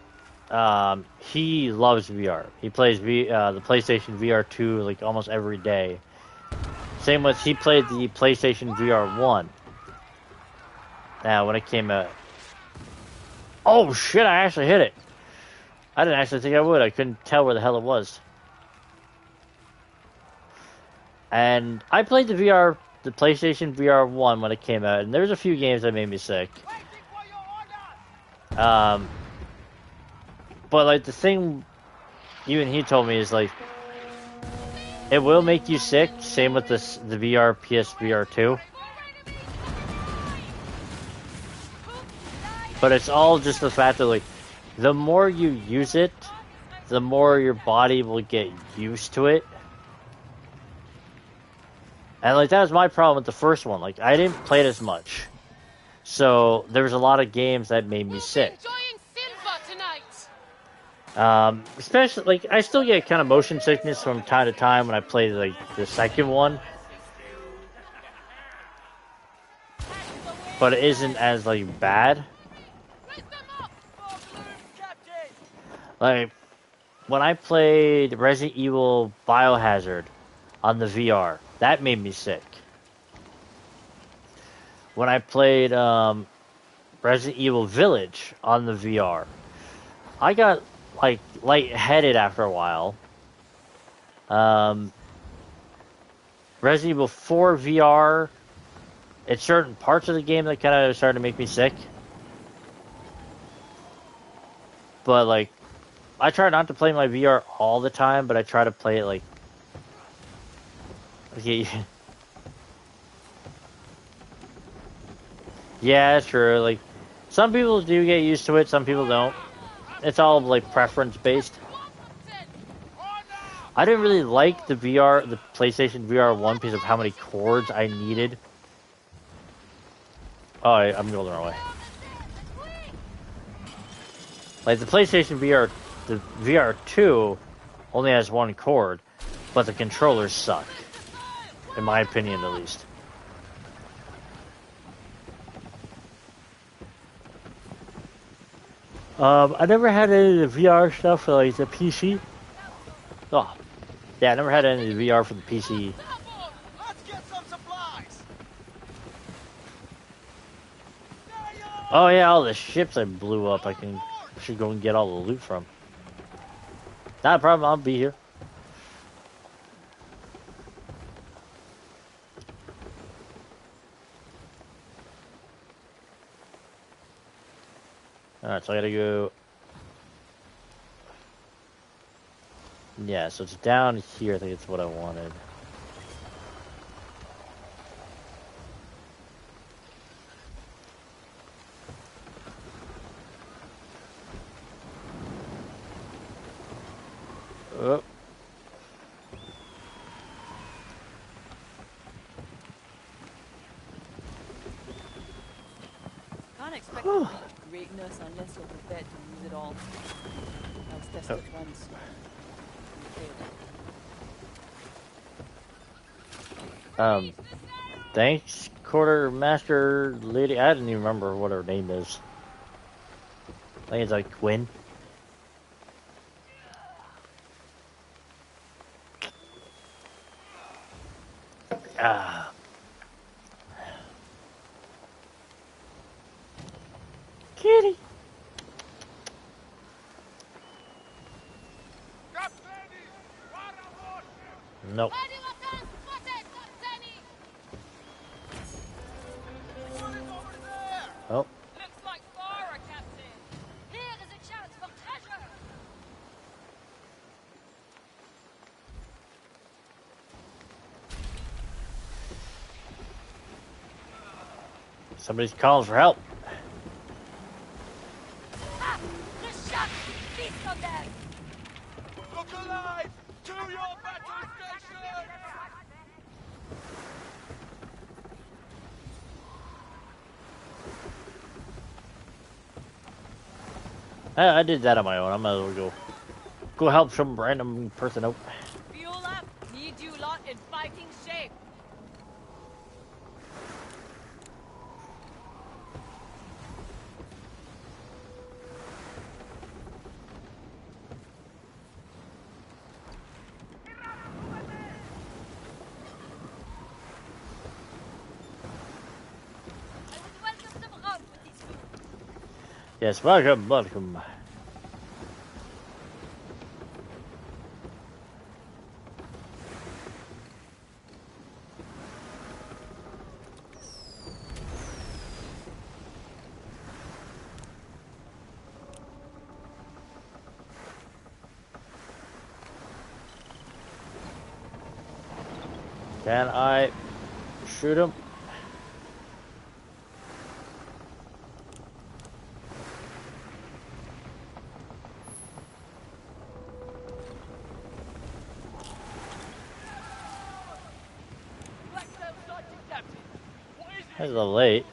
he loves VR. He plays the PlayStation VR 2 like almost every day. Same with he played the PlayStation VR 1. Now when it came out. Oh shit! I actually hit it. I didn't actually think I would. I couldn't tell where the hell it was. And I played the PlayStation VR 1 when it came out, and there's a few games that made me sick. But like the thing, even he told me is like, it will make you sick. Same with the VR PSVR 2. But it's all just the fact that like, the more you use it, the more your body will get used to it. And like that was my problem with the first one. Like I didn't play it as much, so there was a lot of games that made me sick. Especially like I still get kind of motion sickness from time to time when I play like the second one, but it isn't as like bad. Like when I played Resident Evil Biohazard on the VR, that made me sick. When I played Resident Evil Village on the VR, I got like lightheaded after a while. Resident Evil 4 VR, it's certain parts of the game that kind of started to make me sick. But like, I try not to play my VR all the time, but I try to play it like. Okay. Yeah, that's true. Like, some people do get used to it, some people don't. It's all like preference based. I didn't really like the PlayStation VR 1 because of how many cords I needed. Oh, I'm going the wrong way. Like the PlayStation VR, the VR 2 only has one cord, but the controllers suck. In my opinion, at least. I never had any of the VR stuff for like the PC. Oh, yeah, I never had any of the VR for the PC. Let's get some supplies. Oh yeah, all the ships I blew up, should go and get all the loot from. Not a problem, I'll be here. Alright, so I gotta go. Yeah, so it's down here, I think it's what I wanted. Oh. Can't expect to greatness unless you're prepared to use it all. I was tested once. Okay. Thanks, quartermaster lady. I didn't even remember what her name is. I think it's like Quinn. Ah. Kitty. Nope. Oh. Looks like FARA, Captain. Here is a chance for treasure. Somebody's calling for help. Ah, the sharks feast on them. Look alive! To your battle station! I did that on my own. I might as well go help some random person out. Fuel up. Need you lot in fighting shape. I would welcome some rum with this food. Yes, welcome, welcome. Can I shoot him? That's a little late.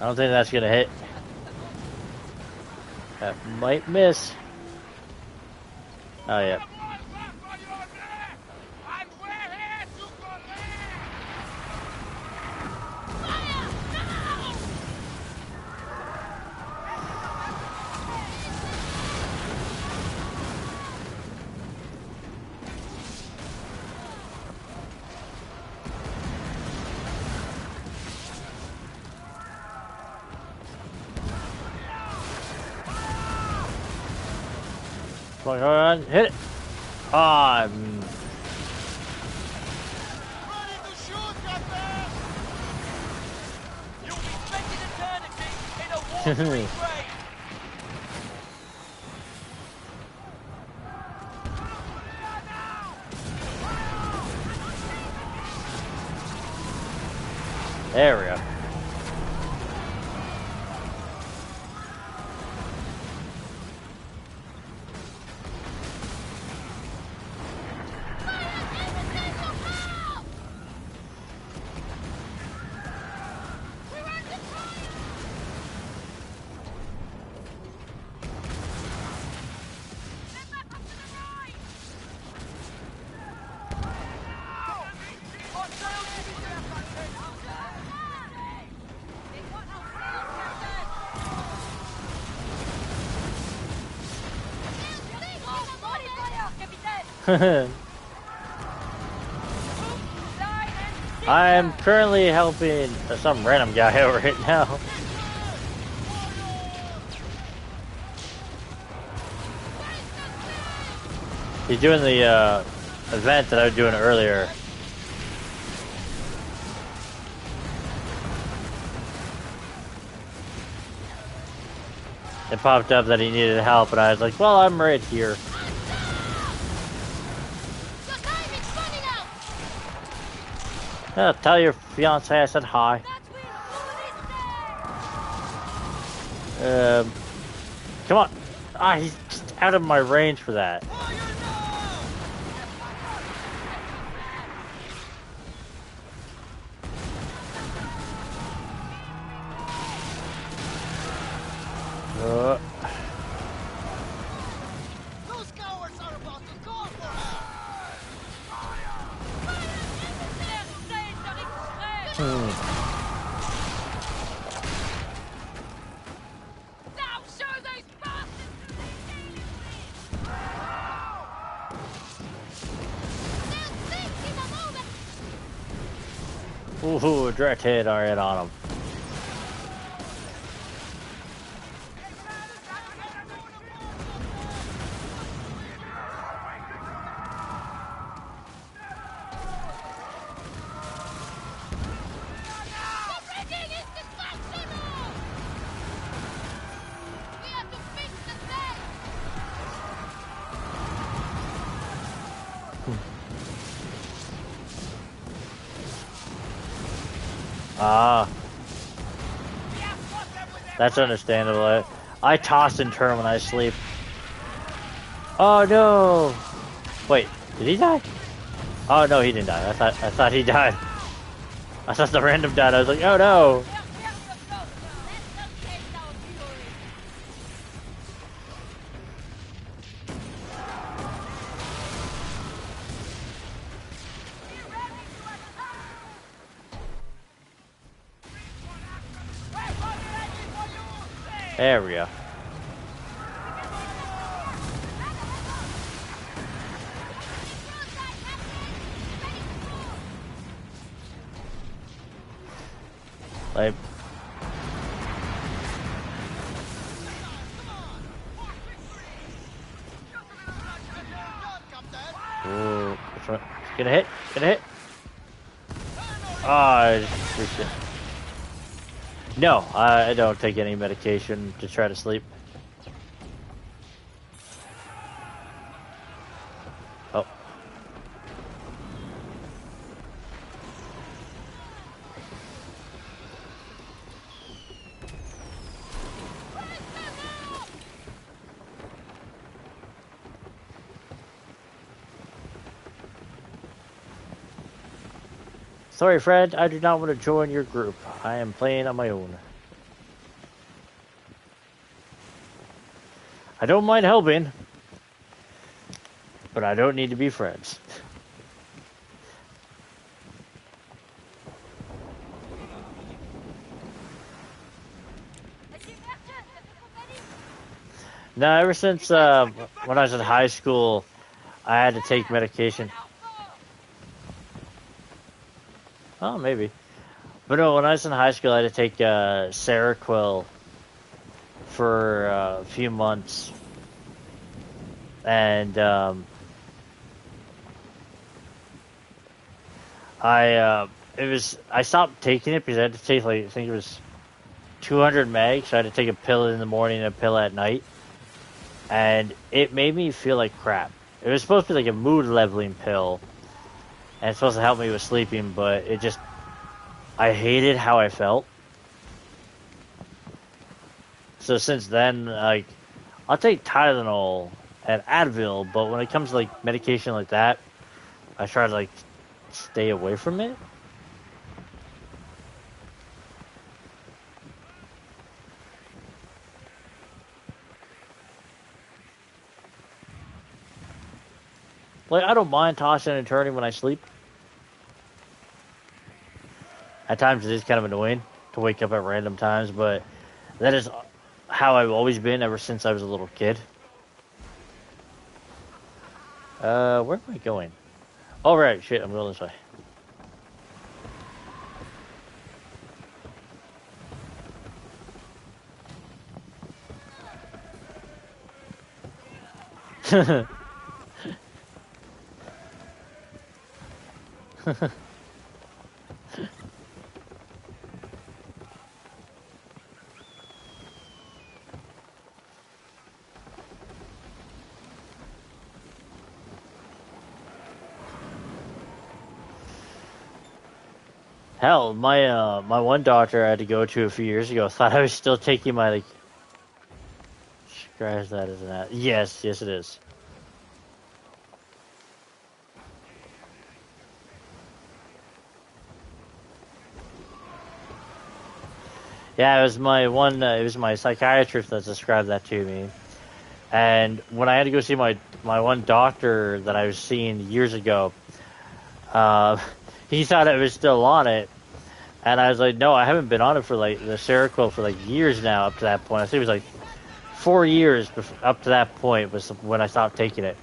I don't think that's gonna hit. That might miss. Oh yeah. Come on, hit it! Ah, Ready to shoot, Captain! You'll be spending eternity in a watery grave. there we go. I am currently helping some random guy out right now. He's doing the event that I was doing earlier. it popped up that he needed help, and I was like, well, I'm right here. Your time is running out. Tell your fiance I said hi. That will do this. Come on. Ah, he's just out of my range for that. Those cowards are about to call for Now show those bastards who they're dealing with. They'll sink in a moment. Ooh, direct hit right on him. The rigging is dysfunctional. We have to fix the thing. Ah. That's understandable. I toss and turn when I sleep. Oh no! Wait, did he die? Oh no, he didn't die. I thought he died. I thought the random died. I was like, oh no! There we go. Like, ooh, which one? Get a hit! Get a hit! Oh, shit. No, I don't take any medication to try to sleep. Oh. Sorry, friend, I do not want to join your group. I am playing on my own. I don't mind helping, but I don't need to be friends. Now, ever since when I was in high school, I had to take medication. Oh, maybe. But no, when I was in high school, I had to take Seroquel for a few months. And I stopped taking it because I had to take, like, I think it was 200 meg, so I had to take a pill in the morning and a pill at night. And it made me feel like crap. It was supposed to be like a mood leveling pill. And it's supposed to help me with sleeping, but it just... I hated how I felt. So since then, like, I'll take Tylenol and Advil, but when it comes to, like, medication like that, I try to, like, stay away from it. Like, I don't mind tossing and turning when I sleep. At times it is kind of annoying to wake up at random times, but that is how I've always been ever since I was a little kid. Where am I going? Oh, right, shit, I'm going this way. Hell, my one doctor I had to go to a few years ago thought I was still taking my like. Scratch that as an ad. Yes, yes it is. Yeah, it was my one. It was my psychiatrist that described that to me. And when I had to go see my one doctor that I was seeing years ago, uh, he thought I was still on it, and I was like, no, I haven't been on it for like the Seroquel for like years now. Up to that point, I think it was like 4 years up to that point was when I stopped taking it.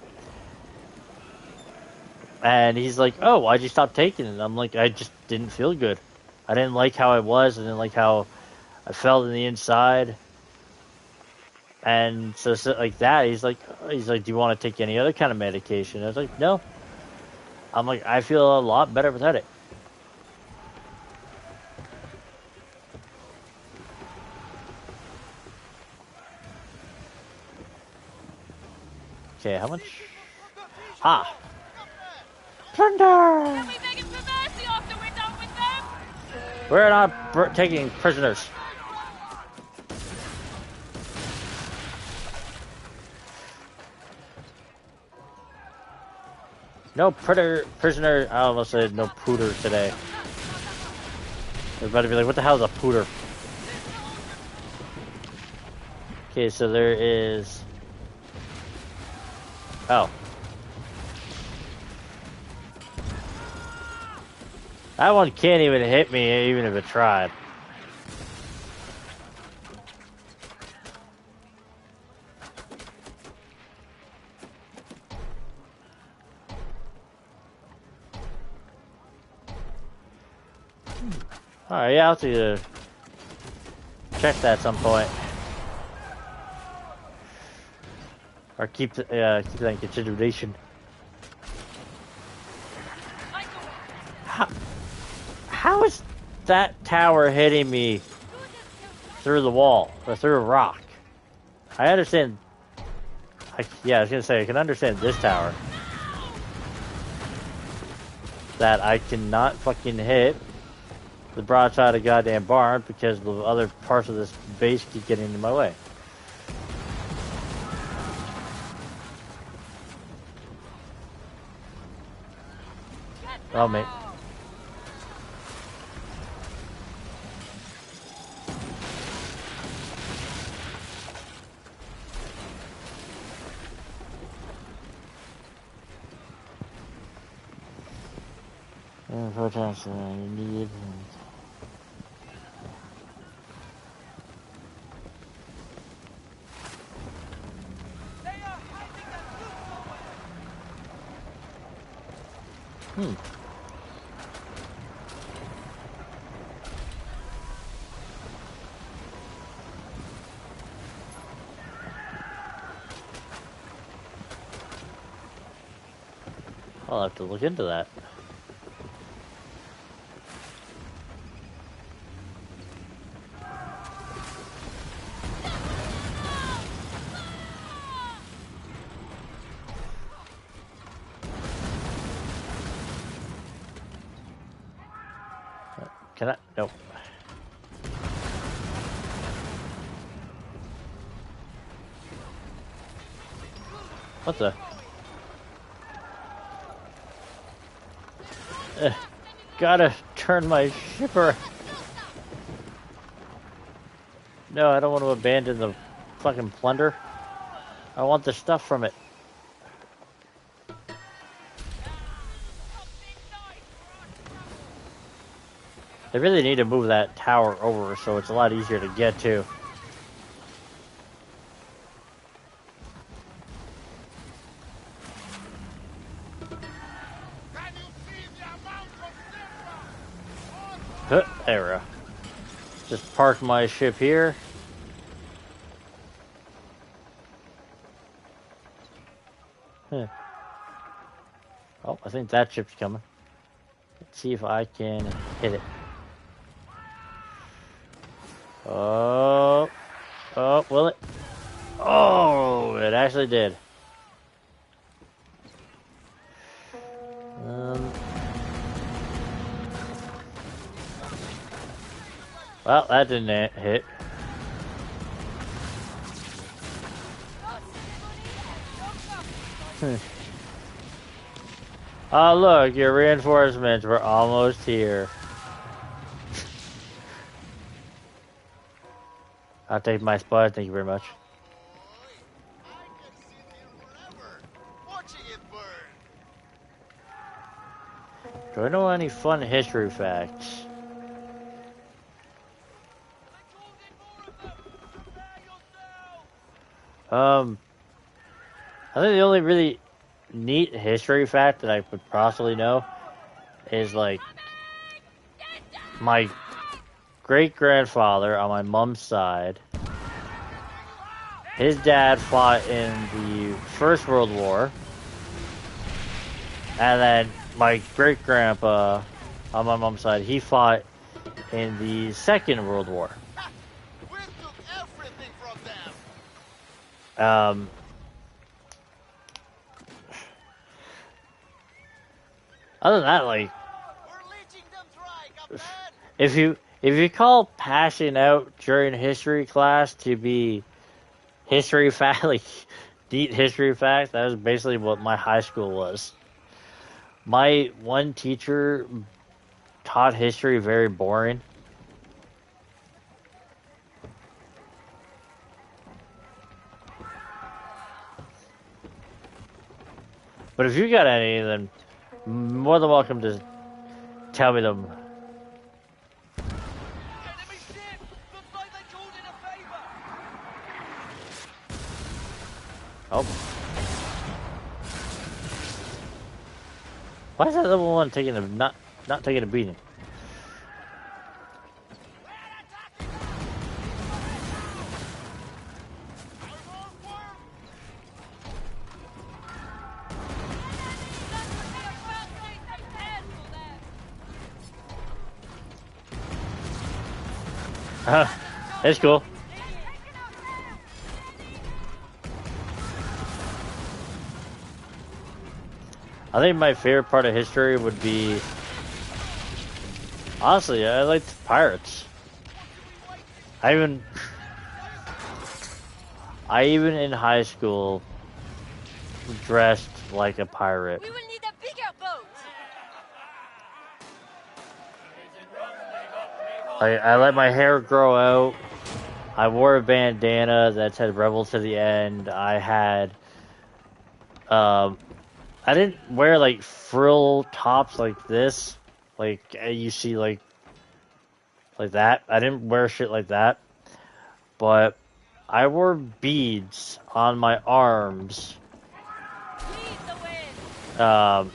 And he's like, oh, why'd you stop taking it? And I'm like, I just didn't feel good. I didn't like how I was. I didn't like how I felt in the inside. And so like that, he's like, do you want to take any other kind of medication? I was like, no. I'm like, I feel a lot better without it. Okay, how much? Ah, plunder. Can we beg him for mercy after we're done with them? We're not taking prisoners. No prisoner. I almost said no pooter today. Everybody be like, what the hell is a pooter? Okay, so there is. Oh. That one can't even hit me, even if it tried. Alright, yeah, I'll have to check that at some point. Or keep that in consideration. How is that tower hitting me through the wall or through a rock? I understand. Yeah, I was gonna say I can understand this tower that I cannot fucking hit the broadside of goddamn barn because the other parts of this base keep getting in my way. Oh, mate. Protest you need. I'll have to look into that. Can I? Nope. What the? Gotta turn my shipper. No, I don't want to abandon the fucking plunder. I want the stuff from it. They really need to move that tower over so it's a lot easier to get to. There we go. Just park my ship here. Huh. Oh, I think that ship's coming. Let's see if I can hit it. Oh, will it? Oh, it actually did. Well, that didn't hit. Oh, look, your reinforcements were almost here. I'll take my spot, thank you very much. I can sit here forever, watching it burn. Do I know any fun history facts? I think the only really neat history fact that I would possibly know is like my great grandfather on my mom's side. His dad fought in the First World War, and then my great grandpa on my mom's side, he fought in the Second World War. We took everything from them. Other than that, like, We're leeching them dry, Captain. if you call passing out during history class to be history fact, like neat history facts, that was basically what my high school was. My one teacher taught history very boring. But if you got any, then more than welcome to tell me them. Enemy ship! Looks like they called in a favor! Oh. Why is that level one taking a not taking a beating? It's cool. I think my favorite part of history would be, honestly, I liked pirates. I even in high school dressed like a pirate. We will need a bigger boat. I let my hair grow out. I wore a bandana that said "Rebel to the End." I had, I didn't wear like frill tops like this, like you see like that. I didn't wear shit like that, but I wore beads on my arms. And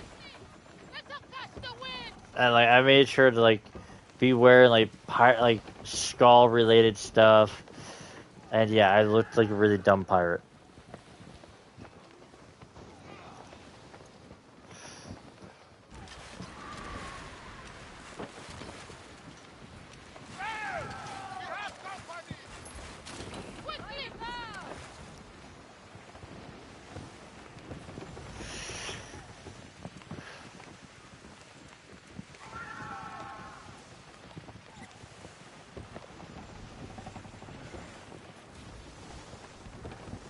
like I made sure to like be wearing like skull related stuff, and yeah, I looked like a really dumb pirate.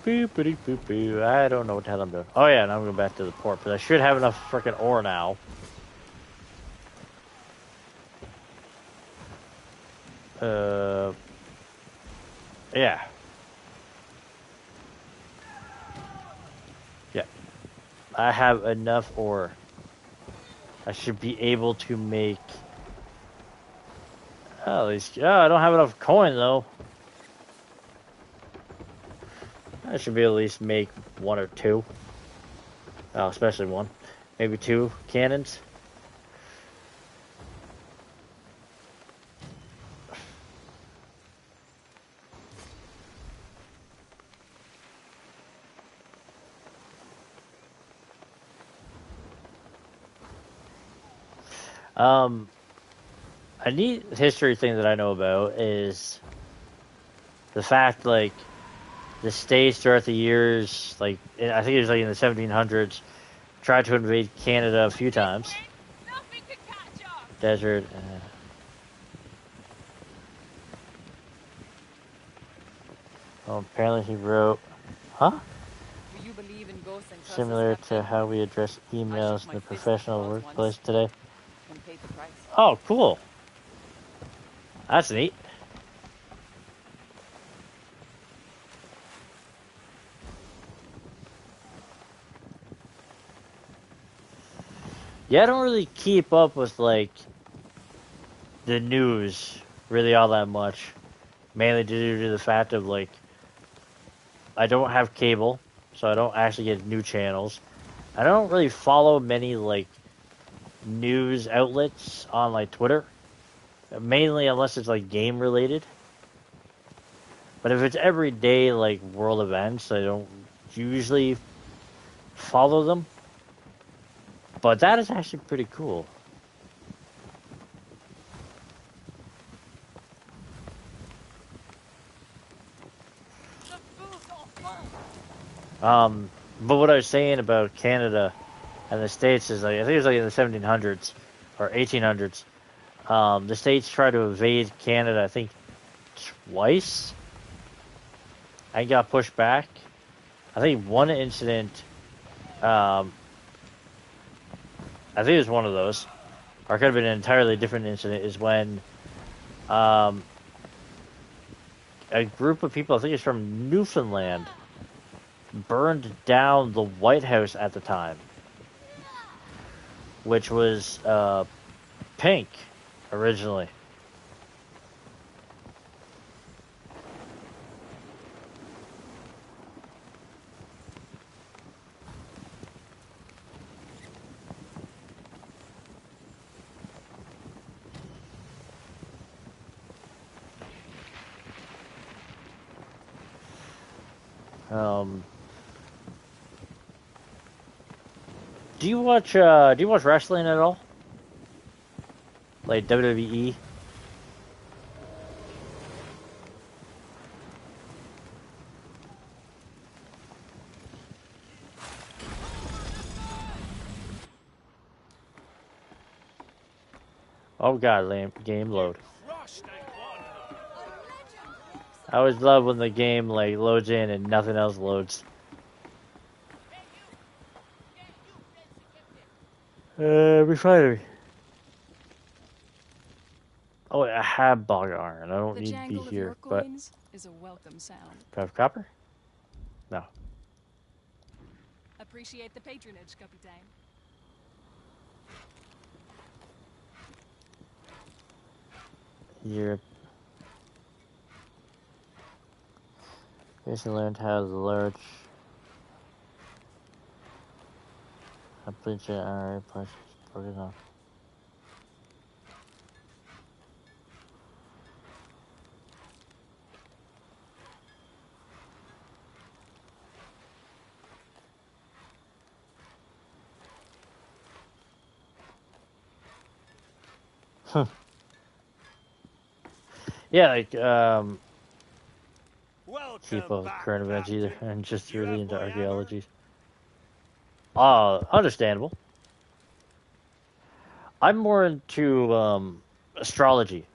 Boopity boop boo. I don't know what the hell I'm doing. Oh yeah, now I'm going back to the port, but I should have enough freaking ore now. Yeah. Yeah. I have enough ore. I should be able to make. Oh, at least. Oh, I don't have enough coin though. I should be at least make one or two. Oh, especially one. Maybe two cannons. A neat history thing that I know about is the fact, like, the States throughout the years, like, I think it was like in the 1700s, tried to invade Canada a few times. Desert. Well, apparently he wrote, huh? Do you believe in ghosts and curses, Similar to Captain? how we address I emails shook in my the fist at professional gods workplace once today. and paid the price. Oh, cool. That's neat. Yeah, I don't really keep up with, like, the news really all that much. Mainly due to the fact of, like, I don't have cable, so I don't actually get new channels. I don't really follow many, like, news outlets on, like, Twitter. Mainly unless it's, like, game related. But if it's everyday, like, world events, I don't usually follow them. But that is actually pretty cool. But what I was saying about Canada and the States is, like, I think it was like in the 1700s or 1800s. The States tried to invade Canada, I think, twice. And got pushed back. I think one incident, I think it was one of those, or it could have been an entirely different incident, is when a group of people, I think it's from Newfoundland, burned down the White House at the time, which was pink originally. Um, do you watch wrestling at all? Like WWE? Oh god, game load. Crushed and won. I always love when the game like loads in and nothing else loads. Refinery. Oh, I have bog iron. I don't The need to be jangle of your here, but coins is a welcome sound. do I have copper? No. Appreciate the patronage, Capitaine. Europe. Basically learned how the large applicant iron parts broken off. Yeah, like keep Welcome up with back, current events either, Captain. and just You really have into my hammer? archaeology. Understandable. I'm more into astrology.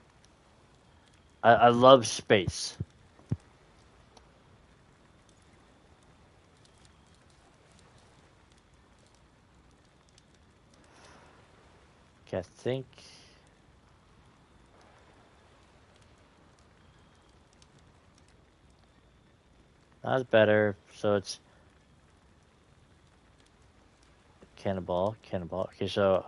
I love space. Okay, I think that's better. So it's cannonball. Okay, so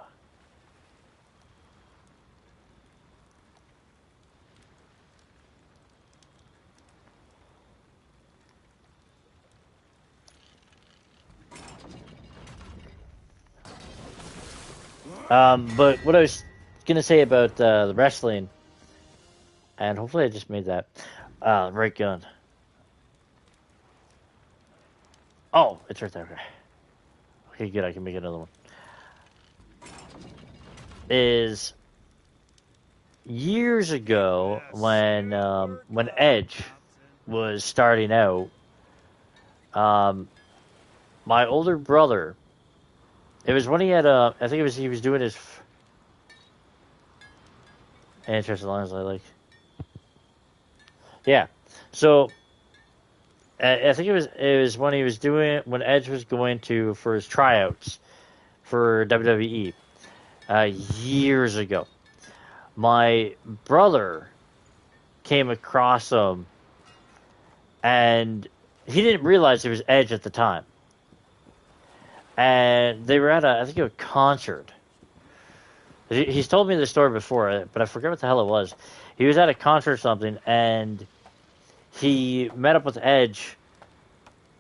but what I was gonna say about the wrestling, and hopefully I just made that right gun. Oh, it's right there. Okay. Okay, good. I can make another one. Is years ago Yes, when sir. Edge Captain. was starting out, my older brother. It was when he had I think it was he was doing his interesting lines I like. Yeah, so I think it was when he was doing when Edge was going to for his tryouts for WWE years ago. My brother came across him, and he didn't realize it was Edge at the time. And they were at I think a concert. He's told me the story before, but I forget what the hell it was. He was at a concert or something, and he met up with Edge,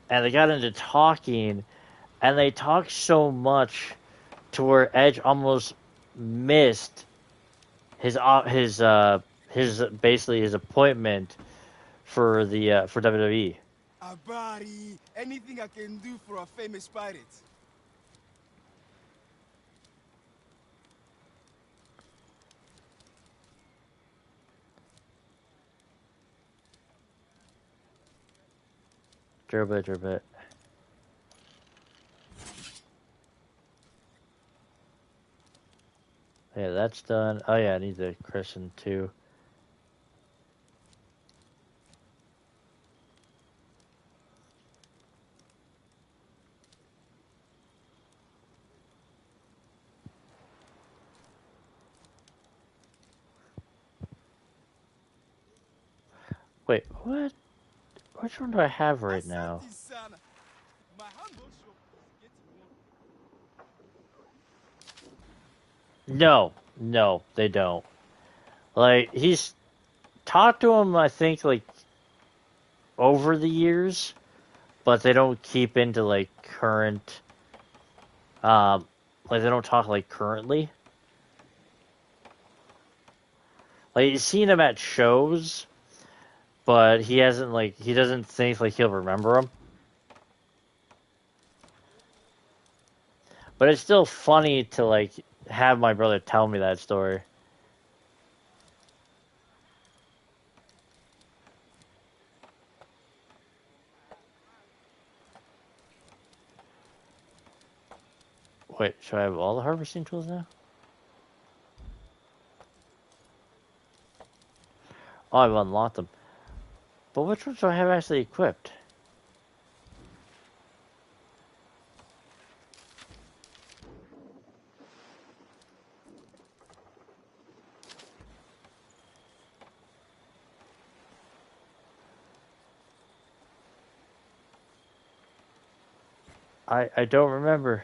and they got into talking, and they talked so much to where Edge almost missed his basically his appointment for the for WWE. Abari, anything I can do for a famous pirate. Dribble. Yeah, that's done. Oh yeah, I need the christen too. Wait, what? Which one do I have right now? Asante sana. My humble shop is getting No, they don't. Like he's talked to him, I think, like over the years, but they don't keep into like current. Like they don't talk like currently. Like you've seen him at shows, but he doesn't think like he'll remember him. But it's still funny to like have my brother tell me that story. Wait, should I have all the harvesting tools now? Oh, I've unlocked them. But which ones do I have actually equipped? I don't remember.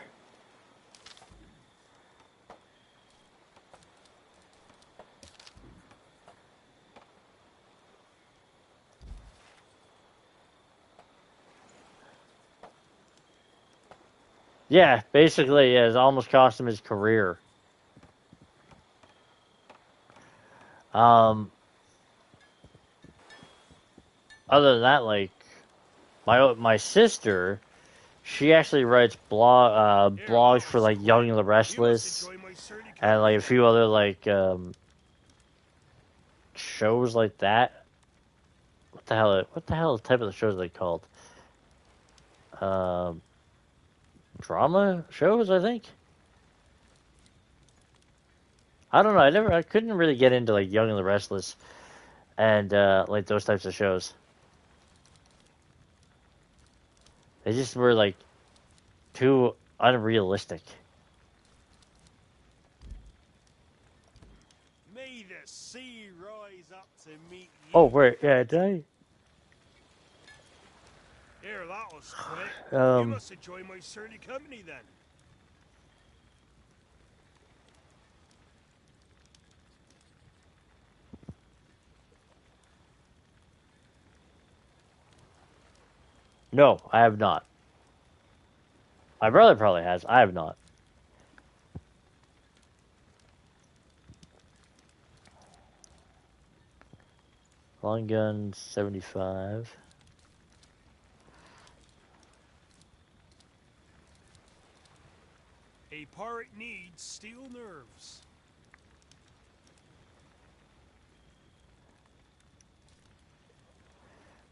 Yeah, basically, yeah, it's almost cost him his career. Um, Other than that, like my sister, she actually writes blogs for like Young and the Restless and like a few other like shows like that. What the hell type of the shows are they called? Um, Drama shows, I think. I don't know. I couldn't really get into like Young and the Restless and like those types of shows. They just were like too unrealistic. May the sea rise up to meet you. Oh, wait, yeah, did I? Here, that was quick. You Um, must enjoy my surly company then. no, I have not. My brother probably has. I have not. Long gun 75. A pirate needs steel nerves.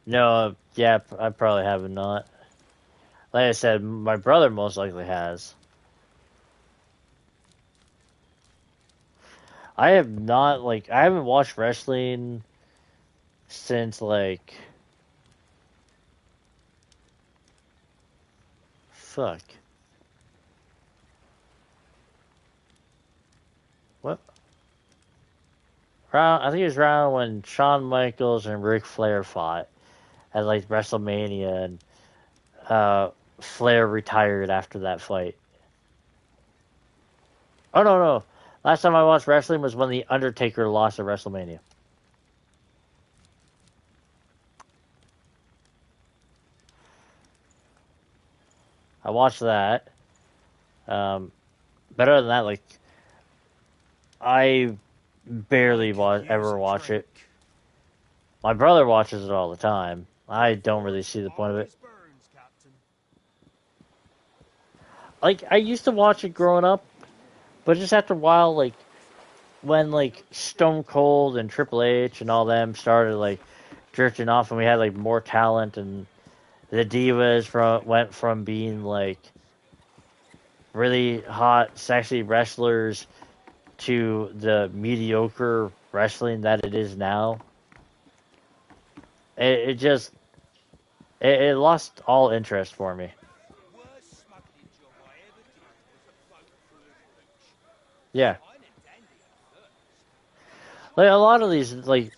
No, yeah, I probably have not. Like I said, my brother most likely has. I have not, like, I haven't watched wrestling since, like, fuck? What? I think it was around when Shawn Michaels and Ric Flair fought at like WrestleMania, and Flair retired after that fight. Oh no. Last time I watched wrestling was when The Undertaker lost at WrestleMania. I watched that. Better than that, like I barely ever watch it. My brother watches it all the time. I don't really see the point of it. Like I used to watch it growing up, but just after a while, like when like Stone Cold and Triple H and all them started like drifting off, and we had like more talent, and the divas went from being like really hot, sexy wrestlers to the mediocre wrestling that it is now. It just it lost all interest for me. Yeah, like a lot of these like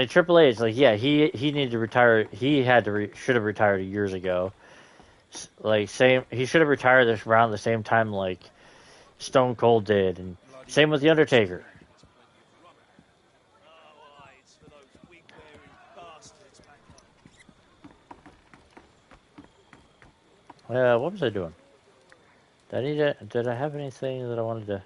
Triple H, like yeah, he needed to retire. He had to should have retired years ago. Like same, he should have retired this around the same time like Stone Cold did, and same with the Undertaker. What was I doing? Did I have anything that I wanted to?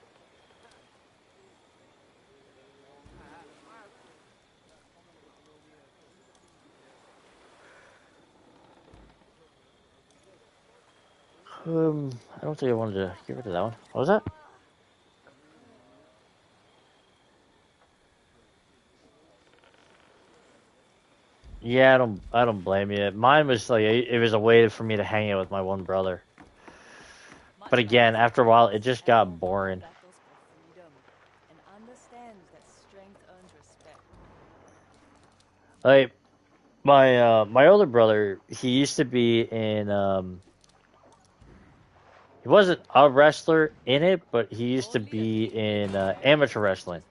I don't think I wanted to get rid of that one. What was that? Yeah, I don't blame you. Mine was like it was a way for me to hang out with my one brother. But again, after a while, it just got boring. Like my older brother, he used to be in he wasn't a wrestler in it, but he used to be in amateur wrestling.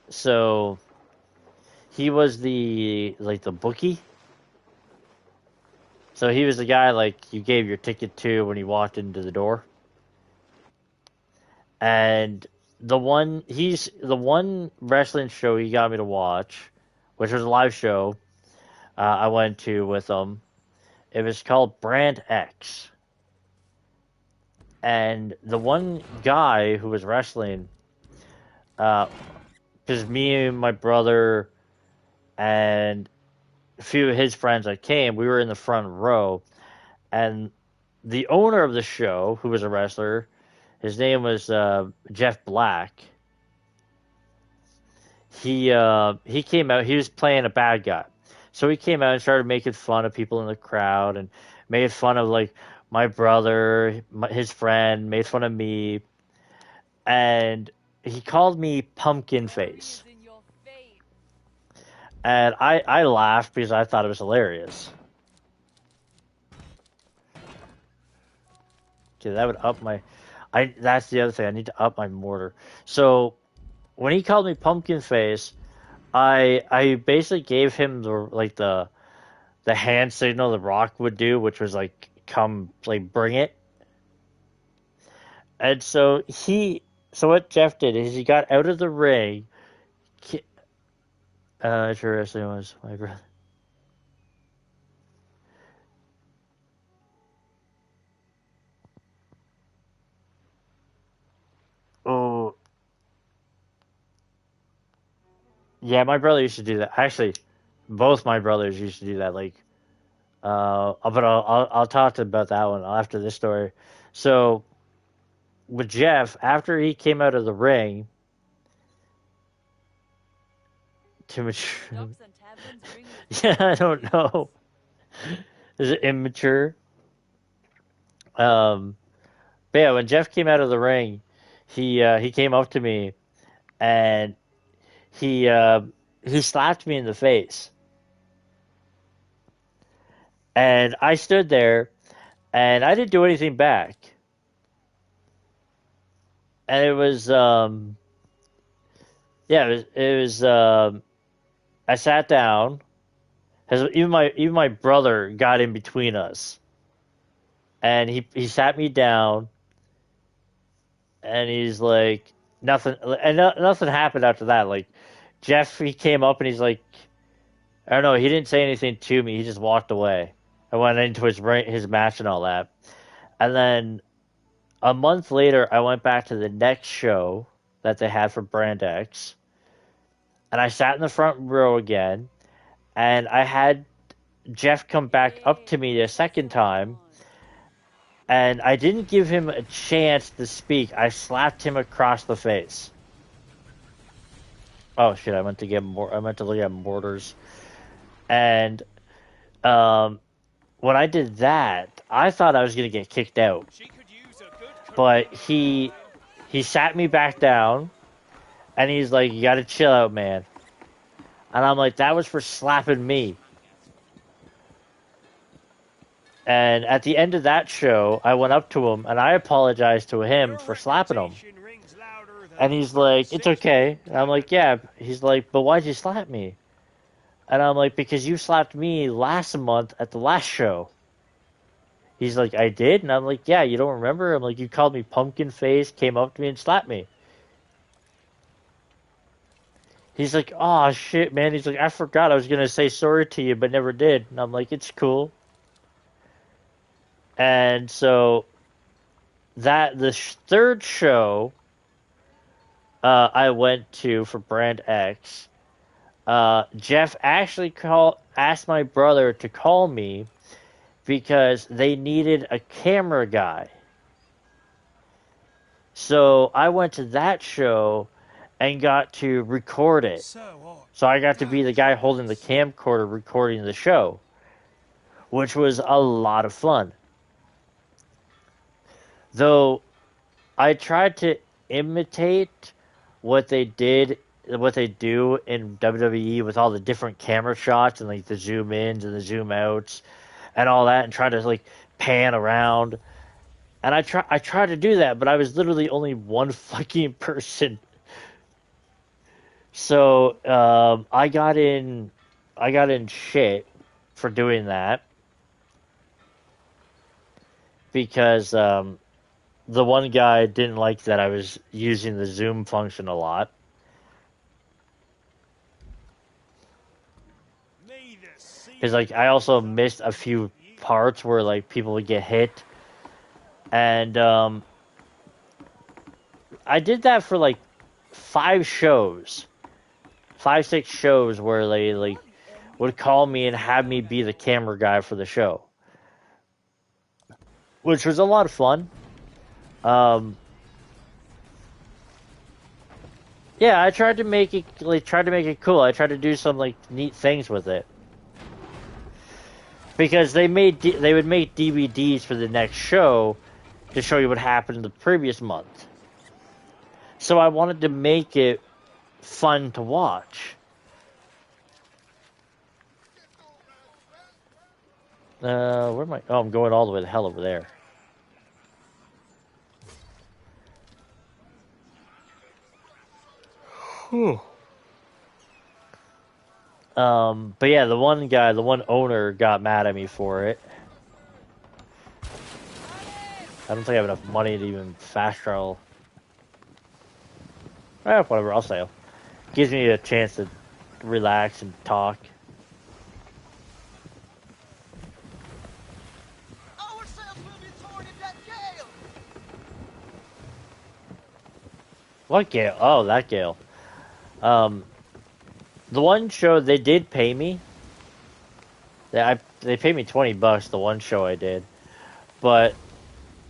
So he was the bookie. So he was the guy like you gave your ticket to when you walked into the door. And the one wrestling show he got me to watch, which was a live show, I went to with him. It was called Brand X. And the one guy who was wrestling, because me and my brother and a few of his friends that came, we were in the front row, and the owner of the show, who was a wrestler, his name was Jeff Black. He came out. He was playing a bad guy, so he came out and started making fun of people in the crowd and made fun of like my brother, his friend, made fun of me, and he called me Pumpkin Face. And I laughed because I thought it was hilarious. Okay, that would up my. That's the other thing. I need to up my mortar. So when he called me Pumpkin Face, I basically gave him the hand signal the Rock would do, which was like come like bring it. And so what Jeff did is he got out of the ring. Interesting was my brother. Oh, yeah, my brother used to do that. Actually, both my brothers used to do that. Like, but I'll talk about that one after this story. So with Jeff, after he came out of the ring, to mature. Yeah, I don't know. Is it immature? But yeah, when Jeff came out of the ring, he came up to me and he slapped me in the face. And I stood there, and I didn't do anything back. And it was, yeah, I sat down. Even my brother got in between us, and he sat me down, and he's like, nothing, and nothing happened after that. Like, Jeff, he came up and he's like, I don't know, he didn't say anything to me. He just walked away. I went into his match and all that. And then a month later, I went back to the next show that they had for Brand X, and I sat in the front row again, and I had Jeff come back up to me a second time, and I didn't give him a chance to speak. I slapped him across the face. Oh shit! I meant to look at mortars, and when I did that, I thought I was gonna get kicked out, but he sat me back down, and he's like, "You gotta chill out, man." And I'm like, "That was for slapping me." And at the end of that show, I went up to him and I apologized to him for slapping him. And he's like, "It's okay." And I'm like, "Yeah." He's like, "But why'd you slap me?" And I'm like, "Because you slapped me last month at the last show." He's like, "I did?" And I'm like, "Yeah, you don't remember?" I'm like, "You called me pumpkin face, came up to me and slapped me." He's like, "Oh shit, man." He's like, "I forgot I was gonna say sorry to you, but never did." And I'm like, "It's cool." And so the third show I went to for Brand X, Jeff actually asked my brother to call me because they needed a camera guy. So I went to that show and got to record it. So I got to be the guy holding the camcorder recording the show, which was a lot of fun. Though I tried to imitate what they do in WWE with all the different camera shots and like the zoom ins and the zoom outs and all that, and try to like pan around. And I tried to do that, but I was literally only one fucking person. So I got in shit for doing that because the one guy didn't like that I was using the zoom function a lot. Because like I also missed a few parts where like people would get hit, and I did that for like 6 shows where they like would call me and have me be the camera guy for the show, which was a lot of fun. Yeah, I tried to make it cool. I tried to do some like neat things with it. Because they would make DVDs for the next show to show you what happened in the previous month. So I wanted to make it fun to watch. Where am I? Oh, I'm going all the way the hell over there. Whew. But yeah, the one owner got mad at me for it. I don't think I have enough money to even fast travel. Whatever, I'll sail. Gives me a chance to relax and talk. Our sails will be torn in that gale! What gale? Oh, that gale. The one show they did pay me. They paid me $20 the one show I did, but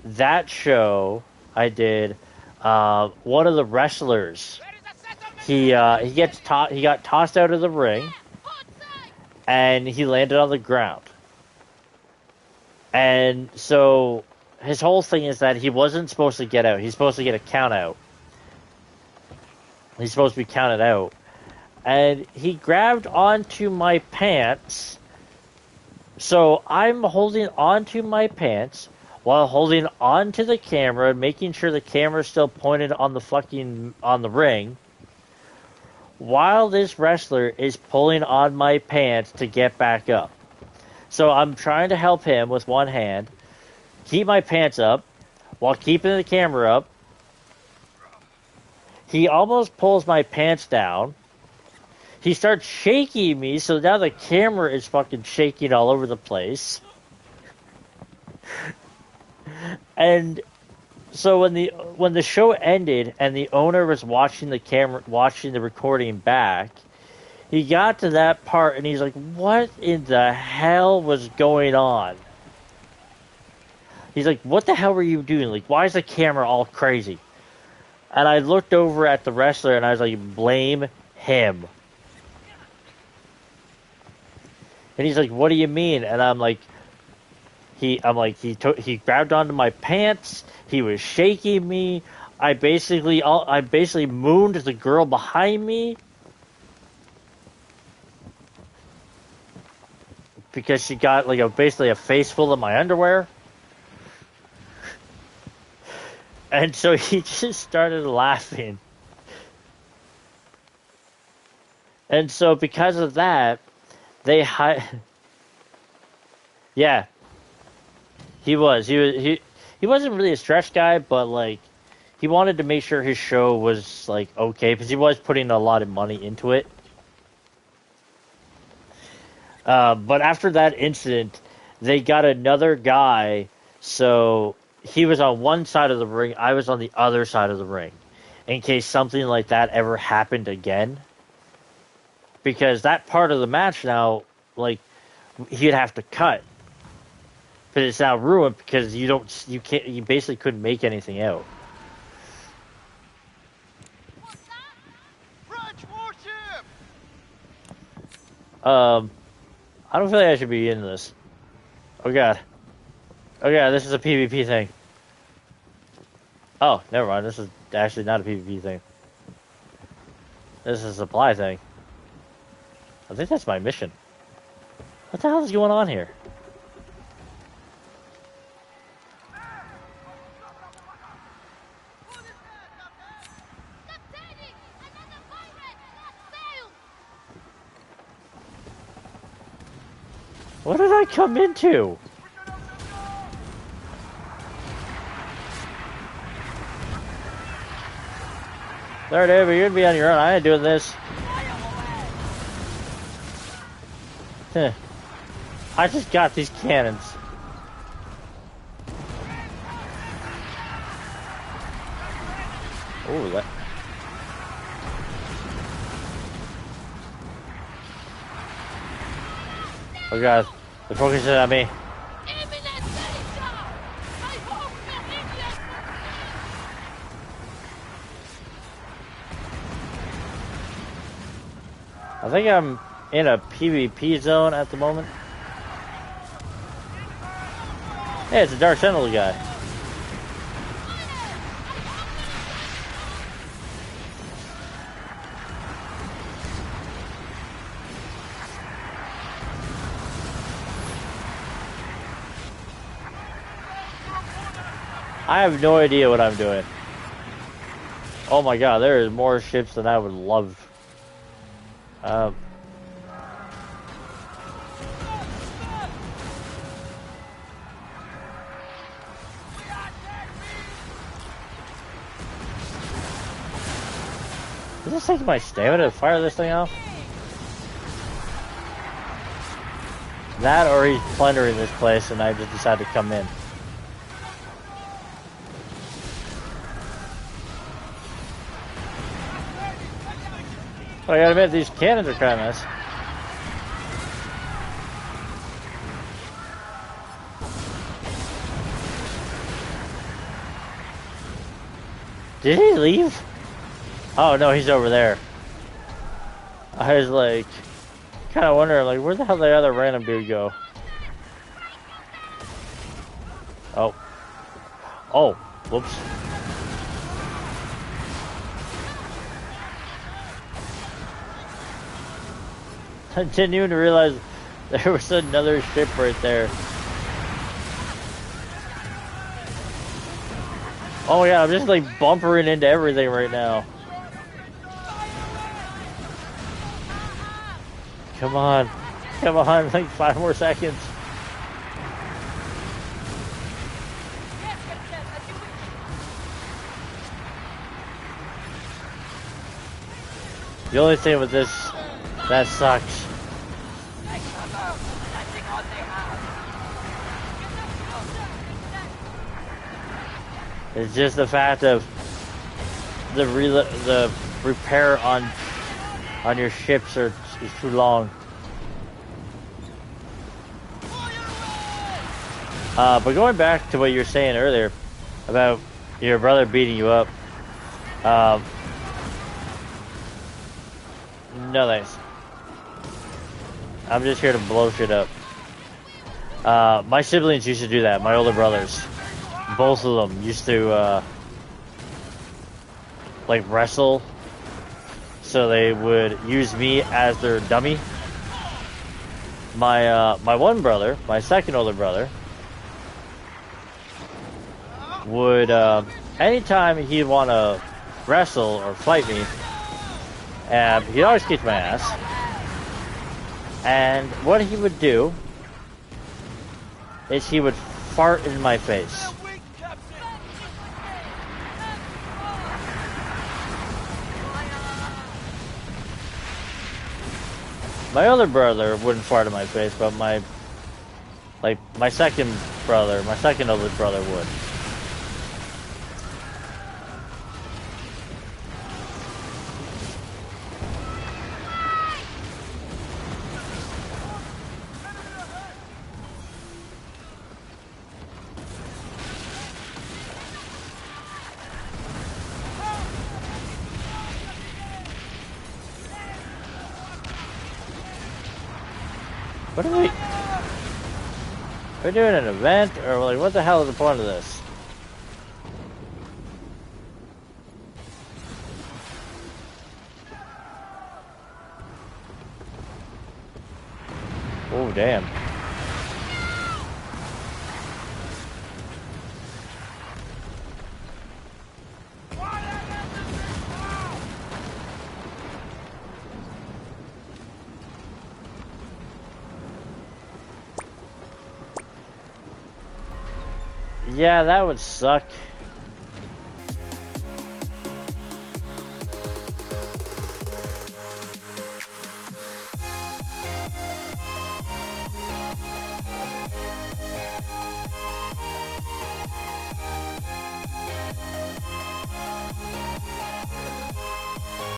that show I did, one of the wrestlers, he got tossed out of the ring, and he landed on the ground. And so his whole thing is that he wasn't supposed to get out. He's supposed to get a count out. He's supposed to be counted out. And he grabbed onto my pants So I'm holding onto my pants while holding onto the camera, making sure the camera's still pointed on the ring, while this wrestler is pulling on my pants to get back up. So I'm trying to help him with one hand, keep my pants up while keeping the camera up. He almost pulls my pants down. He starts shaking me, so now the camera is fucking shaking all over the place. And so when the show ended and the owner was watching the recording back, he got to that part and he's like, "What in the hell was going on?" He's like, "What the hell were you doing? Like, why is the camera all crazy?" And I looked over at the wrestler and I was like, "Blame him." And he's like, "What do you mean?" And I'm like, he grabbed onto my pants. He was shaking me. I basically mooned the girl behind me because she got like basically a face full of my underwear. And so he just started laughing. And so because of that, yeah, he wasn't really a stretch guy, but like he wanted to make sure his show was like okay because he was putting a lot of money into it. But after that incident, they got another guy. So he was on one side of the ring, I was on the other side of the ring, in case something like that ever happened again. Because that part of the match now, like, he'd have to cut. But it's now ruined because you basically couldn't make anything out. What's that? French warship! I don't feel like I should be in this. Oh god. Oh god, this is a PvP thing. Oh, never mind. This is actually not a PvP thing. This is a supply thing. I think that's my mission. What the hell is going on here? Captain! Another pirate! Lost sail! What did I come into? There, David, you're gonna be on your own. I ain't doing this. Huh. I just got these cannons. Oh, that. Oh god, they're focusing on me. Imminent danger! I hope no Indians I think I'm in a PvP zone at the moment. Hey, it's a Dark Sentinel guy. I have no idea what I'm doing. Oh my god, there is more ships than I would love. Is this taking my stamina to fire this thing off? That or he's plundering this place and I just decided to come in. Well, I gotta admit, these cannons are kind of nice. Did he leave? Oh no, he's over there. I was like, kind of wondering, like, where the hell did the other random dude go? Oh. Oh, whoops. I didn't even realize There was another ship right there. Oh yeah, I'm just like bumpering into everything right now. Come on. Come on, like 5 more seconds. The only thing with this that sucks. It's just the fact of the repair on your ships is too long. But going back to what you were saying earlier about your brother beating you up, no thanks. I'm just here to blow shit up. My siblings used to do that. My older brothers, both of them used to like wrestle. So they would use me as their dummy. My one brother, my second older brother, would anytime he'd want to wrestle or fight me, he'd always kick my ass. And what he would do is he would fart in my face. My other brother wouldn't fart in my face, but my second older brother would. What are we? We're doing an event, or like, what the hell is the point of this? Oh damn! Yeah, that would suck.